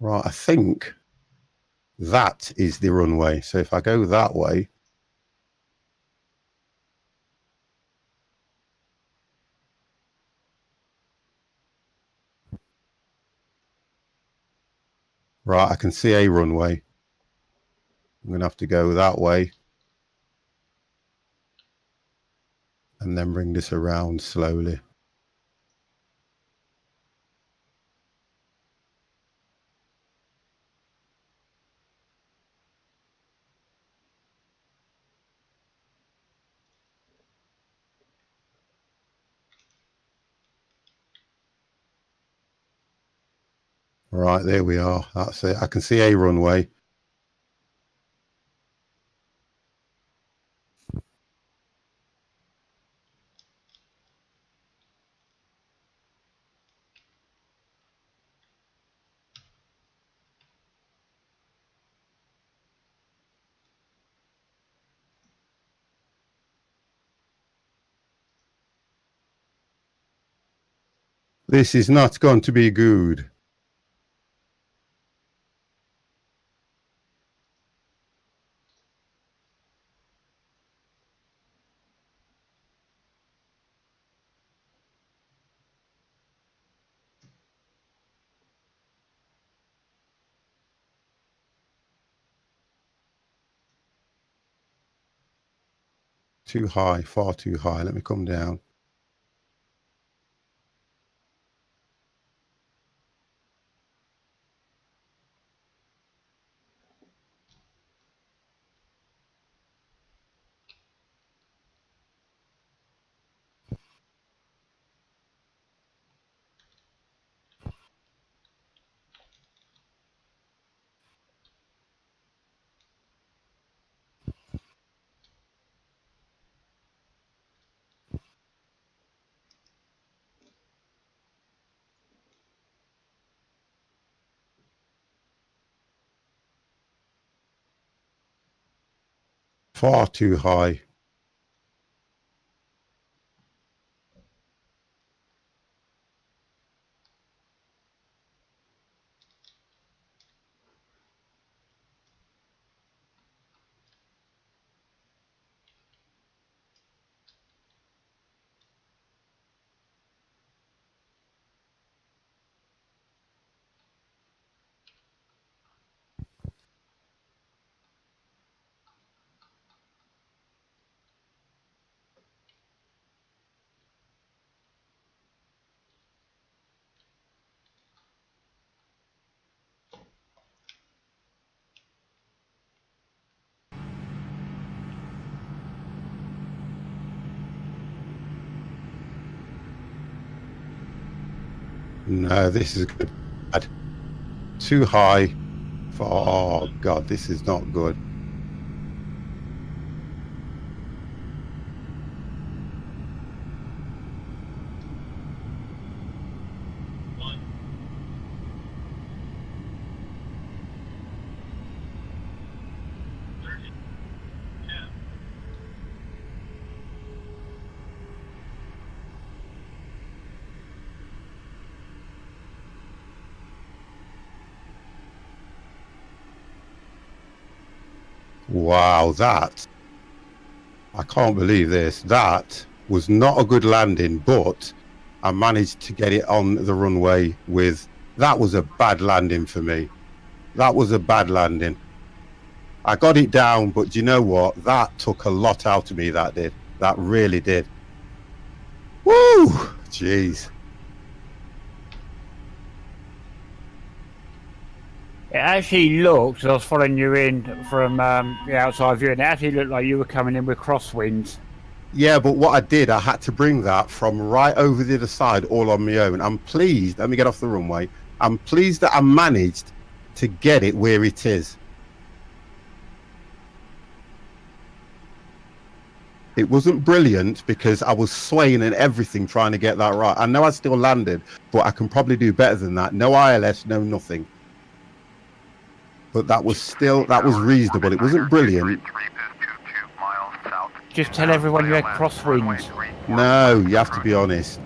Right, I think that is the runway. So if I go that way, right, I can see a runway. I'm going to have to go that way and then bring this around slowly. Right, there we are. That's it. I can see a runway. This is not going to be good. Too high, far too high. Let me come down. Far too high. No, this is bad. Too high. Oh, God, this is not good. Wow, that. I can't believe this. That was not a good landing, but I managed to get it on the runway with... That was a bad landing for me. That was a bad landing. I got it down, but you know what? That took a lot out of me, that did. That really did. Woo! Jeez. It actually looked, as I was following you in from the outside view, and it actually looked like you were coming in with crosswinds. Yeah, but what I did, I had to bring that from right over the other side all on my own. I'm pleased, let me get off the runway. I'm pleased that I managed to get it where it is. It wasn't brilliant because I was swaying and everything trying to get that right. I know I still landed, but I can probably do better than that. No ILS, no nothing. But that was still, that was reasonable. It wasn't brilliant. Just tell everyone you had crosswinds. No, you have to be honest.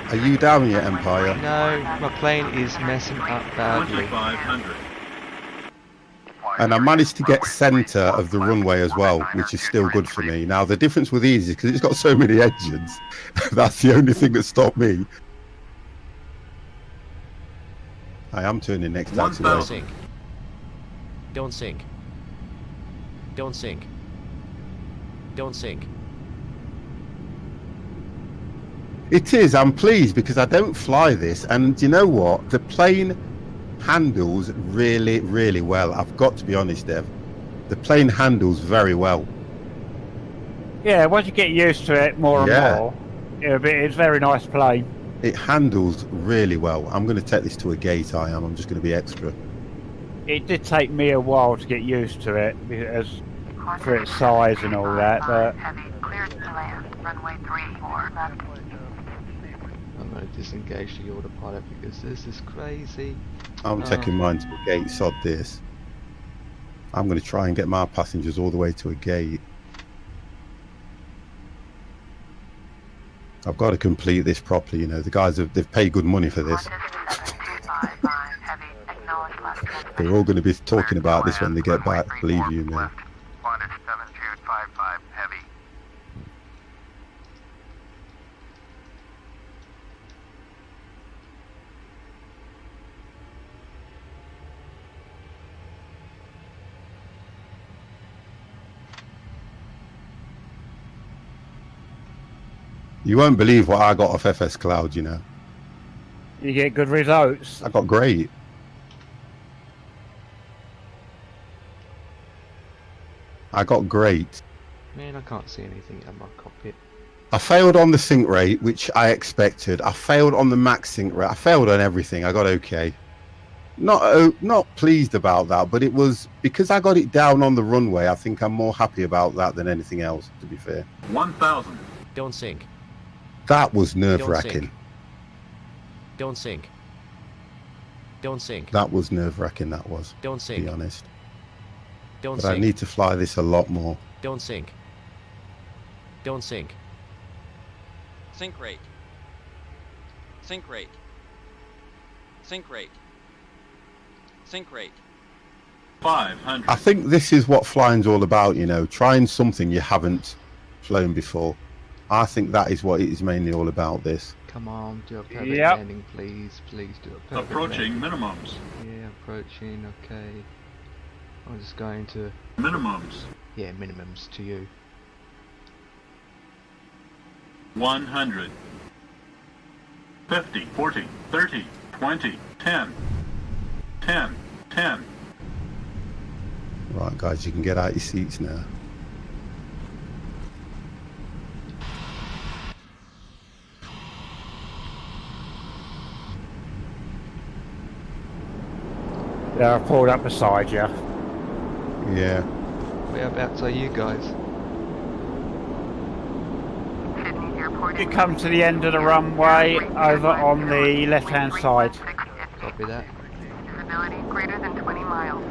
Are you down yet, Empire? No, my plane is messing up badly. And I managed to get centre of the runway as well, which is still good for me. Now, the difference with these is because it's got so many engines. That's the only thing that stopped me. I am turning next taxiway. Don't sink. Don't sink. Don't sink. Don't sink. It is. I'm pleased because I don't fly this. And you know what? The plane handles really, really well. I've got to be honest, Dev. The plane handles very well. Yeah, once you get used to it more and more, it's a very nice plane. It handles really well. I'm going to take this to a gate, I'm just going to be extra. It did take me a while to get used to it, because for its size and all that, but... I'm going to disengage the autopilot because this is crazy. I'm taking mine to a gate, sod this. I'm going to try and get my passengers all the way to a gate. I've got to complete this properly, you know. The guys, they've paid good money for this. They're all going to be talking about this when they get back, believe you me. You won't believe what I got off FS Cloud, you know. You get good results. I got great. I got great. Man, I can't see anything in my cockpit. I failed on the sync rate, which I expected. I failed on the max sync rate. I failed on everything. I got okay. Not pleased about that, but it was because I got it down on the runway. I think I'm more happy about that than anything else, to be fair. 1,000. Don't sink. That was nerve-wracking. Don't sink. Don't sink. That was nerve-wracking, that was. Don't sink. To be honest. Don't but sink. I need to fly this a lot more. Don't sink. Don't sink. Sink rate. Sink rate. Sink rate. Sink rate. 500. I think this is what flying's all about, you know, trying something you haven't flown before. I think that is what it is mainly all about, this. Come on, do a perfect landing, please. Please do a perfect Approaching landing. minimums. Yeah, approaching, okay. I'm just going to... Minimums. Yeah, minimums to you. 100. 50, 40, 30, 20, 10. 10, 10. Right, guys, you can get out your seats now. Yeah, I pulled up beside you. Yeah. Whereabouts are you guys? You come to the end of the runway over on the left-hand side. Copy that. Visibility greater than 20 miles.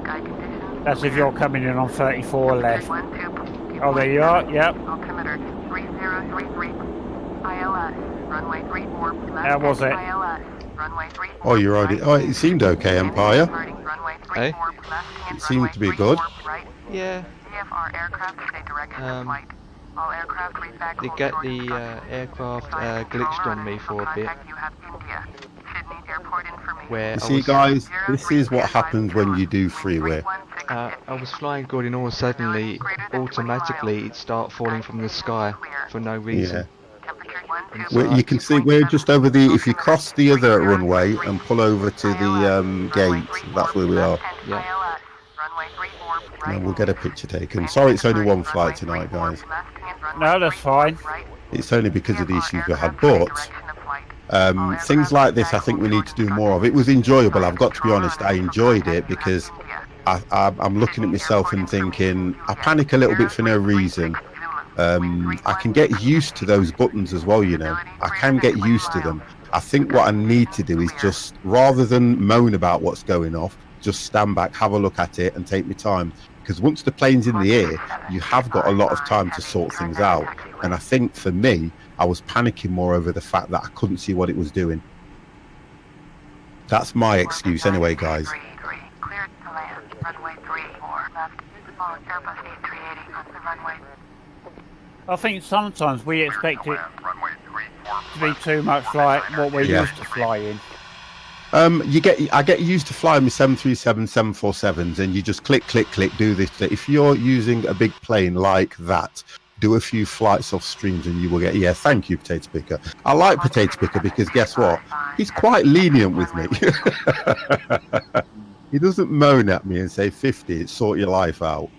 Sky conditions. That's if you're coming in on 34 left. Oh, there you are, yep. Altimeter 3033. ILS. Runway 34 left. How was it? ILS. Runway 34. Oh, you're already... Oh, it seemed okay, Empire. Eh? It seemed to be good. Yeah. VFR aircraft stay direction of flight. All aircraft read back They hold get short the instructions. aircraft Advise glitched controller on me initial for a bit. contact you have India. Sydney airport information. Where You I see, was guys, this is what happens when you do freeware. I was flying good, and all suddenly, automatically, it started falling from the sky for no reason. Yeah. And so You can see we're just over the. If you cross the other runway and pull over to the gate, that's where we are. Yeah. And we'll get a picture taken. Sorry, it's only one flight tonight, guys. No, that's fine. It's only because of the issues we had, but things like this, I think we need to do more of. It was enjoyable. I've got to be honest. I enjoyed it because I'm looking at myself and thinking I panic a little bit for no reason. I can get used to those buttons as well, you know. I can get used to them. I think what I need to do is just, rather than moan about what's going off, just stand back, have a look at it and take my time. Because once the plane's in the air, you have got a lot of time to sort things out. And I think for me, I was panicking more over the fact that I couldn't see what it was doing. That's my excuse anyway, guys. Cleared to land. Runway 34 left. Follow Airbus A380 on the runway. I think sometimes we expect it to be too much like what we're used to flying. I get used to flying my 737, 747s, and you just click, click, click, do this. If you're using a big plane like that, do a few flights off streams and you will get, yeah, thank you, Potato Picker. I like Potato Picker because guess what? He's quite lenient with me. He doesn't moan at me and say 50, sort your life out.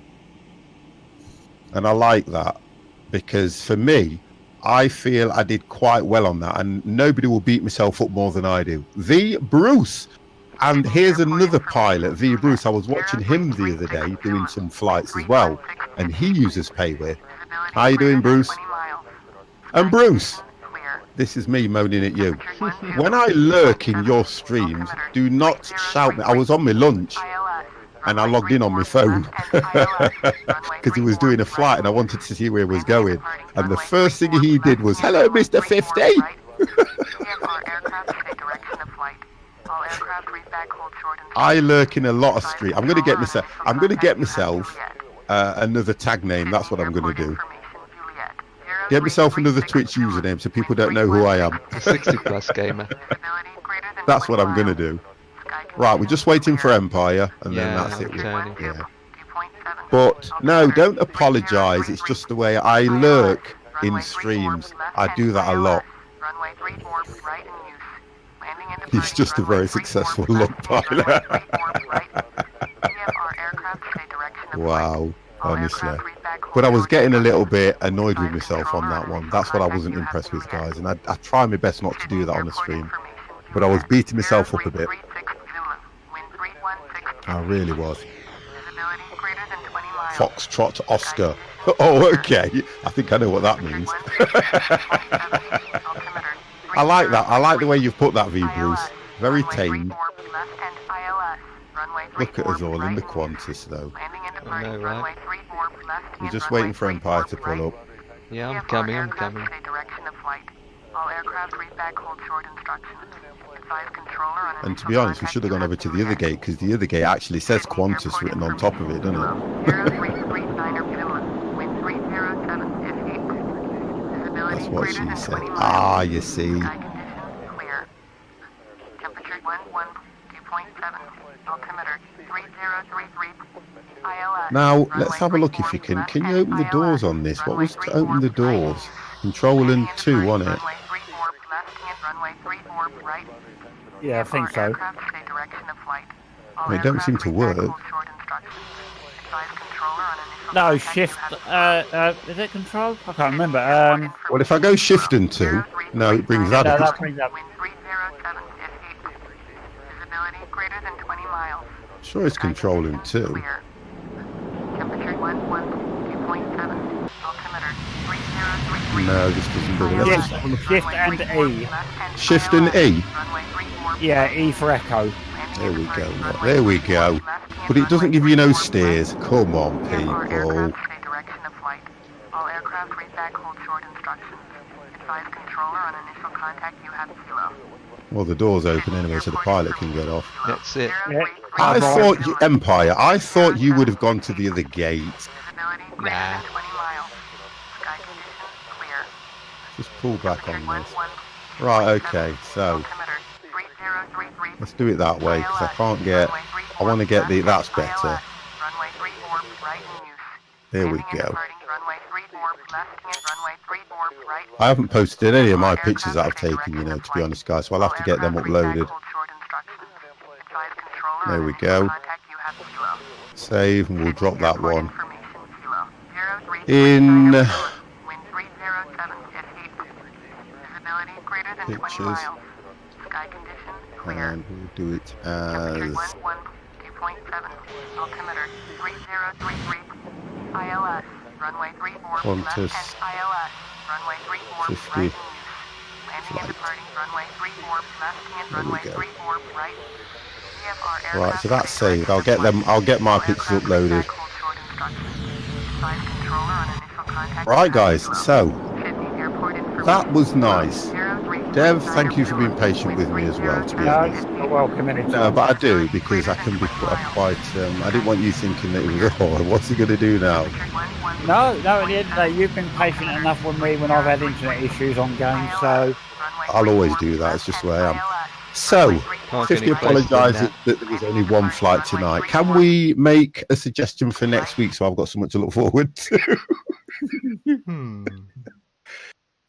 And I like that because for me, I feel I did quite well on that, and nobody will beat myself up more than I do. The Bruce. And here's another pilot, the Bruce. I was watching him the other day doing some flights as well, and he uses payware. How you doing, Bruce? And Bruce, this is me moaning at you. When I lurk in your streams, do not shout me. I was on my lunch, and I logged in on my phone because he was doing a flight and I wanted to see where he was going. And the first thing he did was, "Hello, Mr. 50." I lurk in a lot of street. I'm going to get myself another tag name. That's what I'm going to do. Get myself another Twitch username so people don't know who I am. A 60+ gamer. That's what I'm going to do. Right, we're just waiting for Empire, and then that's it. Yeah. But no, don't apologise. It's just the way I lurk in streams. I do that a lot. He's just a very successful look pilot. Wow, honestly. But I was getting a little bit annoyed with myself on that one. That's what I wasn't impressed with, guys. And I try my best not to do that on the stream. But I was beating myself up a bit. I really was. Foxtrot Oscar. Oh, okay. I think I know what that means. I like that. I like the way you've put that, V Bruce. Very tame. Look at us all in the Qantas, though. I know, right? We're just waiting for Empire to pull up. Yeah, I'm coming. And to be honest, we should have gone over to the other gate because the other gate actually says Qantas written on top of it, doesn't it? That's what she said. Ah, you see. Now, let's have a look if you can. Can you open the doors on this? What was to open the doors? Control and 2, wasn't it? Yeah, I think so. It don't seem to work. No, shift. Is it control? I can't remember. Well, if I go shift and 2, no, it brings that up. That brings up. Sure, it's control and 2. No, this doesn't do it. Shift and E. Shift and E? Yeah, E for echo. There we go. There we go. But it doesn't give you no steers. Come on, people. Advise controller on initial contact you have kilo. Well, the door's open anyway, so the pilot can get off. That's it. Yeah. I Right. thought you, Empire, I thought you would have gone to the other gate. Visibility greater Nah. than 20 miles. Sky conditions clear. Just pull back on this. 11, Right, okay, so altimeter 3033. let's do it that way, because I can't get, I want to get the, that's better. Runway 34 right in use. There we Landing and go. departing runway 34 left and runway 34 right. I haven't posted any of my pictures that I've taken, you know, to be honest, guys, so I'll have to get them uploaded. There we go. Save, and we'll drop that one. In pictures, and we'll do it as altimeter 3033. ILS runway 34 Qantas left and ILS runway 34 50 right in use. Landing and departing runway 34 left and There we runway go. 34 right. VFR Right, aircraft so that's saved. I'll get them, I'll get my pictures uploaded. Right, guys, so that was nice. Dev, thank you for being patient with me as well, to be No, honest. you're welcome anytime. No, but I do, because I can be quite, I didn't want you thinking that it was, oh, what's he going to do now? No, at the end of the day, you've been patient enough with me when I've had internet issues on games, so I'll always do that, it's just the way I am. So, Can't get 50 any closer than apologises that. that there was only one flight tonight. Can we make a suggestion for next week so I've got something to look forward to?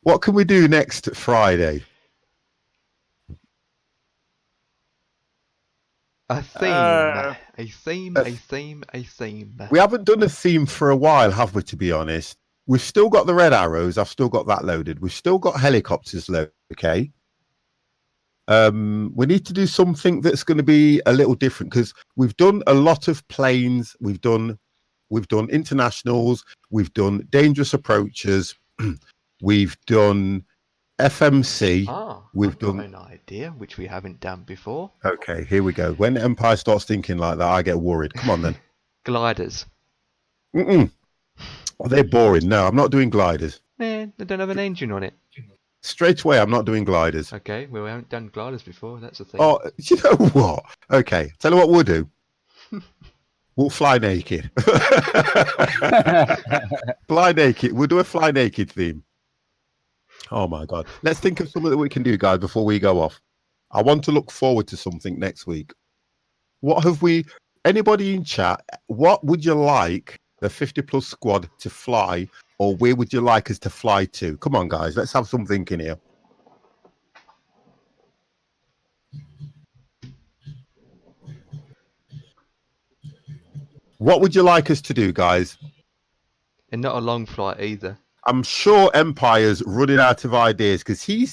What can we do next Friday? A theme, a theme. We haven't done a theme for a while, have we, to be honest? We've still got the red arrows. I've still got that loaded. We've still got helicopters loaded, okay? We need to do something that's going to be a little different because we've done a lot of planes. We've done internationals. We've done dangerous approaches. We've done FMC. We've done an idea which we haven't done before. Okay, here we go. When Empire starts thinking like that, I get worried. Come on then. Gliders. Oh, they're boring. No, I'm not doing gliders. Man, they don't have an engine on it. Straight away, I'm not doing gliders. Okay, well, we haven't done gliders before. That's the thing. Oh, you know what? Okay, tell you what we'll do. We'll fly naked. Fly naked. We'll do a fly naked theme. Oh my God. Let's think of something that we can do, guys, before we go off. I want to look forward to something next week. What have we, anybody in chat, what would you like the 50 plus squad to fly, or where would you like us to fly to? Come on, guys, let's have some thinking here. What would you like us to do, guys? And not a long flight either. I'm sure Empire's running out of ideas because he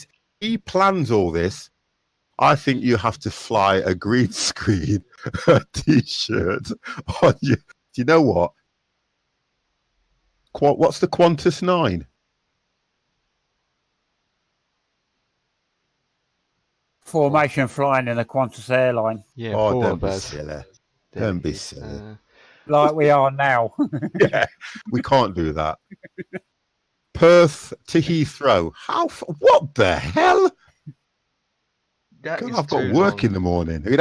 plans all this. I think you have to fly a green screen t-shirt on you. Do you know what? What's the Qantas 9? formation flying in a Qantas airline. Yeah, Oh, four don't of be us. silly. There Don't it be is. silly. Like we are now. Yeah, we can't do that. Perth to Heathrow. What the hell? That God, is I've got too work in long. the morning. You'd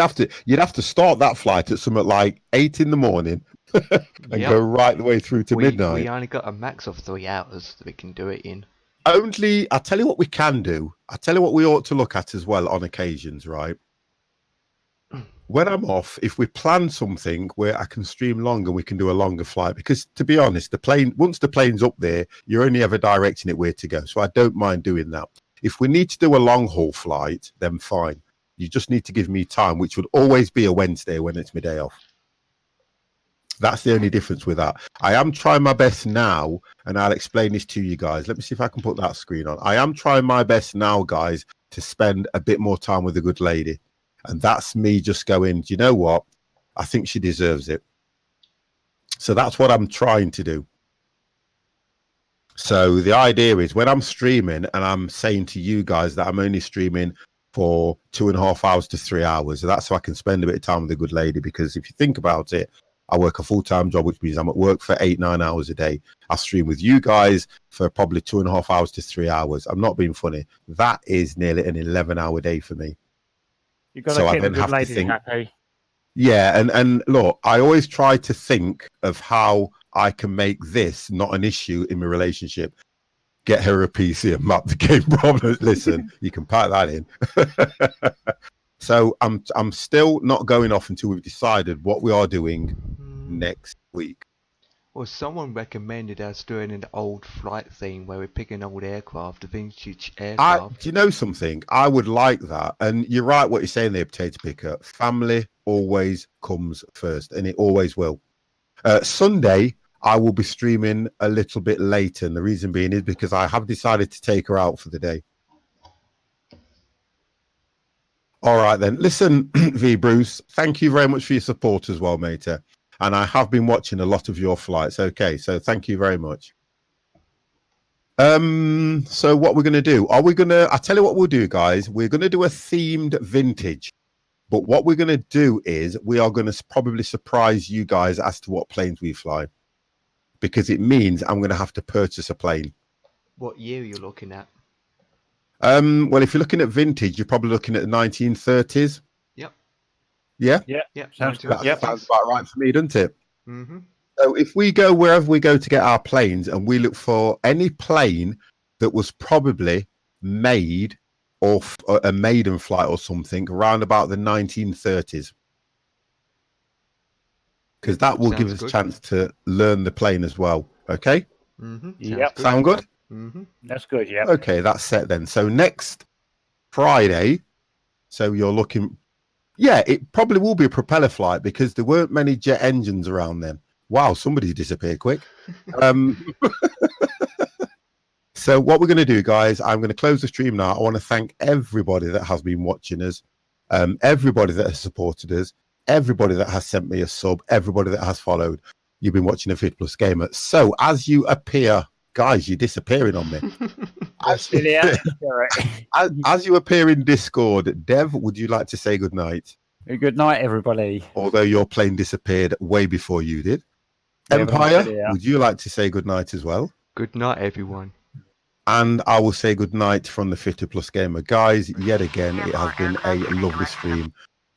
have to start that flight at something like 8 in the morning and Yep. go right the way through to midnight. We only got a max of 3 hours that we can do it in. Only, I'll tell you what we can do. I'll tell you what we ought to look at as well on occasions, right? When I'm off, if we plan something where I can stream longer, we can do a longer flight. Because to be honest, once the plane's up there, you're only ever directing it where to go. So I don't mind doing that. If we need to do a long haul flight, then fine. You just need to give me time, which would always be a Wednesday when it's my day off. That's the only difference with that. I am trying my best now, and I'll explain this to you guys. Let me see if I can put that screen on. I am trying my best now, guys, to spend a bit more time with a good lady. And that's me just going, do you know what? I think she deserves it. So that's what I'm trying to do. So the idea is when I'm streaming and I'm saying to you guys that I'm only streaming for 2.5 hours to 3 hours, that's so I can spend a bit of time with a good lady. Because if you think about it, I work a full-time job, which means I'm at work for 8-9 hours a day. I stream with you guys for probably 2.5 hours to 3 hours. I'm not being funny. That is nearly an 11-hour day for me. You've got So to I keep the don't good have to ladies think. happy. Yeah, and look, I always try to think of how I can make this not an issue in my relationship. Get her a PC and map the game problems. Listen, you can pack that in. So I'm still not going off until we've decided what we are doing next week. Well, someone recommended us doing an old flight theme where we pick an old aircraft, a vintage aircraft. Do you know something? I would like that. And you're right what you're saying there, Potato Picker. Family always comes first, and it always will. Sunday, I will be streaming a little bit later, and the reason being is because I have decided to take her out for the day. All right, then. Listen, V. Bruce, thank you very much for your support as well, mate. And I have been watching a lot of your flights. Okay, so thank you very much. So what we're going to do, I tell you what we'll do, guys. We're going to do a themed vintage. But what we're going to do is we are going to probably surprise you guys as to what planes we fly. Because it means I'm going to have to purchase a plane. What year are you looking at? Well, if you're looking at vintage, you're probably looking at the 1930s. Yep. Yeah? Yep. Sounds about right for me, doesn't it? Mm-hmm. So if we go wherever we go to get our planes and we look for any plane that was probably made or a maiden flight or something around about the 1930s. Because that will give us a chance to learn the plane as well. Okay? Mm-hmm. Yep. Sound good? Mm-hmm. That's good, yeah. Okay, that's set then. So next Friday, so you're looking... Yeah, it probably will be a propeller flight because there weren't many jet engines around then. Wow, somebody disappeared quick. So what we're going to do, guys, I'm going to close the stream now. I want to thank everybody that has been watching us, everybody that has supported us, everybody that has sent me a sub, everybody that has followed. You've been watching a Fit Plus Gamer. So as you appear, guys, you're disappearing on me. As you appear in Discord, Dev, would you like to say good night? Good night, everybody. Although your plane disappeared way before you did. Empire, would you like to say good night as well? Good night, everyone. And I will say good night from the 50 Plus Gamer. Guys, yet again, it has been a lovely stream.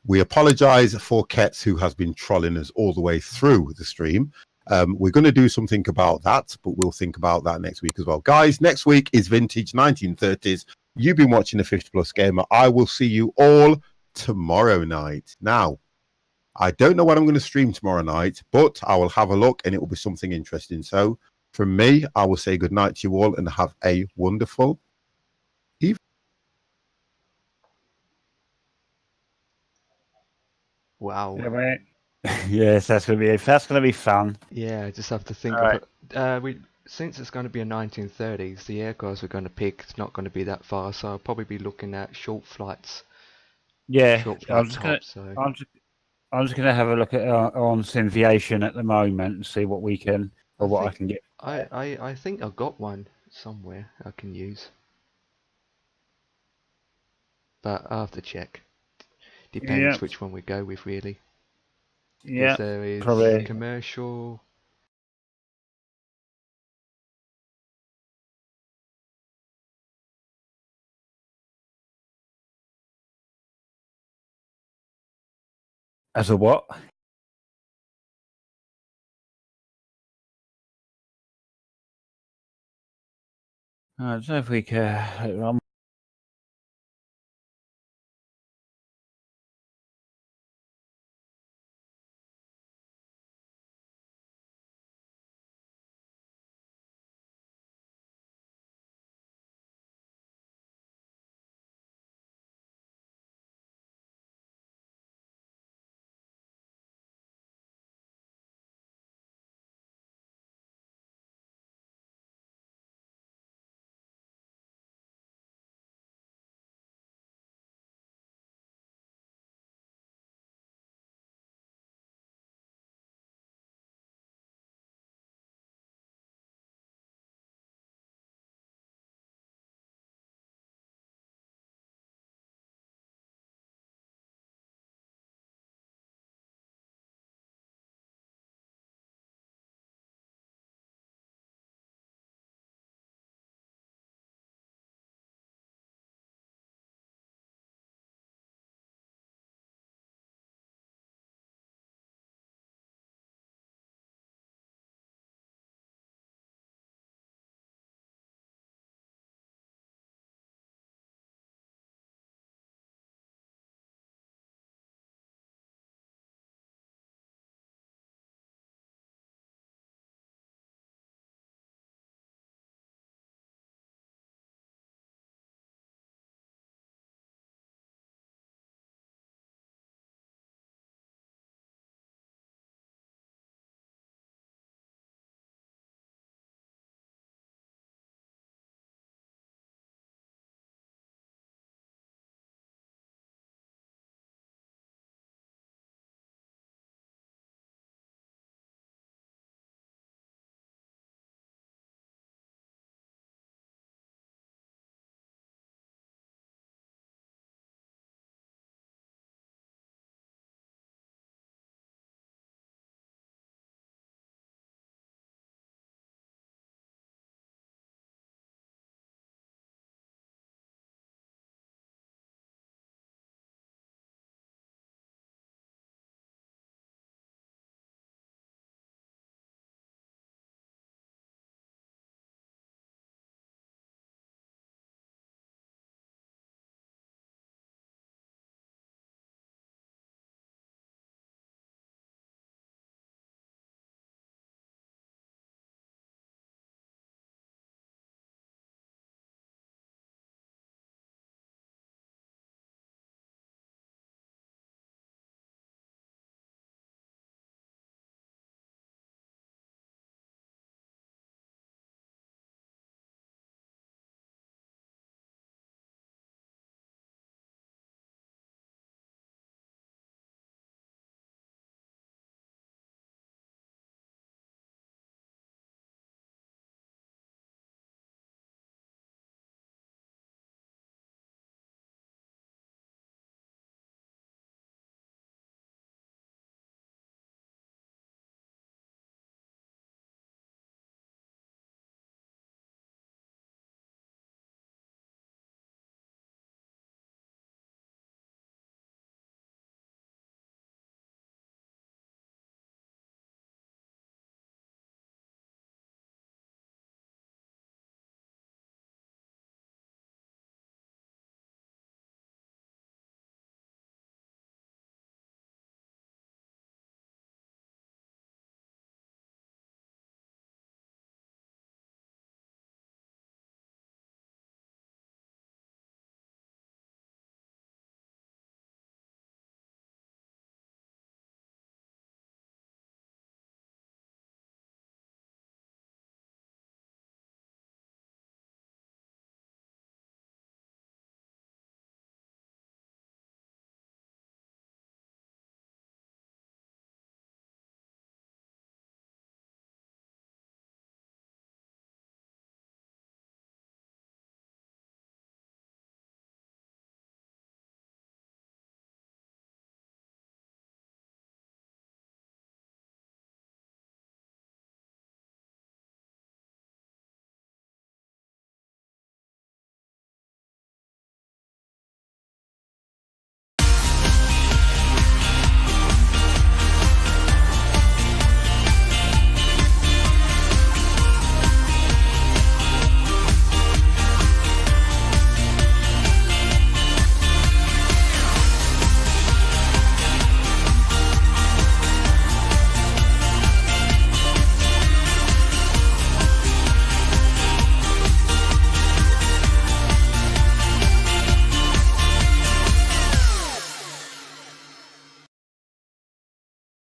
We apologize for Ketz, who has been trolling us all the way through the stream. We're going to do something about that, but we'll think about that next week as well. Guys, next week is Vintage 1930s. You've been watching the 50 Plus Gamer. I will see you all tomorrow night. Now, I don't know what I'm going to stream tomorrow night, but I will have a look and it will be something interesting. So from me, I will say good night to you all and have a wonderful evening. Wow. Yes, that's going to be fun. Yeah, I just have to think of it. Since it's going to be a 1930s, the aircraft we're going to pick is not going to be that far, so I'll probably be looking at short flights. Yeah, I'm just going to have a look at on Synviation at the moment and see what we can I can get. I think I've got one somewhere I can use, but I have to check. Depends which one we go with, really. Yeah, there is probably commercial. As a what? I don't know if we can.